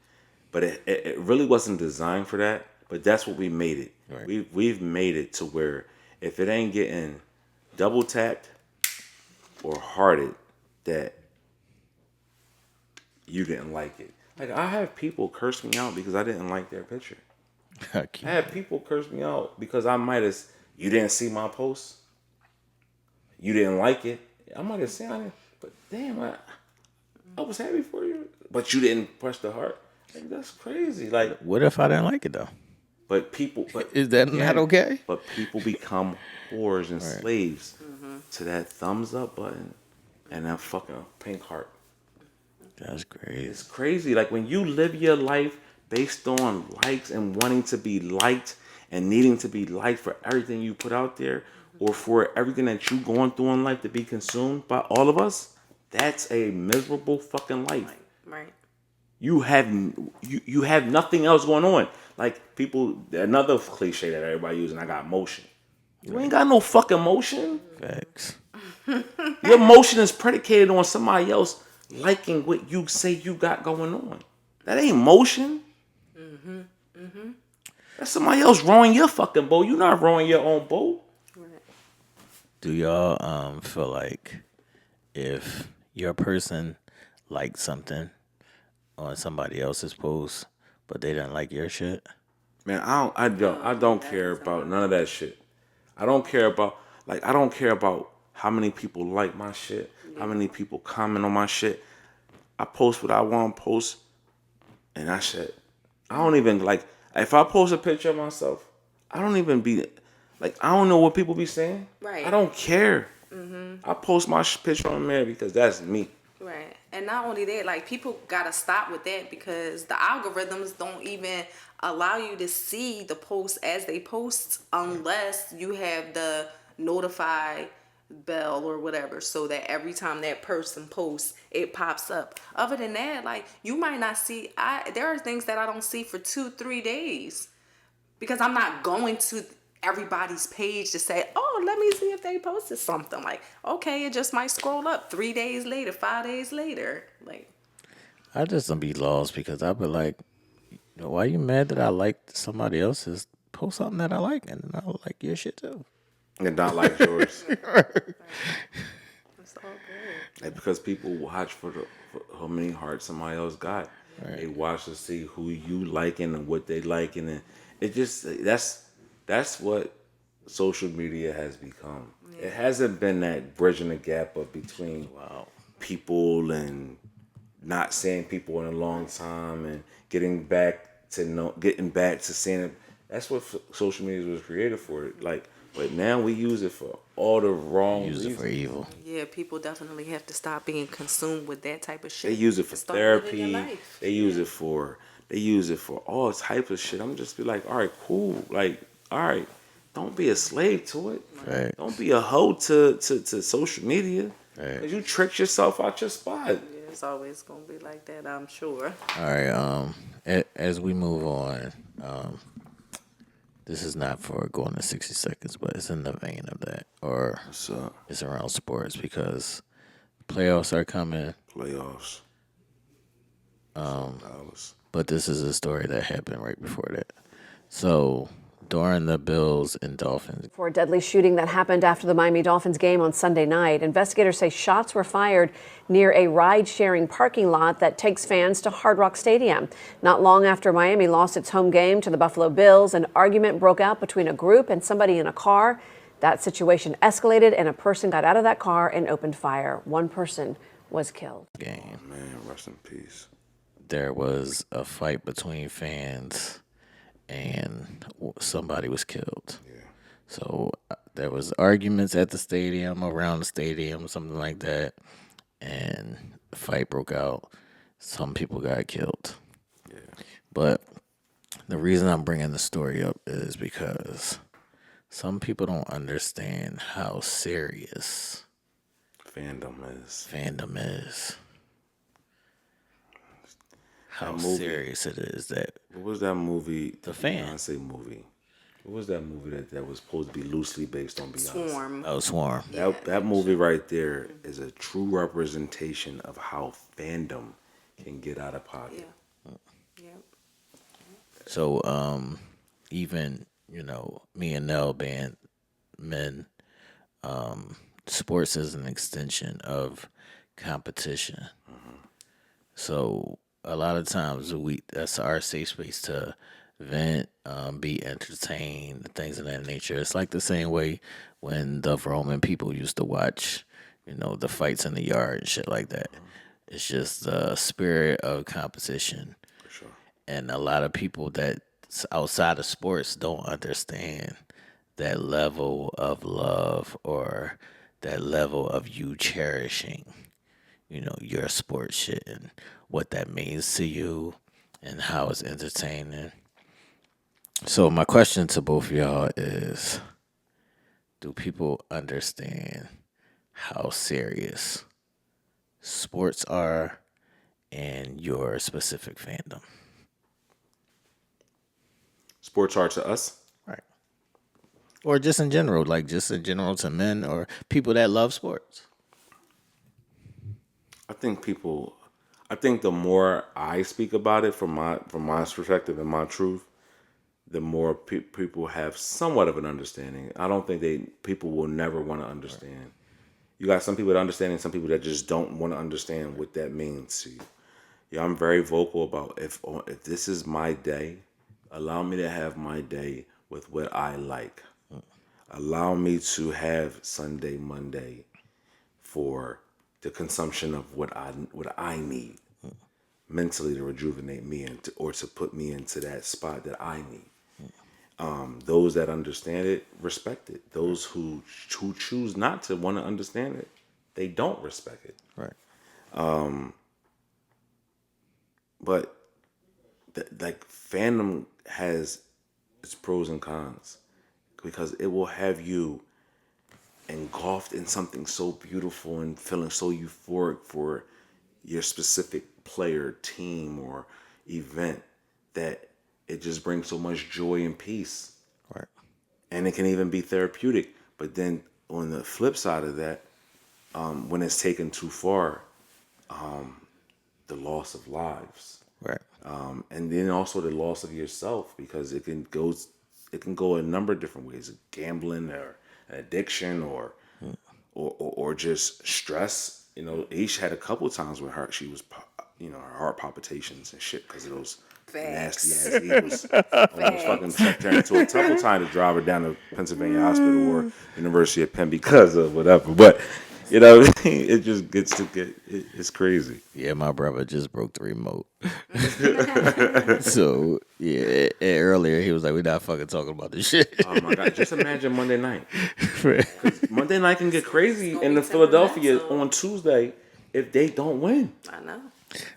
But it really wasn't designed for that. But that's what we made it. Right. We've made it to where if it ain't getting double tapped or hearted, that you didn't like it. Like I have people curse me out because I didn't like their picture. I had people curse me out because I might have. You didn't see my post. You didn't like it. I might have seen it, but damn, I was happy for you. But you didn't press the heart. Like, that's crazy. Like, What if I didn't like it though? but Is that not okay? But people become whores and Right. slaves to that thumbs up button and that fucking pink heart. That's crazy. It's crazy. Like when you live your life based on likes and wanting to be liked and needing to be liked for everything you put out there or for everything that you going through in life to be consumed by all of us, that's a miserable fucking life. Right. You have nothing else going on. Like people, another cliche that everybody using, I got motion. You ain't got no fucking motion. Facts. Your motion is predicated on somebody else liking what you say you got going on. That ain't motion. That's somebody else rowing your fucking boat. You not rowing your own boat. Do y'all feel like if your person liked something on somebody else's post, but they didn't like your shit? Man, I don't care about none of that shit. I don't care about how many people like my shit, how many people comment on my shit. I post what I want to post, and I shit. I don't even like if I post a picture of myself. I don't even be like I don't know what people be saying. Right. I don't care. I post my picture on there because that's me. Right. And not only that, like people gotta stop with that because the algorithms don't even allow you to see the posts as they post unless you have the notify bell or whatever so that every time that person posts it pops up. Other than that, like you might not see there are things that I don't see for 2-3 days because I'm not going to everybody's page to say, oh, let me see if they posted something. Like, okay, it just might scroll up 3 days later, 5 days later. Like, I just don't be lost because I be like, why you mad that I liked somebody else's post something that I like and I like your shit too? And not like yours. it's all good. Like, because people watch for how many hearts somebody else got. Right. They watch to see who you liking and what they liking, and it just that's what social media has become. Yeah. It hasn't been that bridging the gap of between people and not seeing people in a long time and getting back to seeing it. That's what social media was created for. Like, but now we use it for all the wrong Use reasons. it for evil. Yeah, people definitely have to stop being consumed with that type of shit. They use it for Start living your therapy. life. They use it for all types of shit. I'm just be like, all right, cool. Like, all right, don't be a slave to it. Facts. Don't be a hoe to social media. Facts. Cause you tricked yourself out your spot. Yeah, it's always gonna be like that, I'm sure. All right. As we move on, This is not for going to 60 seconds, but it's in the vein of that, or What's up? it's around sports because playoffs are coming. Playoffs. Dallas. But this is a story that happened right before that. So during the Bills and Dolphins. For a deadly shooting that happened after the Miami Dolphins game on Sunday night, investigators say shots were fired near a ride-sharing parking lot that takes fans to Hard Rock Stadium. Not long after Miami lost its home game to the Buffalo Bills, an argument broke out between a group and somebody in a car. That situation escalated and a person got out of that car and opened fire. One person was killed. Game. Oh, man, rest in peace. There was a fight between fans and somebody was killed. Yeah. So there was arguments at the stadium, around the stadium, something like that, and the fight broke out. Some people got killed. Yeah. But the reason I'm bringing the story up is because some people don't understand how serious Fandom is. How movie. serious it is that What was that movie? The Fan. Beyonce movie. What was that movie that was supposed to be loosely based on Beyonce? Swarm. oh, Swarm. That movie right there is a true representation of how fandom can get out of pocket. Yeah. So even, me and Nell being men, sports is an extension of competition. So a lot of times that's our safe space to vent, be entertained, things of that nature. It's like the same way when the Roman people used to watch, the fights in the yard and shit like that. It's just the spirit of competition. For sure. And a lot of people that's outside of sports don't understand that level of love or that level of you cherishing, your sports shit and what that means to you and how it's entertaining. So my question to both of y'all is, do people understand how serious sports are and your specific fandom? Sports are to us. Right. Or just in general, to men or people that love sports. I think the more I speak about it from my perspective and my truth, the more people have somewhat of an understanding. I don't think people will never want to understand. You got some people that understand and some people that just don't want to understand what that means to you. Yeah, I'm very vocal about if this is my day, allow me to have my day with what I like. Allow me to have Sunday, Monday for the consumption of what I need mentally to rejuvenate me or to put me into that spot that I need. Those that understand it, respect it. Those who choose not to want to understand it, they don't respect it. Right. But fandom has its pros and cons because it will have you engulfed in something so beautiful and feeling so euphoric for your specific player, team, or event that it just brings so much joy and peace. Right. And it can even be therapeutic. But then on the flip side of that, when it's taken too far, the loss of lives. Right. And then also the loss of yourself because it can go a number of different ways. Gambling or an addiction or just stress. Aisha had a couple of times where she was, her heart palpitations and shit because of those nasty ass Eagles. Almost fucking checked her into a couple times to drive her down to Pennsylvania Hospital or University of Penn because of whatever. But it just it's crazy. Yeah, my brother just broke the remote. So, yeah, earlier he was like, we're not fucking talking about this shit. Oh my God, just imagine Monday night. 'Cause Monday night can get crazy in the Philadelphia on Tuesday if they don't win. I know.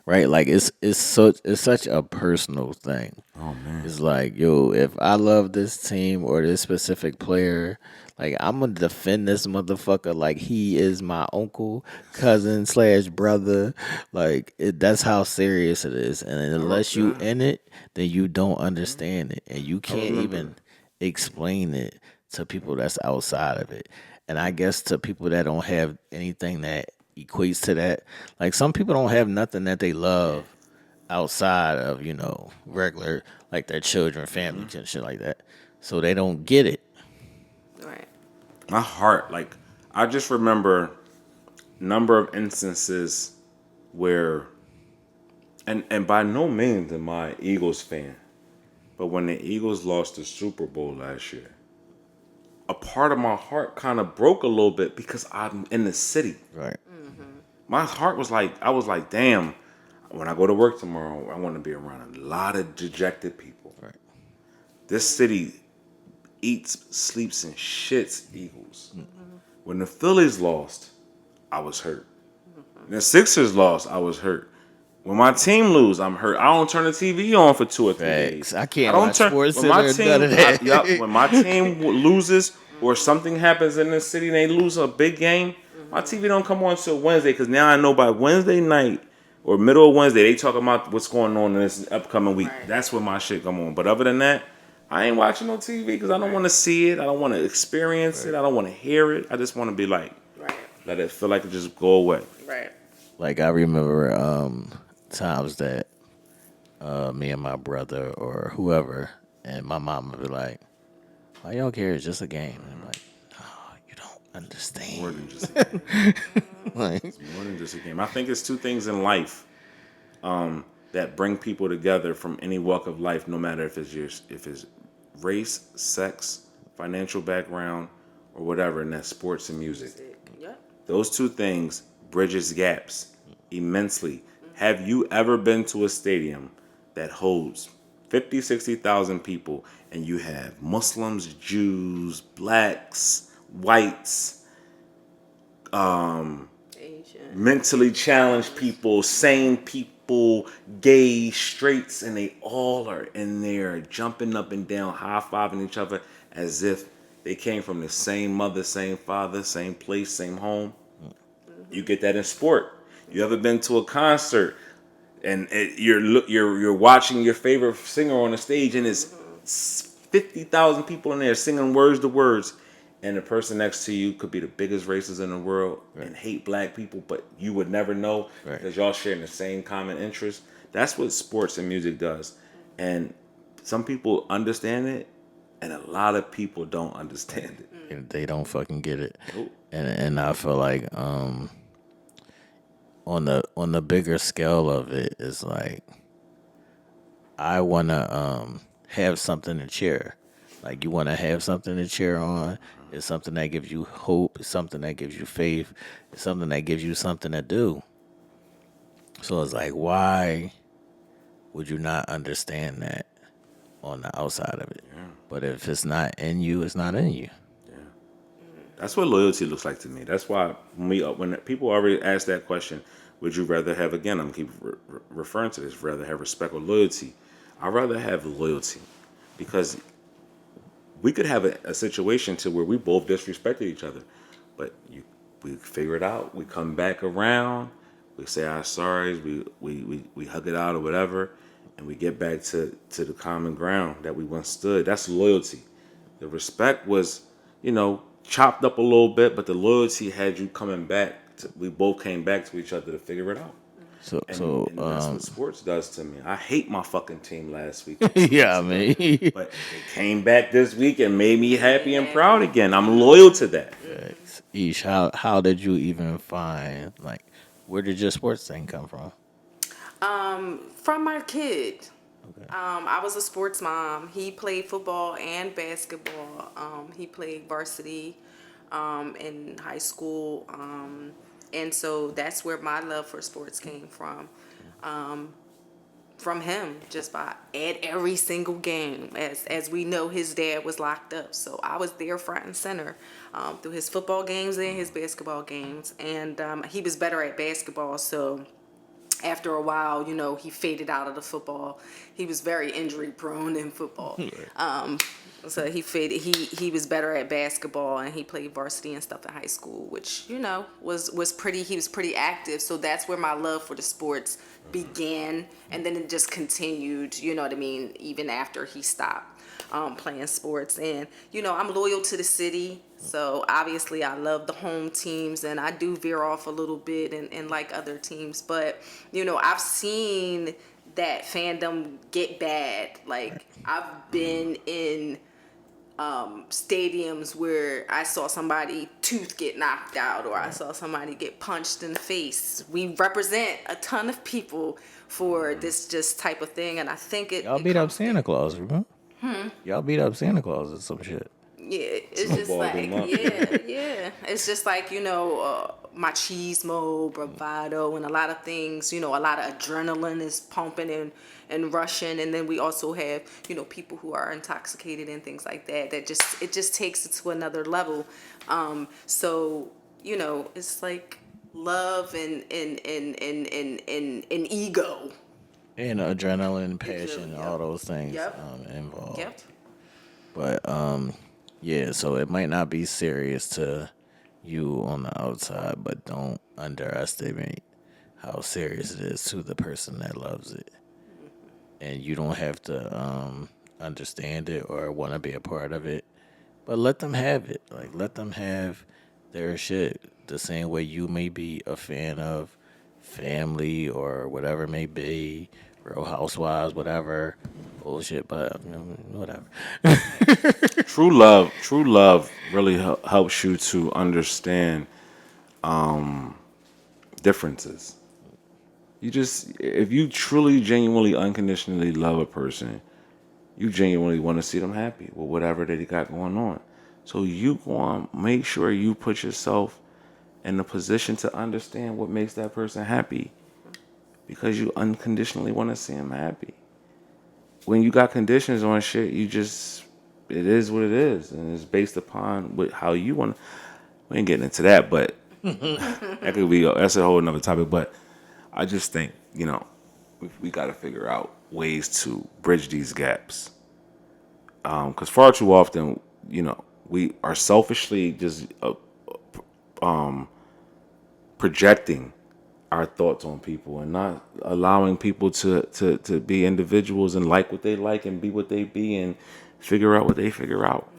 Right, like it's such a personal thing. Oh man. It's like, yo, if I love this team or this specific player, like I'm gonna defend this motherfucker like he is my uncle, cousin / brother. Like that's how serious it is. And unless you in it, then you don't understand it, and you can't even explain it to people that's outside of it. And I guess to people that don't have anything that equates to that, like some people don't have nothing that they love outside of, regular, like their children, family, and shit like that. So they don't get it. Right. My heart, like, I just remember number of instances where, and by no means am I an Eagles fan, but when the Eagles lost the Super Bowl last year, a part of my heart kind of broke a little bit because I'm in the city. Right. My heart was like, I was like, damn, when I go to work tomorrow, I want to be around a lot of dejected people. Right. This city eats, sleeps, and shits Eagles. When the Phillies lost, I was hurt. The Sixers lost, I was hurt. When my team lose, I'm hurt. I don't turn the TV on for 2 or 3 Facts. days. I can't don't watch Sports when my Center, team. none of that. When my team loses or something happens in the city and they lose a big game, my TV don't come on until Wednesday because now I know by Wednesday night or middle of Wednesday they talking about what's going on in this upcoming week. Right. That's when my shit come on. But other than that, I ain't watching no TV because I don't want to see it. I don't want to experience it. I don't want to hear it. I just want to be like, Right. let it feel like it just go away. Right. Like I remember times that me and my brother or whoever and my mom would be like, "Why y'all care? It's just a game." And I'm like, "No, you don't understand." More than just a game. Like, More than just a game. I think it's two things in life that bring people together from any walk of life, no matter if it's race, sex, financial background, or whatever, and that's sports and music. Yep. Those two things bridges gaps immensely. Have you ever been to a stadium that holds 50, 60,000 people and you have Muslims, Jews, blacks, whites, Asian. mentally challenged people, sane people, gay, straights, and they all are in there jumping up and down, high-fiving each other as if they came from the same mother, same father, same place, same home. You get that in sport. You ever been to a concert and you're watching your favorite singer on the stage and it's 50,000 people in there singing words to words, and the person next to you could be the biggest racist in the world and hate black people, but you would never know because y'all sharing the same common interest. That's what sports and music does, and some people understand it, and a lot of people don't understand it. they don't fucking get it. Nope. And I feel like on the bigger scale of it is like I wanna have something to cheer. Like you wanna have something to cheer on. It's something that gives you hope. It's something that gives you faith. It's something that gives you something to do. So it's like, why would you not understand that on the outside of it? Yeah. But if it's not in you, it's not in you. That's what loyalty looks like to me. That's why when people already ask that question, would you rather have, again, I'm keep referring to this, rather have respect or loyalty? I'd rather have loyalty because we could have a situation to where we both disrespected each other, but we figure it out. We come back around. We say our sorries. We hug it out or whatever, and we get back to the common ground that we once stood. That's loyalty. The respect was, chopped up a little bit, but the loyalty had you coming back. We both came back to each other to figure it out. So And that's what sports does to me. I hate my fucking team last week. yeah, I mean, But they came back this week and made me happy and proud again. I'm loyal to that. Ish, how did you even find, like, where did your sports thing come from? From my kid. I was a sports mom. He played football and basketball. He played varsity in high school. And so that's where my love for sports came from. From him, just at every single game. As we know, his dad was locked up. So I was there front and center through his football games and his basketball games. And he was better at basketball, so after a while, he faded out of the football he was very injury prone in football. So he was better at basketball, and he played varsity and stuff in high school, which was pretty. He was pretty active. So that's where my love for the sports began, and then it just continued. You know what I mean? Even after he stopped playing sports, and I'm loyal to the city. So obviously I love the home teams, and I do veer off a little bit and like other teams, but I've seen that fandom get bad. Like I've been in stadiums where I saw somebody tooth get knocked out, or I saw somebody get punched in the face. We represent a ton of people for this just type of thing, and I think Y'all it beat up comes Santa Claus, remember? Y'all beat up Santa Claus or some shit. yeah, it's just Snowballed like him up. yeah. It's just like machismo, bravado, and a lot of things. A lot of adrenaline is pumping and rushing, and then we also have people who are intoxicated and things like that. It just takes it to another level. So it's like love and ego. And adrenaline, passion, Yep. all those things Yep. involved. Yep. But yeah, so it might not be serious to you on the outside, but don't underestimate how serious it is to the person that loves it. And you don't have to understand it or want to be a part of it, but let them have it. Like let them have their shit. The same way you may be a fan of Family or whatever it may be, Real Housewives, whatever bullshit, but whatever. True love really helps you to understand differences. If you truly, genuinely, unconditionally love a person, you genuinely want to see them happy with whatever they got going on. So you go to make sure you put yourself in a position to understand what makes that person happy, because you unconditionally want to see them happy. When you got conditions on shit, it is what it is, and it's based upon how you want. We ain't getting into that, but that's a whole another topic. But I just think we got to figure out ways to bridge these gaps, because far too often we are selfishly just projecting our thoughts on people and not allowing people to be individuals and like what they like and be what they be and figure out what they figure out.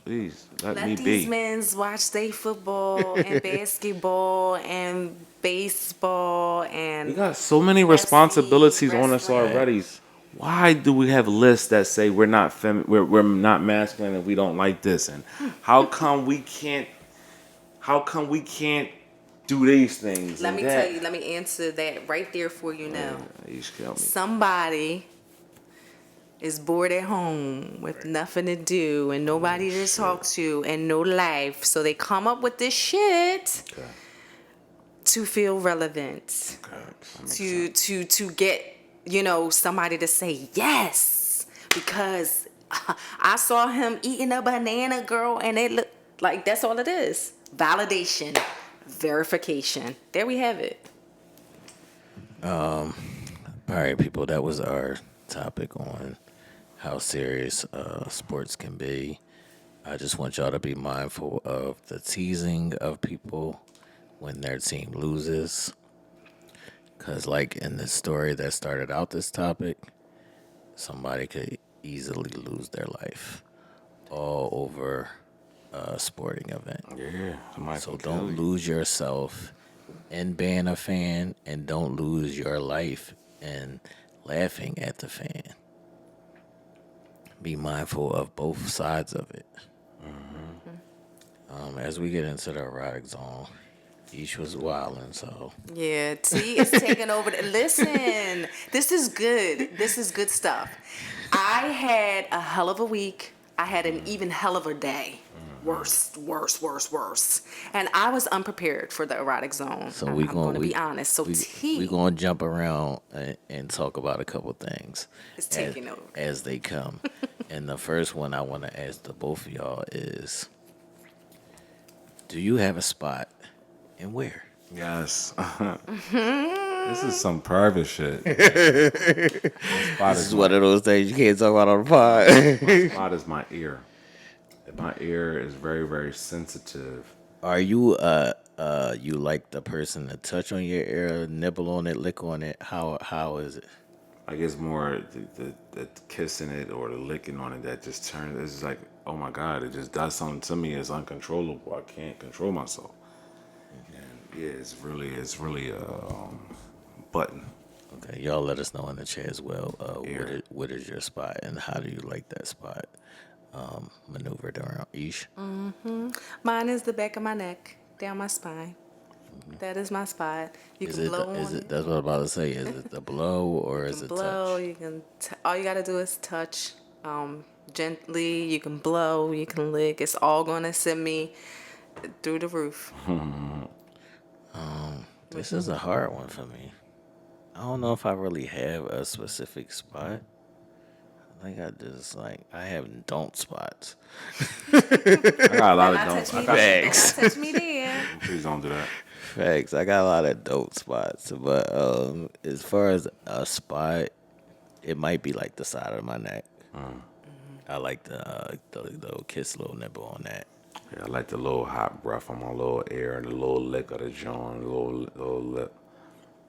Please let me Let these be. men watch their football and basketball and baseball and We got so many UFC, responsibilities on us already. wrestling. Why do we have lists that say we're not we're not masculine and we don't like this? And how come we can't? How come we can't do these things? Let and me that? tell you, let me answer that right there for you now. You just kill me. Somebody is bored at home with nothing to do and nobody to talk to and no life. So they come up with this shit to feel relevant. To get, somebody to say yes. Because I saw him eating a banana, girl, and it looked like that's all it is. Validation. Verification. There we have it. All right, people, that was our topic on how serious sports can be. I just want y'all to be mindful of the teasing of people when their team loses. Because, like in this story that started out this topic, somebody could easily lose their life all over a sporting event. Yeah. So don't lose yourself in being a fan, and don't lose your life in laughing at the fan. Be mindful of both sides of it. As we get into the erotic zone, each was wilding, so Yeah, T is taking over. Listen, this is good. This is good stuff. I had a hell of a week. I had an even hell of a day. Worse. And I was unprepared for the erotic zone. so I'm going to be honest. So T we gonna jump around and talk about a couple things is taking over. as they come. And the first one I want to ask the both of y'all is, do you have a spot and where? Yes. This is some private shit. This is one of those things you can't talk about on the pod. My spot is my ear. My ear is very, very sensitive. Are you you like the person to touch on your ear, nibble on it, lick on it? How is it? Like it's more the kissing it or the licking on it that just turns. It's just like, oh my god, it just does something to me. It's uncontrollable. I can't control myself. And yeah, it's really a button. Okay, y'all let us know in the chat as well. Ear. What is your spot and how do you like that spot maneuvered around Ish? Mine is the back of my neck, down my spine. That is my spot. You Is can it blow on it. that's what I'm about to say? Is it the blow or is You it can blow. touch? You can. All you gotta do is touch, gently. You can blow. You can lick. It's all gonna send me through the roof. This is a hard one for me. I don't know if I really have a specific spot. I think I have don't spots. I got a lot of Touch don't. me I got, there. Touch me there. please don't do that. Facts. I got a lot of dope spots, but as far as a spot, it might be like the side of my neck. I like the little kiss, little nibble on that. Yeah, I like the little hot breath on my little ear and the little lick of the joint, little lip.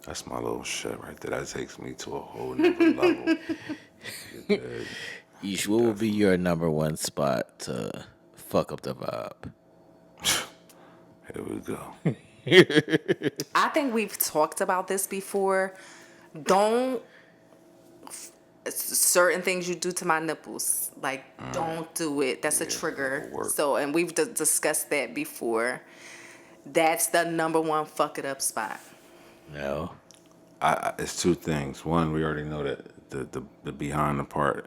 That's my little shit right there. That takes me to a whole nother level. Ish, what would be your number one spot to fuck up the vibe? Here we go. I think we've talked about this before. Don't certain things you do to my nipples, like don't do it. That's a trigger. work. So, and we've discussed that before. That's the number one fuck it up spot. No. It's two things. One, we already know that the behind the part,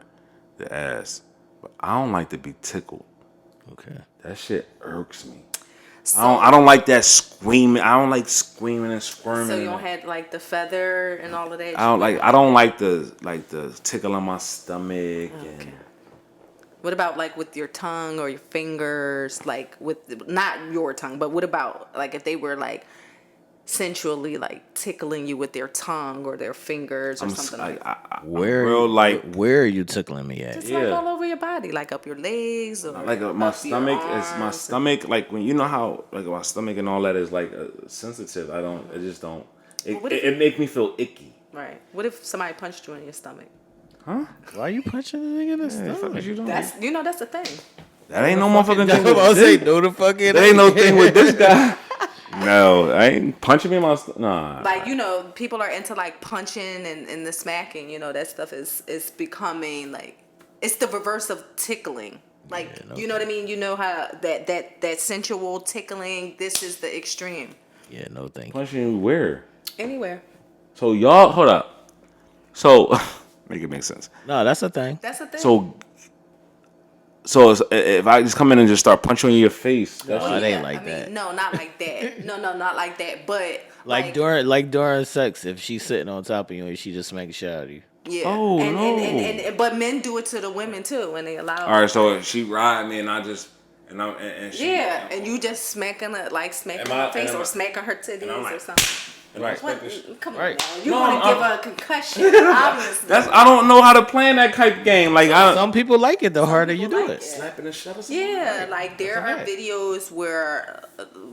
the ass. But I don't like to be tickled. Okay. That shit irks me. So, I don't like that screaming. I don't like screaming and squirming. so you don't have like the feather and all of that. I don't like the tickle on my stomach and What about like with your tongue or your fingers? Like with not your tongue, but what about like if they were like sensually like tickling you with their tongue or their fingers or something like that? Where are you tickling me at? Just like all over your body, like up your legs or like my up stomach your is my arms. stomach like when you know how like my stomach and all that is like sensitive. I just don't. It make me feel icky. Right. What if somebody punched you in your stomach? Why are you punching the nigga in the stomach? That's that's the thing. That ain't no motherfucking thing. I'm about to say With this. no the fucking. That ain't no thing with this guy. No, I ain't punching me in my stomach. Nah. Like, people are into like punching and the smacking, that stuff is becoming like it's the reverse of tickling. Like, you know what I mean? You know how that sensual tickling, this is the extreme. Yeah, no thank you. Punching you where? Anywhere. So y'all, hold up. So make it make sense. No, that's the thing. That's the thing. So if I just come in and just start punching you in your face, that's No, it ain't like that. No, not like that. No, not like that. But Like during sex, if she's sitting on top of you and she just smacks shit out of you. yeah. Oh, and, no. and but men do it to the women too, and they allow. all right. So if she ride me and I just and she And you just smacking her face or smacking her titties like, or something. right. Come on, Right. now. You want to give her a concussion, obviously. I don't know how to play in that type game. Like Some people like it the harder you do like it. it. slapping the shit or something. Yeah, like there are fact. videos where,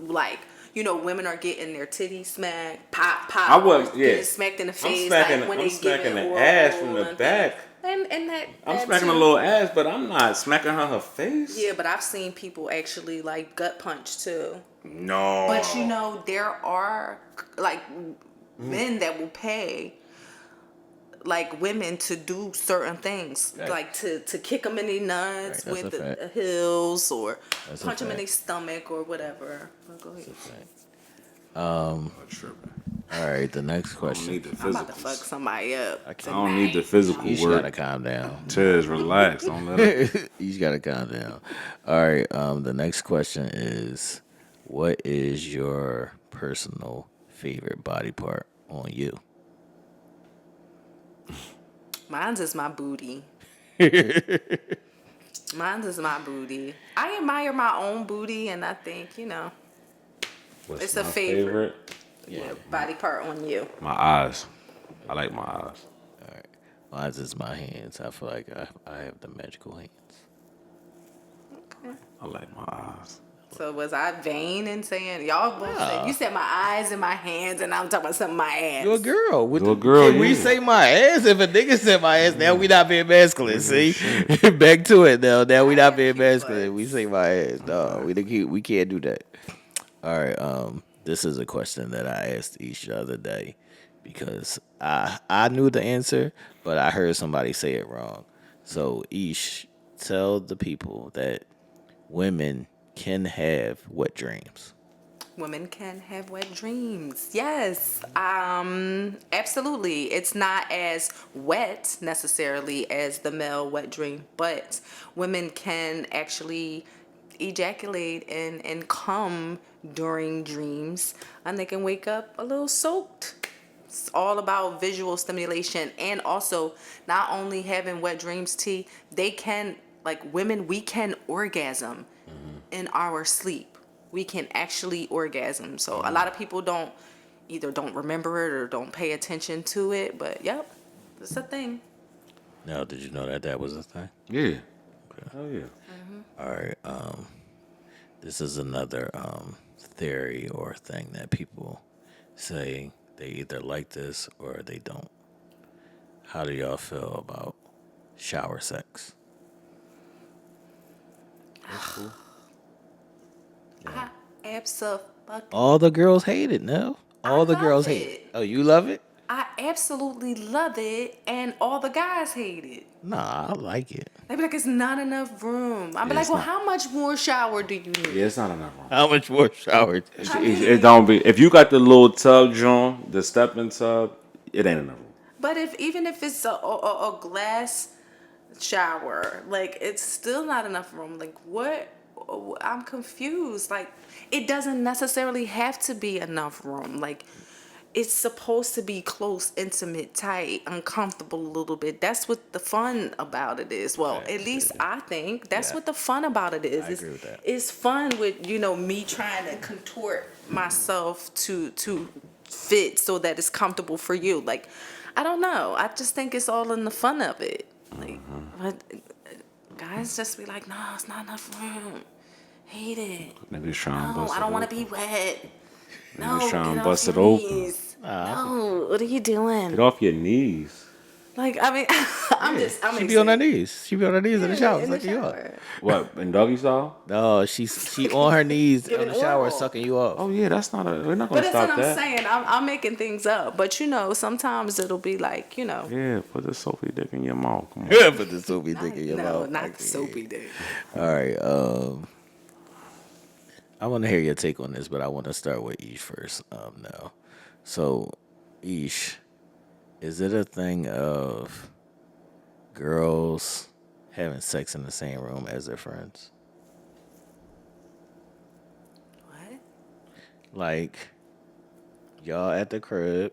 like, women are getting their titties smacked, pop, I was getting smacked in the face, like when I'm they smacking giving the oral ass from the and back. And I'm that smacking too. a little ass, but I'm not smacking her face. Yeah, but I've seen people actually like gut punch too. No. But there are like men that will pay like women to do certain things, Right. like to kick them in their nuts Right, that's with a the fact. heels or That's a punch them in fact. their stomach or whatever. Oh, go ahead. I'm tripping. All right, the next I don't question. need the I'm about to fuck physicals. somebody up. I don't need the physical You work. gotta calm down. Tez, relax. Don't let it. You gotta calm down. All right. The next question is, what is your personal favorite body part on you? Mine's is my booty. Mine's is my booty. I admire my own booty, and I think What's It's a my favorite. Yeah, body part on you. My eyes. I like my eyes. All right. Mine's is my hands. I feel like I have the magical hands. Okay. I like my eyes. So was I vain in saying y'all both said Nah. you said my eyes and my hands and I'm talking about something my ass. You a girl. You a girl, Can we yeah. say my ass? If a nigga said my ass, now we not being masculine. See? Back to it now. Now we not being masculine. We say my ass. No, we can't do that. All right. This is a question that I asked each the other day because I knew the answer, but I heard somebody say it wrong. So Ish, tell the people that women can have wet dreams. Women can have wet dreams. Yes. Absolutely. It's not as wet necessarily as the male wet dream, but women can actually ejaculate and come during dreams, and they can wake up a little soaked. It's all about visual stimulation, and also not only having wet dreams, they can, like women, we can orgasm in our sleep. We can actually orgasm. So a lot of people don't remember it or don't pay attention to it, but yep, it's a thing. Now, did you know that that was a thing? Yeah. Oh yeah. All right. This is another theory or thing that people say they either like this or they don't. How do y'all feel about shower sex? I absolutely All the girls hate it, no? All the love girls hate it. it. Oh, you love it? I absolutely love it, and all the guys hate it. Nah, I like it. They be like, it's not enough room. I be Yeah, like, it's well, not. how much more shower do you need? Yeah, it's not enough room. How much more showers? It don't be. If you got the little tub, John, the stepping tub, it ain't enough room. But even if it's a glass shower, like it's still not enough room. Like what? I'm confused. Like it doesn't necessarily have to be enough room. Like it's supposed to be close, intimate, tight, uncomfortable a little bit. That's what the fun about it is. Well, Okay, at least I think that's Yeah. what the fun about it is. I agree with that. It's fun with me trying to contort myself to fit so that it's comfortable for you. Like I don't know. I just think it's all in the fun of it. Like, but guys just be like, no, it's not enough room. Hate it. Niggas trying to No, bust I it don't want to open. be wet. No, Niggas trying get to off bust your it open. knees. No, what are you doing? Get off your knees. Like, I mean, I'm She be on her knees. She be on her knees in the shower, in the sucking you up. shower. What, in doggy style? No, she on her knees in Giving the shower, oral. sucking you off. Oh yeah, that's not a. We're not But gonna that's stop what I'm that. saying. I'm making things up. But sometimes it'll be like, Yeah, put the soapy dick in your mouth. Come on. Yeah, put the soapy dick in your no, mouth. not Okay. the soapy dick. All right. I want to hear your take on this, but I want to start with Ish first. Now, so Ish, is it a thing of girls having sex in the same room as their friends? What? Like y'all at the crib,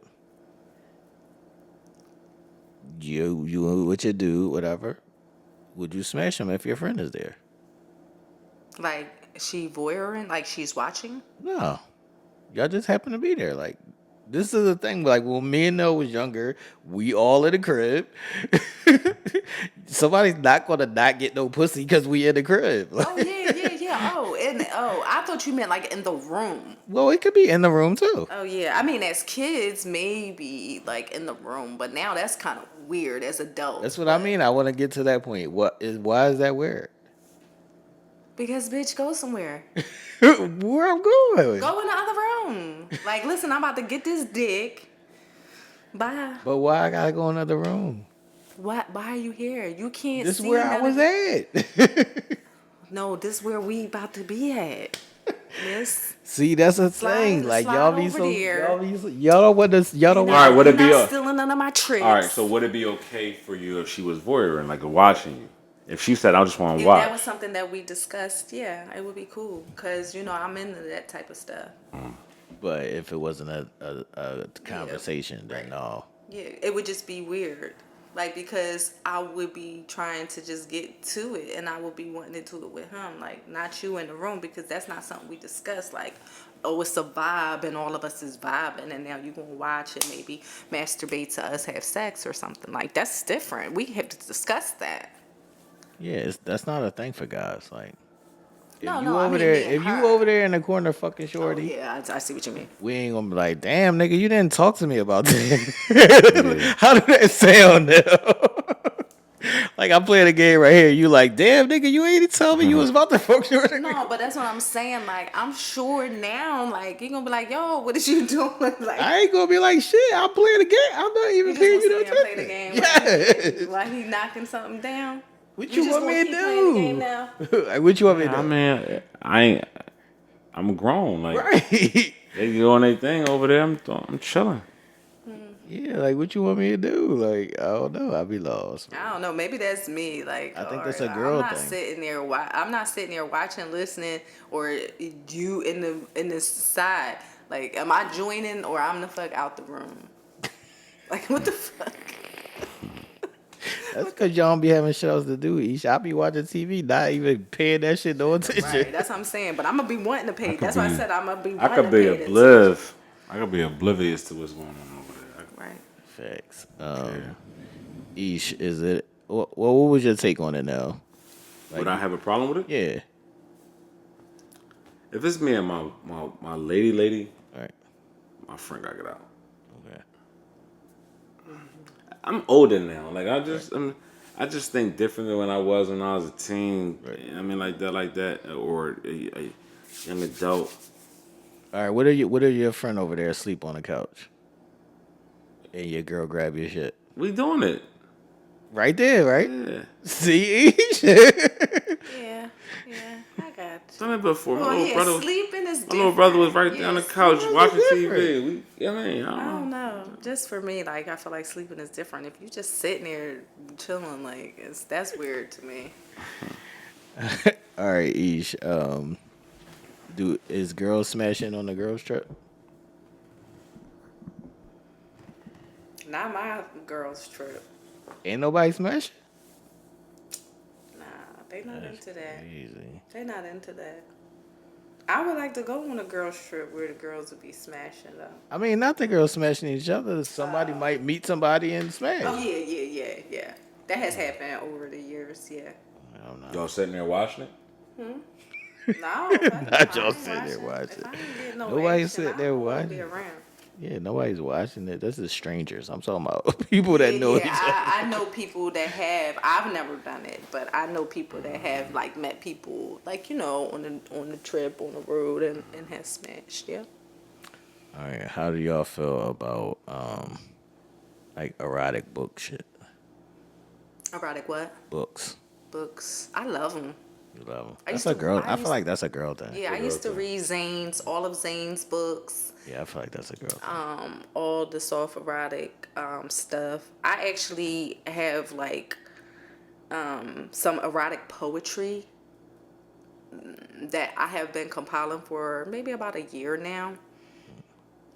you with your dude, whatever. Would you smash him if your friend is there? Like, she voyeuring? Like, she's watching? No, y'all just happen to be there. Like, this is the thing. Like, when me and Nell was younger, we all in the crib. Somebody's not gonna not get no pussy because we in the crib. Oh, yeah. I thought you meant like in the room. Well, it could be in the room too. Oh, yeah. I mean, as kids, maybe like in the room, but now that's kind of weird as adults. That's what I mean. I want to get to that point. Why is that weird? Because, bitch, go somewhere. Where I'm going? Go in the other room. Like, listen, I'm about to get this dick. Bye. But why I gotta go in another room? Why are you here? You can't This is see where I none was of it. at. No, this is where we about to be at. Miss. See, that's a Slide- thing. Like slide y'all be over so there. y'all don't want to. Y'all don't You're want. All right, would it be not a- stealing none of my tricks. All right, so would it be okay for you if she was voyeuring, like watching you? If she said, "I just want to If watch," that was something that we discussed, yeah, it would be cool. Because, I'm into that type of stuff. But if it wasn't a conversation, then right. no. Yeah, it would just be weird. Like, because I would be trying to just get to it, and I would be wanting to do it with him. Like, not you in the room, because that's not something we discuss. Like, oh, it's a vibe, and all of us is vibing, and now you're going to watch and maybe masturbate to us have sex or something. Like, that's different. We have to discuss that. Yeah, that's not a thing for guys. Like, No, no, I mean me and if you her. over there in the corner fucking Oh, shorty, yeah, I see what you mean. we ain't gonna be like, damn, nigga, you didn't talk to me about this. Yeah. How did that sound now? Like, I'm playing a game right here. You like, damn, nigga, you ain't tell me you was about to fuck shorty. No, but that's what I'm saying. Like, I'm sure now, like, you're going to be like, yo, what is you doing? Like, I ain't gonna be like, shit, I'm playing the game. I'm not even you paying just you want no to play the game attention. Yes. while he knocking something down? What You you just want me gonna to keep playing the game do? now? Like, what you want me to I do? mean, I'm grown. Like Right. they doing their thing over there. I'm chilling. Yeah, like, what you want me to do? Like, I don't know. I'd be lost. I don't know. Maybe that's me. Like, I think all that's right, a I'm girl not thing. sitting there. I'm not sitting there watching, listening, or you in the side. Like, am I joining or I'm the fuck out the room? Like, what the fuck? That's because y'all don't be having shit else to do. Ish. I be watching TV, not even paying that shit no attention. Right. That's what I'm saying. But I'm gonna be wanting to pay. That's why I said I'm gonna be I wanting could to be pay the attention. I could be oblivious to what's going on over there. Right. Facts. Ish, is it? Well, what was your take on it now? Would I have a problem with it? Yeah. If it's me and my lady, All right. my friend gotta get out. Okay. I'm older now. Like I just think differently when I was when I was a teen. Right. I mean, like that, or a young adult. All right. What are your friend over there asleep on the couch? And your girl grab your shit. We doing it. Right there, right? Yeah. See, Ish? Yeah. Yeah. I got you. Done it before. Well, yeah, sleeping is different. My little brother was right there Yeah, on the couch sleeping is watching different. TV. I mean, I don't know. Just for me, like, I feel like sleeping is different. If you just sitting there chilling, like, that's weird to me. All right, Ish. Is girls smashing on the girls trip? Not my girls' trip. Ain't nobody smashing? Nah, they not into that. Easy. They not into that. I would like to go on a girls' trip where the girls would be smashing though. I mean, not the girls smashing each other. Somebody might meet somebody and smash. Oh yeah. That has happened over the years. Yeah. I don't know. y'all sitting there watching it. No, Not y'all sitting there watching. If I ain't getting no Nobody's action, sitting I there don't wanna watching. Be around. Yeah, nobody's watching it. This is strangers. I'm talking about people that know each other. I know people that have. I've never done it, but I know people that have like met people like on the trip on the road and have smashed. Yeah. All right, how do y'all feel about like erotic book shit? Erotic what? Books. Books. I love them. You love them. I That's used a to- girl. I I used- feel like that's a girl thing. Yeah, I used to read Zane's, all of Zane's books, Yeah, I feel like that's a girl thing. all the soft erotic stuff. I actually have like some erotic poetry that I have been compiling for maybe about a year now.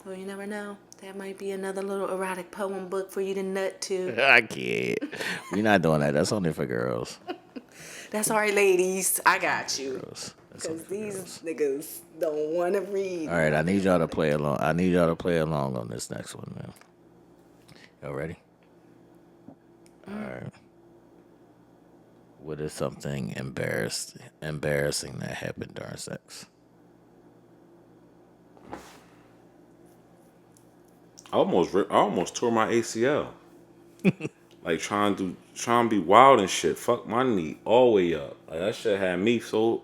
So you never know. That might be another little erotic poem book for you to nut to. I can't. We're not doing that. That's only for girls. That's all right, ladies. I got you. That's only Because for these girls. niggas don't want to read. All right, I need y'all to play along. I need y'all to play along on this next one, man. Y'all ready? All right. What is something embarrassing that happened during sex? I almost tore my ACL. Like trying to be wild and shit. Fuck my knee all the way up. Like that shit had me so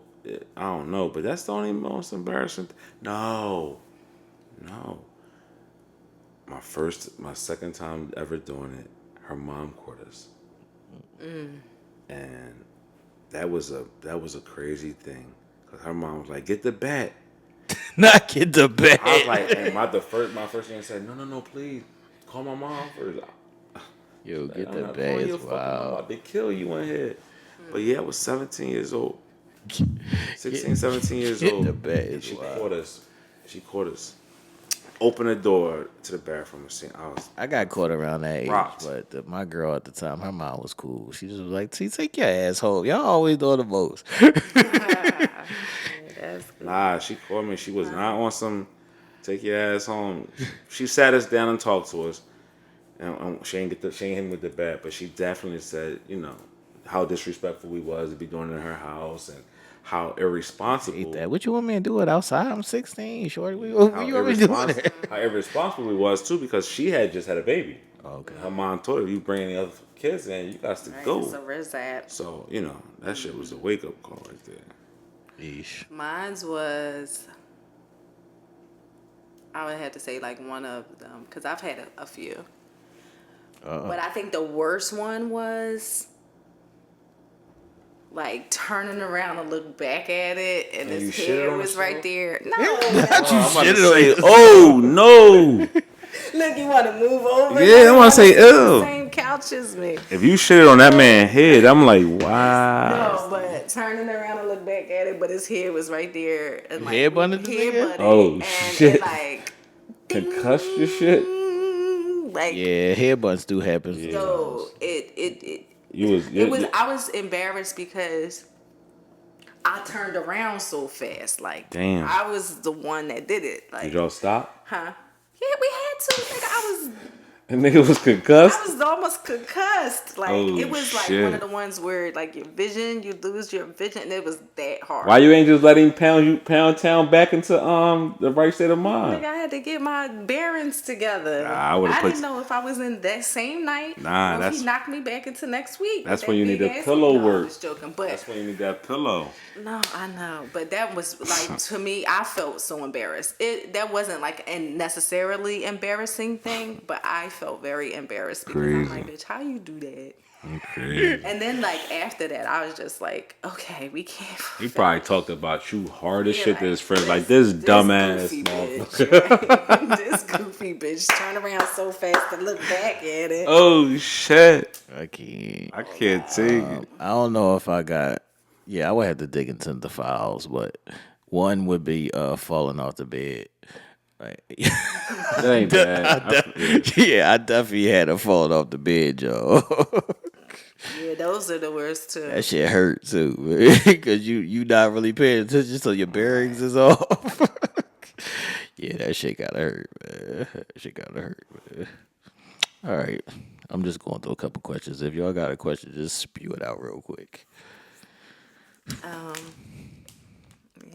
I don't know, but that's the only most embarrassing. No. My second time ever doing it. Her mom caught us, and that was a crazy thing. Cause her mom was like, "Get the bat." Not get the bed. I was like, and my first thing said, no, please, call my mom first. Yo, get I'm the not calling your beds. fucking mom. I'm Wow. about to kill you in here. But yeah, I was 17 years old. 16, 17 years Get old. the beds. And she Wow. caught us. She caught us. open the door to the bathroom and I got caught around that age, Rocked. but my girl at the time, her mom was cool. She just was like, "See, take your ass home. Y'all always doing the most." That's good. Nah, she called me. She was not on some take your ass home. She sat us down and talked to us. And she ain't hit me with the bat, but she definitely said, how disrespectful we was to be doing it in her house and how irresponsible. Hate that. What you want me to do it outside? I'm 16, shorty. How What you want me to do with it? How irresponsible we was too, because she had just had a baby. Okay. Her mom told her, "You bring any other kids in, you got to go." So where's that? So that shit was a wake up call right there. Yeesh. Mine's was, I would have to say like one of them because I've had a few. But I think the worst one was like turning around to look back at it, and And you his shit head on was the right stove? there. No, I'm about to say, oh no! look, you want to move over? Yeah, I wanna say, sit on the ew. same couch as me. If you shit on that man's head, I'm like, wow. No, but turning around to look back at it, but his head was right there, and like Head butted the nigga? head-butted, Oh, and shit. it, like Concussed your shit. like Yeah, headbutts do happen. so sometimes. I was embarrassed because I turned around so fast. Like, Damn. I was the one that did it. Like, Did y'all stop? huh? Yeah, we had to. Nigga, And nigga was concussed. I was almost concussed. Like, Oh, it was like shit. one of the ones where like you lose your vision, and it was that hard. Why you ain't just let him pound town back into the right state of mind? Like, I had to get my bearings together. Nah, I didn't know if I was in that same night Nah, or if that's- he knocked me back into next week. That's with when you that need the big ass- pillow No, work. I was joking, but That's when you need that pillow. no, I know. But that was like, to me, I felt so embarrassed. That wasn't like a necessarily embarrassing thing, but I felt very embarrassed because I'm like, bitch, how you do that? Okay. And then like after that, I was just like, okay, we can't. He probably talked about you hard as Yeah, shit to his friends. Like, this this dumbass goofy motherfucker. bitch, right? This goofy bitch turn around so fast to look back at it. Oh, shit. I can't. I can't take it. I don't know if I got. Yeah, I would have to dig into the files, but one would be falling off the bed. Like, That ain't bad. yeah, I definitely had to fall off the bed, Joe. Yeah, those are the worst too. That shit hurt too, because you not really paying attention, so your bearings is off. Yeah, that shit gotta hurt, man. That shit gotta hurt, man. All right, I'm just going through a couple questions. If y'all got a question, just spew it out real quick. Yeah,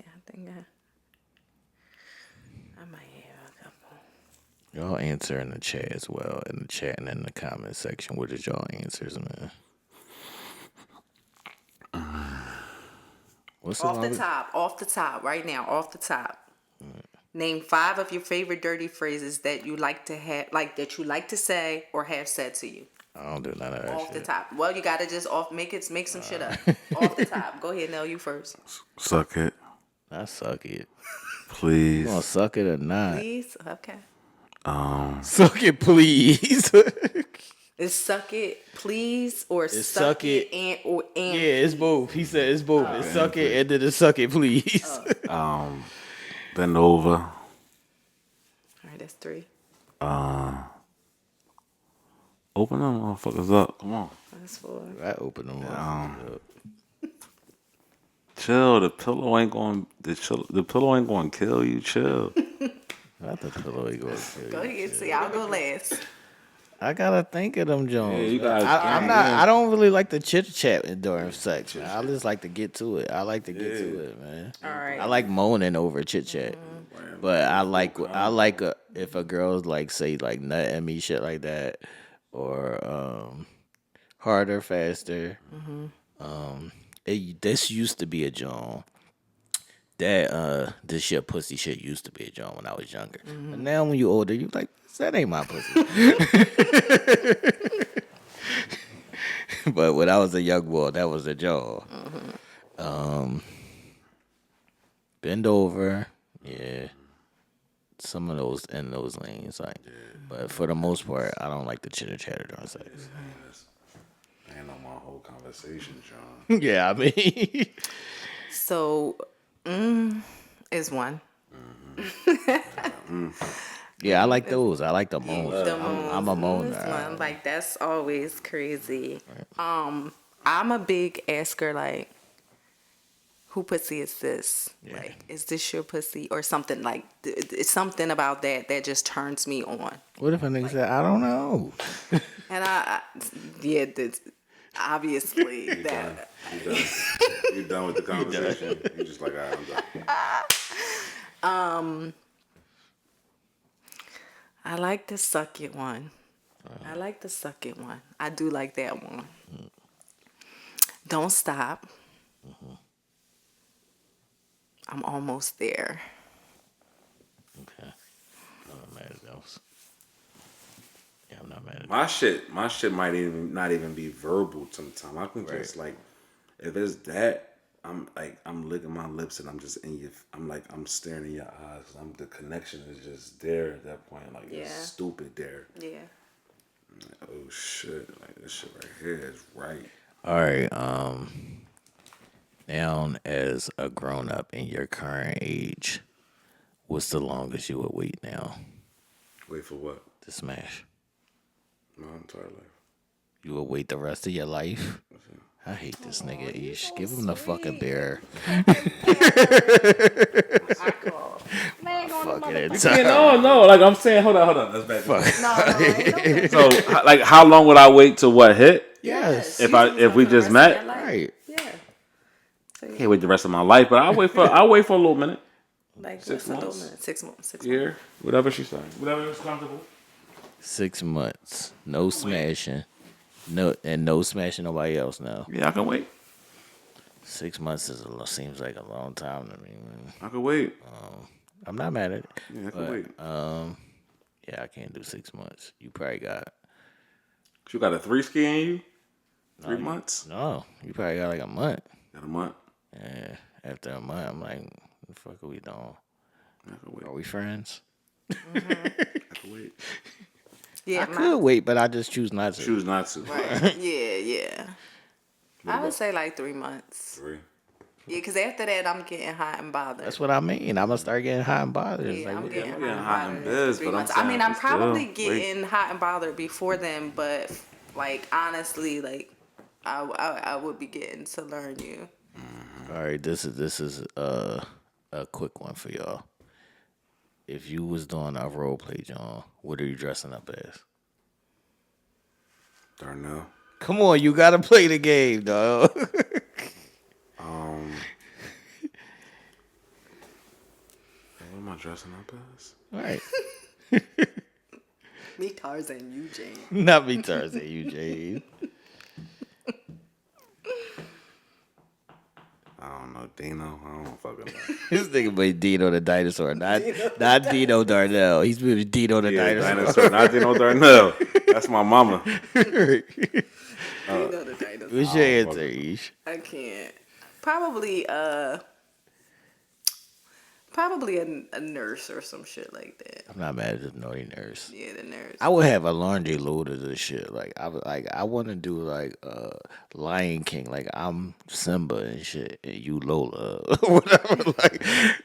I think I might have a couple. Y'all answer in the chat as well, in the chat and in the comment section. What is y'all answers, man? What's Off the top, right now, off the top. Name 5 of your favorite dirty phrases that you like to have, that you like to say or have said to you. I don't do none of that Off shit. the top. Well, you gotta just make some shit up. Off the top. Go ahead, Nell, you first. Suck it. I suck it. Please. You gonna suck it or not? Please? Okay. Suck it, please. Is suck it, please, or It's suck it and Yeah, it's both. He said it's both. It's suck it and then it's suck it, please. Bend over. All right, that's 3. Open them motherfuckers up. Come on. That's 4. I open them up. Chill. The pillow ain't going. The pillow ain't going to kill you. Chill. Not the pillow he goes to. Go ahead, see, I'll go last. I gotta think of them Jones. Yeah, you man. gotta- I'm not. I don't really like to chit chat during sex. Man. I just like to get to it. I like to get to it, man. All right. I like moaning over chit chat, but I like if a girl's like say like nut at me shit like that, or harder, faster. This used to be a John. That this shit pussy shit used to be a John when I was younger. But now when you older, you like that ain't my pussy. But when I was a young boy, that was a jaw. Bend over, yeah. Some of those in those lanes, like. But for the most part, I don't like the chitter chatter during sex. Ain't on my whole conversation, John. Yeah, I mean, So, is 1. Yeah, I like those. I like the Yeah, moans. the I'm a moons. moaner. Like that's always crazy. I'm a big asker. Like, who pussy is this? Yeah. Like, is this your pussy or something? Like, it's something about that just turns me on. What if a nigga said, I don't know? And yeah, obviously You done. that. You done. You done with the conversation. You just like, all right, I'm done. I like the suck it one. I like the suck it one. I do like that one. Don't stop. I'm almost there. Okay. I'm not mad at those. Yeah, I'm not mad at My shit might even not even be verbal sometimes. I can just like, if it's that, I'm licking my lips and I'm just in your. I'm staring in your eyes. The connection is just there at that point. Like Yeah. it's stupid there. Yeah. Like, oh shit! Like this shit right here is right. All right. Now, as a grown up in your current age, what's the longest you would wait now Wait for what? to smash? My entire life. You would wait the rest of your life? I hate this nigga Ish. Give him the fucking sweet. bear. I call. Fucking No. Like I'm saying, hold on. That's bad. No, ain't So, no like, how long would I wait to what hit? Yes. If we just met, Right. Yeah. can't wait the rest of my life. But I'll wait for a little minute. Like 6 what's a little months. minute? 6 months. 6 months. Year, whatever she's saying. Whatever is comfortable. 6 months. No smashing. No smashing nobody else now. Yeah, I can wait. 6 months seems like a long time to me, man. I can wait. I'm not mad at it. Yeah, I can wait. Yeah, I can't do 6 months. You probably got You got a 3 ski in you? 3 months? no. You probably got like a month. Got a month? Yeah. After a month, I'm like, what the fuck are we doing? I can wait. Are we friends? I can wait. Yeah, I could wait, but I just choose not to. Choose not to. Right. Yeah. I about- would say like 3 months. 3. Yeah, because after that, I'm getting hot and bothered. That's what I mean. I'm gonna start getting hot and bothered. It's Yeah, like, I'm what getting the- getting hot hot and and bothered. biz, 3 but I'm months. I saying mean, I'm still, probably wait. getting hot and bothered before then, but like honestly, like I would be getting to learn you. All right, this is a quick one for y'all. If you was doing a role play, John, what are you dressing up as? Darnell. Come on, you gotta play the game, dog. What am I dressing up as? All right, Me, Tarzan, you, Jane. not me, Tarzan, you, Jade. I don't know. Dino? I don't fucking know. This nigga played Dino the dinosaur, not Dino Darnell. He's been Dino the Yeah, dinosaur. dinosaur. Not Dino Darnell. That's my mama. You know the dinosaur. What's your answer, Ish? I can't. Probably a nurse or some shit like that. I'm not mad at the naughty nurse. Yeah, the nurse. I would have a laundry load of this shit. I want to do like Lion King, like I'm Simba and shit, and you Lola, whatever.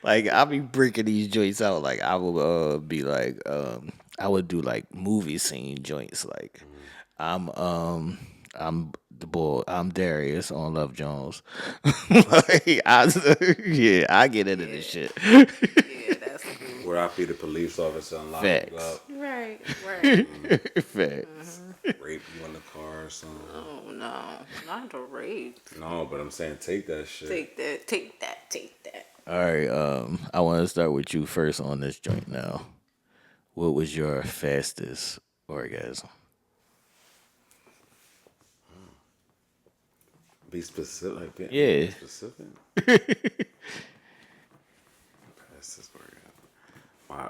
Like I be breaking these joints out. Like I will be like I would do like movie scene joints. Like I'm the boy. I'm Darius on Love Jones. Like, I get into this shit. Yeah, that's cool. Where I be the police officer and lock Facts. you up. Right. Facts. Rape you in the car or something. Oh no, not the rape. No, but I'm saying take that shit. Take that. All right. I want to start with you first on this joint now. What was your fastest orgasm? Be specific. Like, Yeah. Be specific. That's this word.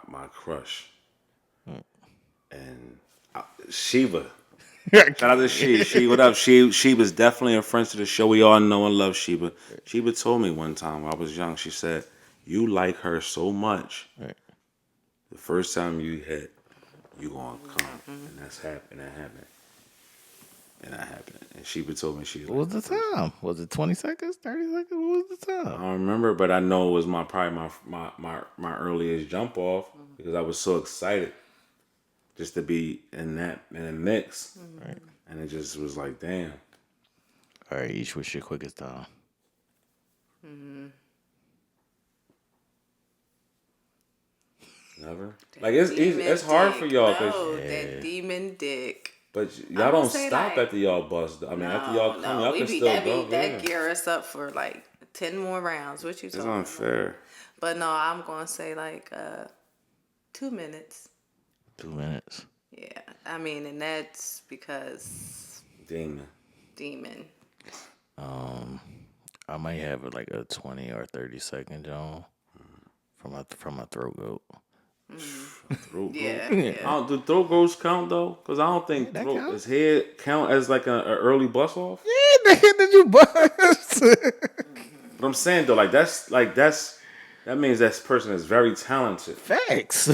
My crush. And Sheba. Shout out to She. What up? She was definitely a friend to the show. We all know and love Sheba. Sheba told me one time when I was young, she said, you like her so much. Right. The first time you hit, you gonna come. And that happened. and that happened. And she told me she. What was the time? Was it 20 seconds, 30 seconds? What was the I time? don't remember, but I know it was probably my earliest jump off because I was so excited just to be in a mix, Right. and it just was like, damn. All right, each what's your quickest time? Never. Like it's easy, Demon it's hard dick. for y'all, No, that demon dick. but I'm y'all gonna don't say, stop like, after y'all bust. I mean, after y'all come, y'all we can be still that go. be that Yeah. gear us up for like 10 more rounds. What you It's talking about? unfair. But no, I'm gonna say like 2 minutes. 2 minutes. Yeah, I mean, and that's because Demon. demon. I might have it like a 20 or 30-second John from my throat goat. Throat Yeah, goat. yeah. Do throat goats count though? Because I don't think that throat count. is head count as like an early bust off. Yeah, nigga, did you bust? But I'm saying though, that means that person is very talented. Facts.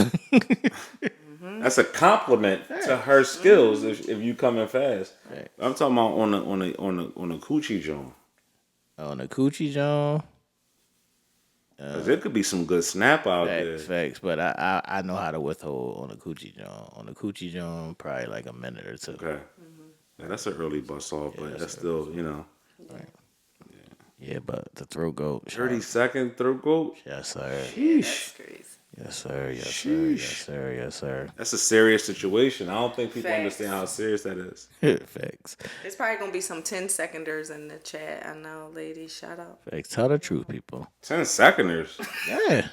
That's a compliment to her skills if you come in fast. Facts. I'm talking about on a coochie joint. On a coochie John. Cause there could be some good snap out there. Facts. But I know how to withhold on a coochie John. On a coochie John, probably like a minute or two. Okay. Yeah, that's an early bust off, but that's still, Right. Yeah, but the throat goat. 30-second throat goat. Yes, sir. That's crazy. Yes, sir. Yes, sir. Yes, sir. Yes, sir. That's a serious situation. I don't think people Facts. understand how serious that is. Facts. There's probably gonna be some 10-seconders in the chat. I know, ladies. Shout out. Facts. Tell the truth, people. 10-seconders. Yeah.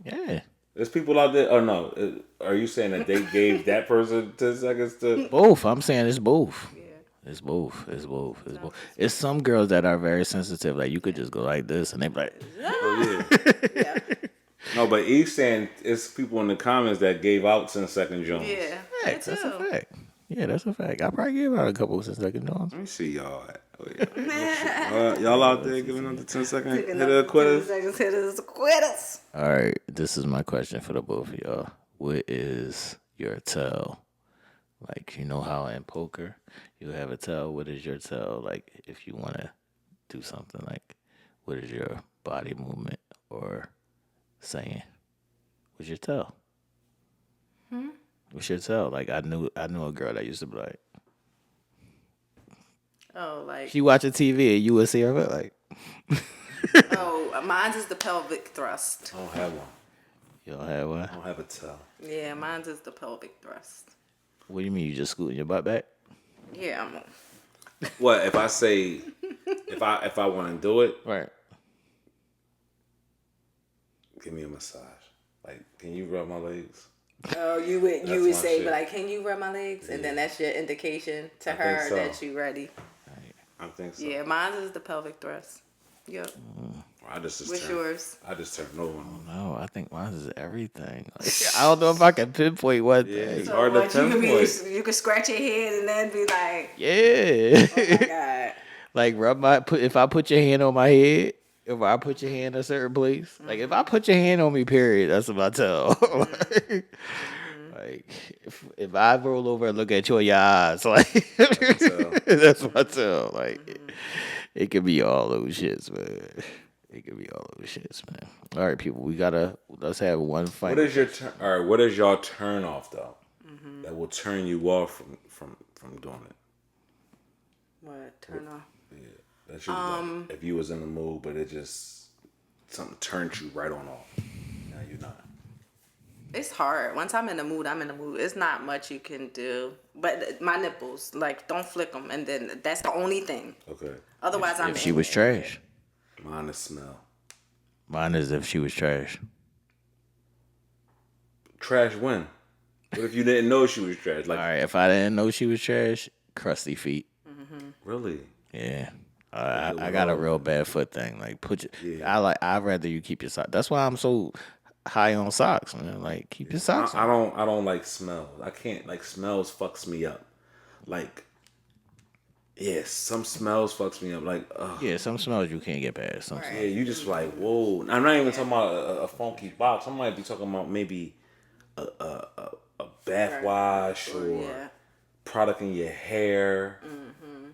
Yeah. There's people out there. Oh no, are you saying that they gave that person 10 seconds to? Both. I'm saying it's both. Yeah. It's both. It's both. It's both. It's some girls that are very sensitive. Like you could just go like this, and they be like, Oh yeah. Yeah. No, but Eve's saying it's people in the comments that gave out 10-second Jones. Yeah. "Facts. Me That's a too. fact. Yeah, that's a fact. I probably gave out a couple of 10-second Johns. Let me see y'all. Y'all out there giving up the 10-second hit of quitters? 10 seconds hitters quitters. All right, this is my question for the both of y'all. What is your tell? Like, you know how in poker you have a tell. What is your tell? Like, if you want to do something, like, what is your body movement or saying? What's your tell? What's your tell? Like, I knew a girl that used to be like, Oh, like, she watching TV and you would see her like, mine's is the pelvic thrust. I don't have one. you don't have one? I don't have a tell. Yeah, mine's is the pelvic thrust. What do you mean? You just scooting your butt back? Yeah, What if I say if I want to do it? Right. Give me a massage. Like, can you rub my legs? Oh, you would my say, shit. but like, can you rub my legs? And then that's your indication to I her think so. that you ready. I think so. Yeah, mine is the pelvic thrust. Yep. What's yours? I just turned over. No, I think mine is everything. Like, I don't know if I can pinpoint one Yeah, thing. it's hard to What, you pinpoint. you could scratch your head and then be like, Yeah. oh my God. Like if I put your hand on my head, if I put your hand in a certain place, like if I put your hand on me, period, that's what I tell. like if I roll over and look at you in your eyes, like that's what I tell. Like it could be all those shits, man. It could be all those shits, man. All right, people, let's have one fight. What is y'all turn off though? That will turn you off from doing it. What? Turn off. Yeah, that you like, if you was in the mood, but it just something turned you right on off. Now you're not. It's hard. Once I'm in the mood, I'm in the mood. It's not much you can do. But my nipples, like, don't flick them, and then that's the only thing. Okay. Otherwise, I'm If she in was it. trash. Mine is smell. Mine is if she was trash. Trash when? What if you didn't know she was trash? Like All right, if I didn't know she was trash, crusty feet. really? Yeah. I got a real bad foot thing. Like I'd rather you keep your socks. That's why I'm so high on socks, man. Like keep your socks on. I don't like smells. I can't like smells fucks me up. Like some smells fucks me up. Like Yeah, some smells you can't get past. Some yeah, you just like whoa. I'm not even talking about a funky box. I might be talking about maybe a bath wash or Yeah. product in your hair.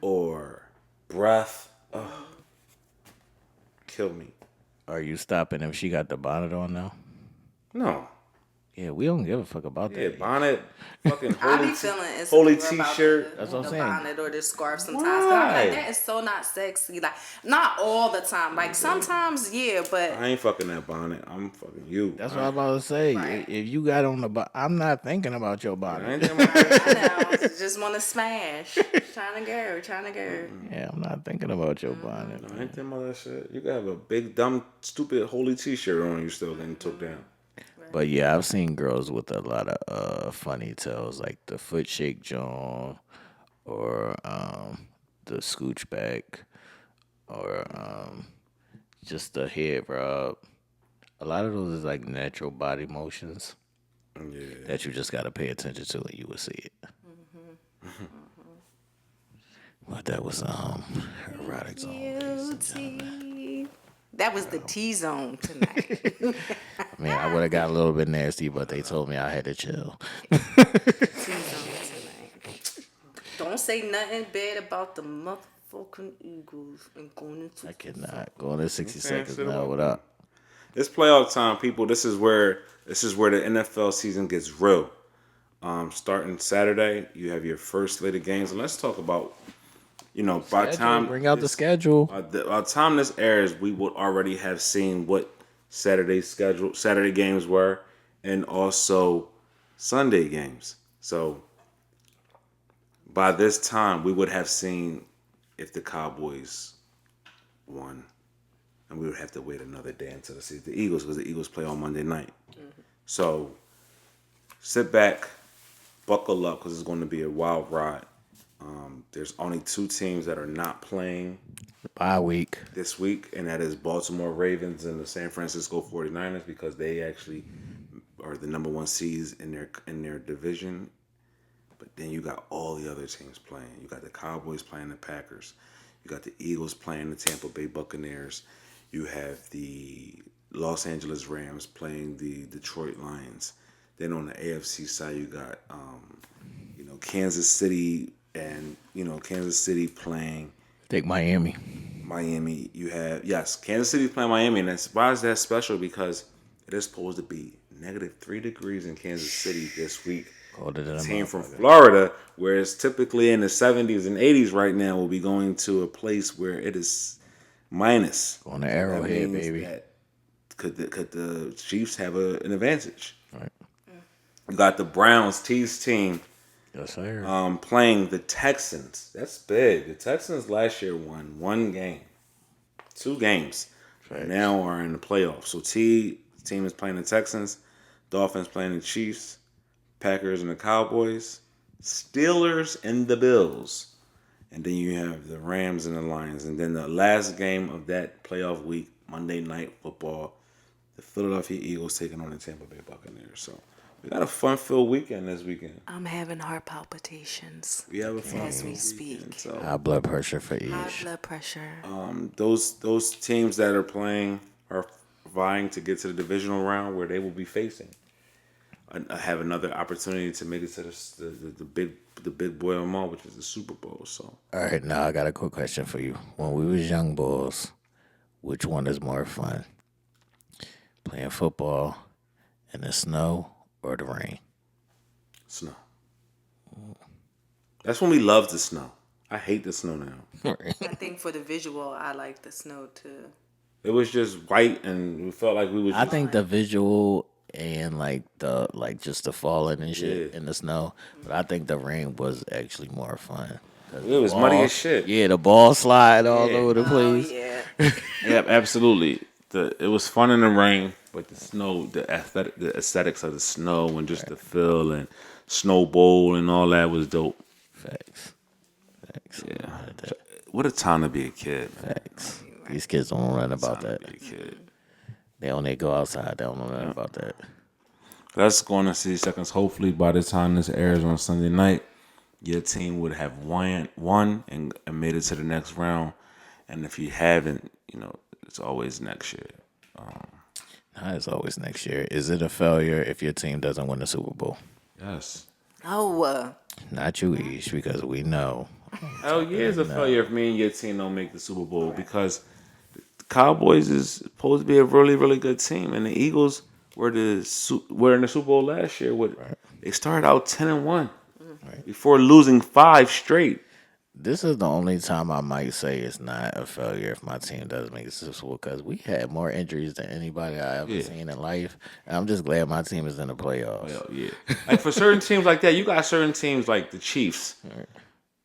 or breath. Oh, kill me. Are you stopping if she got the bonnet on now? No. Yeah, we don't give a fuck about Yeah, that. bonnet, fucking I holy, be feeling holy insecure about t-shirt. That's what I'm the saying. bonnet or the scarf sometimes. 'Cause I'm like, Why? that is so not sexy. Like, not all the time. Like, sometimes, yeah, but I ain't fucking that bonnet. I'm fucking you. That's what I'm about to say. Right. If you got on the I'm not thinking about your I bonnet. ain't thinking about I know. Just want to smash. Trying to go. Yeah, I'm not thinking about your bonnet. I ain't thinking about that shit. You can have a big, dumb, stupid, holy t-shirt on. You still getting took down. But yeah, I've seen girls with a lot of funny tails, like the foot shake John, or the scooch back, or just the head rub. A lot of those is like natural body motions Yeah. that you just got to pay attention to, and you will see it. But that was erotic zone. ladies and gentlemen. That was the T zone tonight. I mean, I would have got a little bit nasty, but they told me I had to chill. T zone tonight. Don't say nothing bad about the motherfucking Eagles and going into. I cannot. Going to 60 Okay, seconds sit now. up. What up? It's playoff time, people. This is where the NFL season gets real. Starting Saturday, you have your first slate of games, and let's talk about. By the time Bring out the schedule. by the time this airs, we would already have seen what Saturday games were, and also Sunday games. So by this time, we would have seen if the Cowboys won, and we would have to wait another day until to see the Eagles, because the Eagles play on Monday night. So sit back, buckle up, because it's going to be a wild ride. There's only two teams that are not playing Bye week. this week, and that is Baltimore Ravens and the San Francisco 49ers, because they actually are the number one seeds in their division. But then you got all the other teams playing. You got the Cowboys playing the Packers. You got the Eagles playing the Tampa Bay Buccaneers. You have the Los Angeles Rams playing the Detroit Lions. Then on the AFC side, you got Kansas City playing Take Miami. Miami. You have Kansas City playing Miami, and why is that special? Because it is supposed to be -3 degrees in Kansas City this week. Colder than A a team from motherfucker. Florida, where it's typically in the 70s and 80s right now, will be going to a place where it is minus. On the Arrowhead, That means baby. that could the Chiefs have an advantage? Right. You got the Browns T's team Yes, sir. playing the Texans. That's big. The Texans last year won 1 game, 2 games. Right. Now are in the playoffs. So team is playing the Texans, Dolphins playing the Chiefs, Packers and the Cowboys, Steelers and the Bills, and then you have the Rams and the Lions. And then the last game of that playoff week, Monday Night Football, the Philadelphia Eagles taking on the Tampa Bay Buccaneers. So we got a fun-filled weekend this weekend. I'm having heart palpitations We have a fun as we weekend, speak. So High blood pressure for High each. blood pressure. those teams that are playing are vying to get to the divisional round, where they will be facing have another opportunity to make it to the big boy of them all, which is the Super Bowl. So All right, now I got a quick question for you. When we was young boys, which one is more fun? Playing football in the snow or the rain? snow. That's when we loved the snow. I hate the snow now. I think for the visual, I like the snow too. It was just white, and we felt like we was. I think the visual and just the falling and shit Yeah. in the snow, but I think the rain was actually more fun. it was muddy as shit. Yeah, the ball slide all Yeah. over the Oh place. yeah. Yeah, absolutely. It was fun in the rain, but the snow, the aesthetics of the snow, and just the feel and snow bowl and all that was dope. Facts. Yeah, what a time to be a kid, man. Facts. These kids don't know nothing about Time that. to be a kid. They only go outside. They don't know nothing about that. Let's go on to 60 seconds. Hopefully, by the time this airs on Sunday night, your team would have won and made it to the next round. And if you haven't, it's always next year. Nah, it's always next year. Is it a failure if your team doesn't win the Super Bowl? Yes. Oh, Not you, Ish, because we know Hell yeah, it's a No. failure if me and your team don't make the Super Bowl because the Cowboys is supposed to be a really, really good team, and the Eagles were were in the Super Bowl last year. They started out 10-1 before losing 5 straight. This is the only time I might say it's not a failure if my team does make it Super Bowl because we had more injuries than anybody I ever Yeah. seen in life. And I'm just glad my team is in the playoffs. Hell yeah. Like for certain teams like that, you got certain teams like the Chiefs,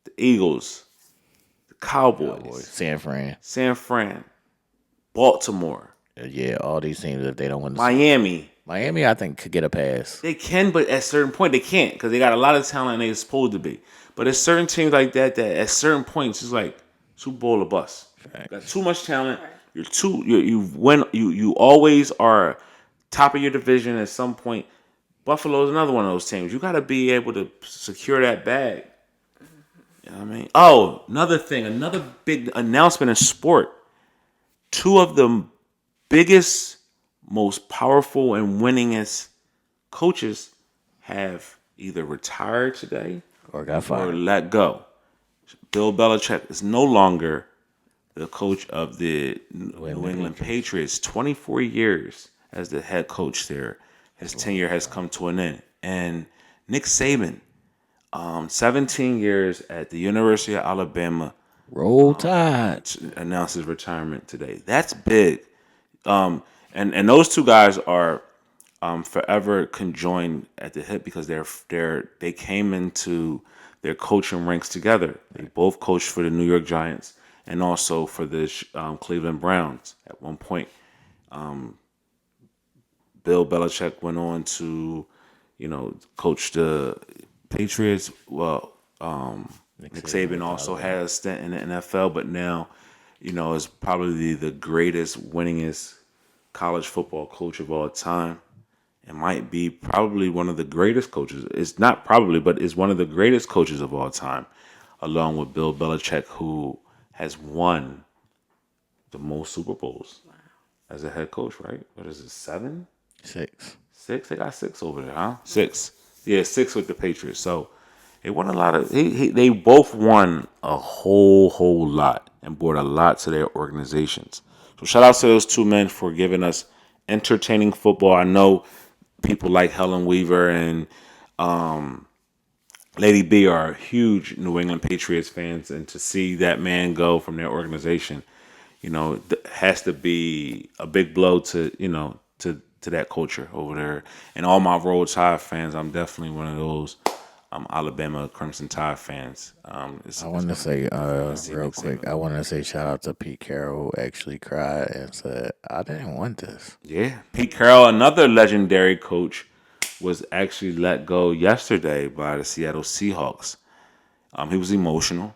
the Eagles, the Cowboys, San Fran. San Fran, Baltimore, Yeah, all these teams, if they don't win the Miami. Miami, I think, could get a pass. They can, but at a certain point they can't because they got a lot of talent and they're supposed to be. But there's certain teams like that at certain points it's like Super Bowl or bust. Got too much talent. You always are top of your division at some point. Buffalo's another one of those teams. You got to be able to secure that bag. You know what I mean? Oh, another thing, another big announcement in sport. 2 of the biggest, most powerful, and winningest coaches have either retired today Or got or fired. let go. Bill Belichick is no longer the coach of the New England Patriots. 24 years as the head coach there. His tenure has come to an end. And Nick Saban, 17 years at the University of Alabama, Roll Tide. announced his retirement today. That's big. And those 2 guys are forever conjoined at the hip because they came into their coaching ranks together. They both coached for the New York Giants and also for the Cleveland Browns. At one point, Bill Belichick went on to, coach the Patriots. Well, Nick Saban also had a stint in the NFL, but now, is probably the greatest, winningest college football coach of all time. It might be probably one of the greatest coaches. It's not probably, but it's one of the greatest coaches of all time, along with Bill Belichick, who has won the most Super Bowls as a head coach, right? What is it, 7? 6. 6? They got 6 over there, huh? 6. Yeah, 6 with the Patriots. So they won a lot of. They both won a whole lot and brought a lot to their organizations. So shout out to those 2 men for giving us entertaining football. I know people like Helen Weaver and Lady B are huge New England Patriots fans, and to see that man go from their organization, has to be a big blow to to that culture over there. And all my Roll Tide fans, I'm definitely one of those Alabama Crimson Tide fans. I want to say real quick. I want to say shout out to Pete Carroll, who actually cried and said, "I didn't want this." Yeah, Pete Carroll, another legendary coach, was actually let go yesterday by the Seattle Seahawks. He was emotional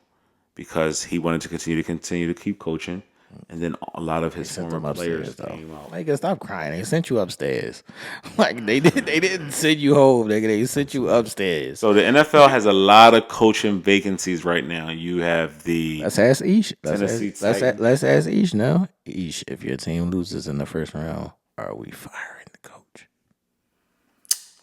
because he wanted to continue to keep coaching, and then a lot of his Sent former them players upstairs, though. came out. Nigga, stop crying. They sent you upstairs. Like they did. They didn't send you home, nigga. They sent you upstairs. So the NFL has a lot of coaching vacancies right now. You have the Let's ask Ish. Tennessee Let's ask Ish now. Ish, if your team loses in the first round, are we firing the coach?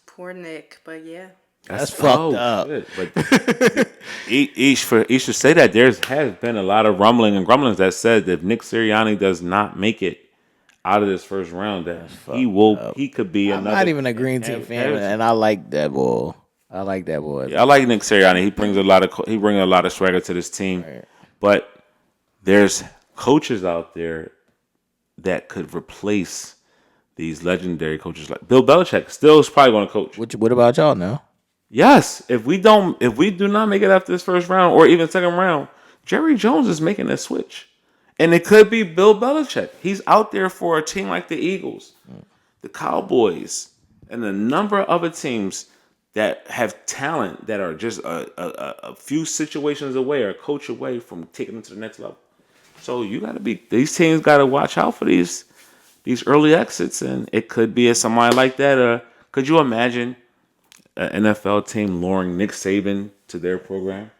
Poor Nick, but yeah. That's fucked up. Shit. But Ish to say that there has been a lot of rumbling and grumblings that said that if Nick Sirianni does not make it out of this first round, that he could be I'm another. not even a green team fan, and I like that boy. I like that boy. Yeah, I like Nick Sirianni. He brings a lot of swagger to this team. Right. But there's coaches out there that could replace these legendary coaches. Like Bill Belichick still is probably going to coach. What about y'all now? Yes, if we do not make it after this first round or even second round, Jerry Jones is making a switch. And it could be Bill Belichick. He's out there for a team like the Eagles, the Cowboys, and a number of other teams that have talent that are just a few situations away or a coach away from taking them to the next level. So these teams got to watch out for these early exits, and it could be somebody like that. Could you imagine an NFL team luring Nick Saban to their program?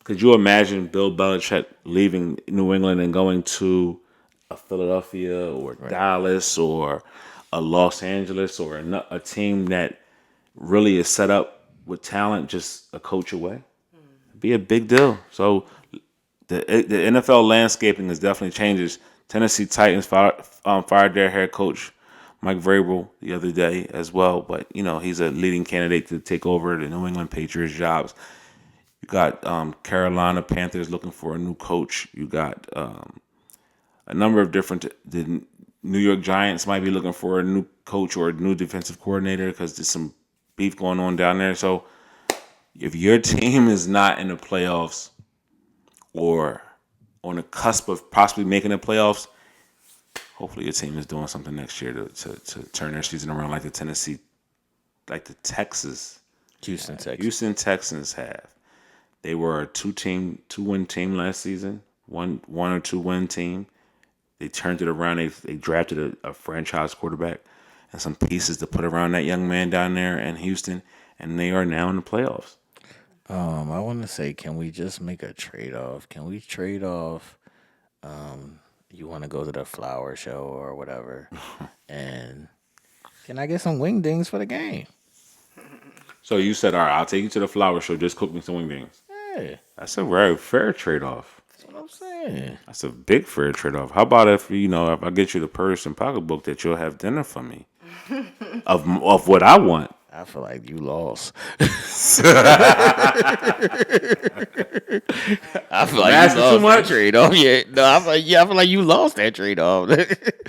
Could you imagine Bill Belichick leaving New England and going to a Philadelphia or Dallas or a Los Angeles or a team that really is set up with talent just a coach away? be a big deal. So the NFL landscaping has definitely changes. Tennessee Titans fired their head coach Mike Vrabel the other day as well, but he's a leading candidate to take over the New England Patriots jobs. You got Carolina Panthers looking for a new coach. You got a number of different. The New York Giants might be looking for a new coach or a new defensive coordinator because there's some beef going on down there. So if your team is not in the playoffs or on the cusp of possibly making the playoffs, hopefully your team is doing something next year to turn their season around like the Houston Texans have. They were a two-win team last season, one or two win team. They turned it around. They drafted a franchise quarterback and some pieces to put around that young man down there in Houston, and they are now in the playoffs. I want to say, can we just make a trade-off? Can we trade off, you want to go to the flower show or whatever, and can I get some wingdings for the game? So you said, all right, I'll take you to the flower show. Just cook me some wingdings. Yeah, That's a very fair trade-off. that's what I'm saying. That's a big fair trade-off. How about if I get you the purse and pocketbook that you'll have dinner for me of what I want? I feel like you lost. I feel like Asking you lost too much? that trade off. Yeah, no, I feel like you lost that trade off.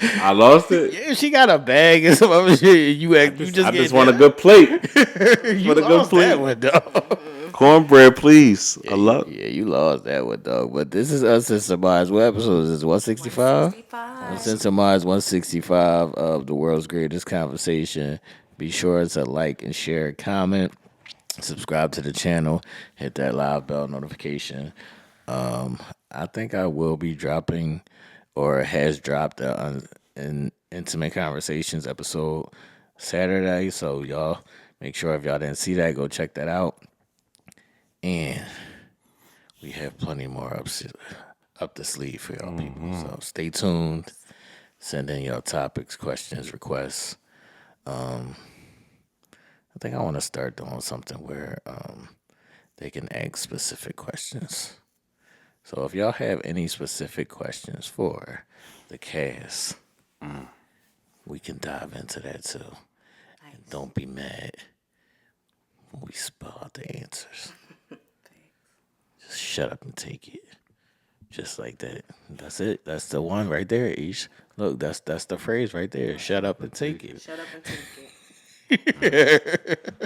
I lost it. Yeah, she got a bag and some other shit. I just want a good plate. You want a good lost plate. that one, dog. Cornbread, please. I love. Yeah, you lost that one, dog. But this is Uncensored Minds. What episode is this? 165? 165. Uncensored Minds 165 of the world's greatest conversation. Be sure to like and share, comment, subscribe to the channel, hit that live bell notification. I think I will be dropping or has dropped an Intimate Conversations episode Saturday. So y'all make sure if y'all didn't see that, go check that out. And we have plenty more up the sleeve for y'all people. So stay tuned. Send in your topics, questions, requests. I think I want to start doing something where they can ask specific questions. So if y'all have any specific questions for the cast, we can dive into that too. Nice. And don't be mad when we spell out the answers. Just shut up and take it. Just like that. That's it. That's the one right there, Ish. Look, that's the phrase right there. Shut up and take it. Shut up and take it.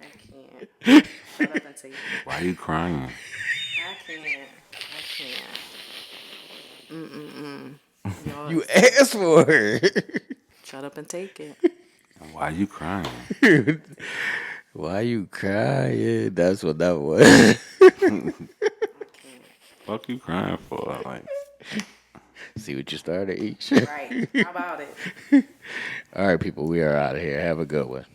I can't. Shut up and take it. Why are you crying? I can't. Y'all, You asked for it. shut up and take it. Why are you crying? Why you crying? That's what that was. Fuck you crying for? Like, See what you started, Ish. Right. How about it? All right, people, we are out of here. Have a good one.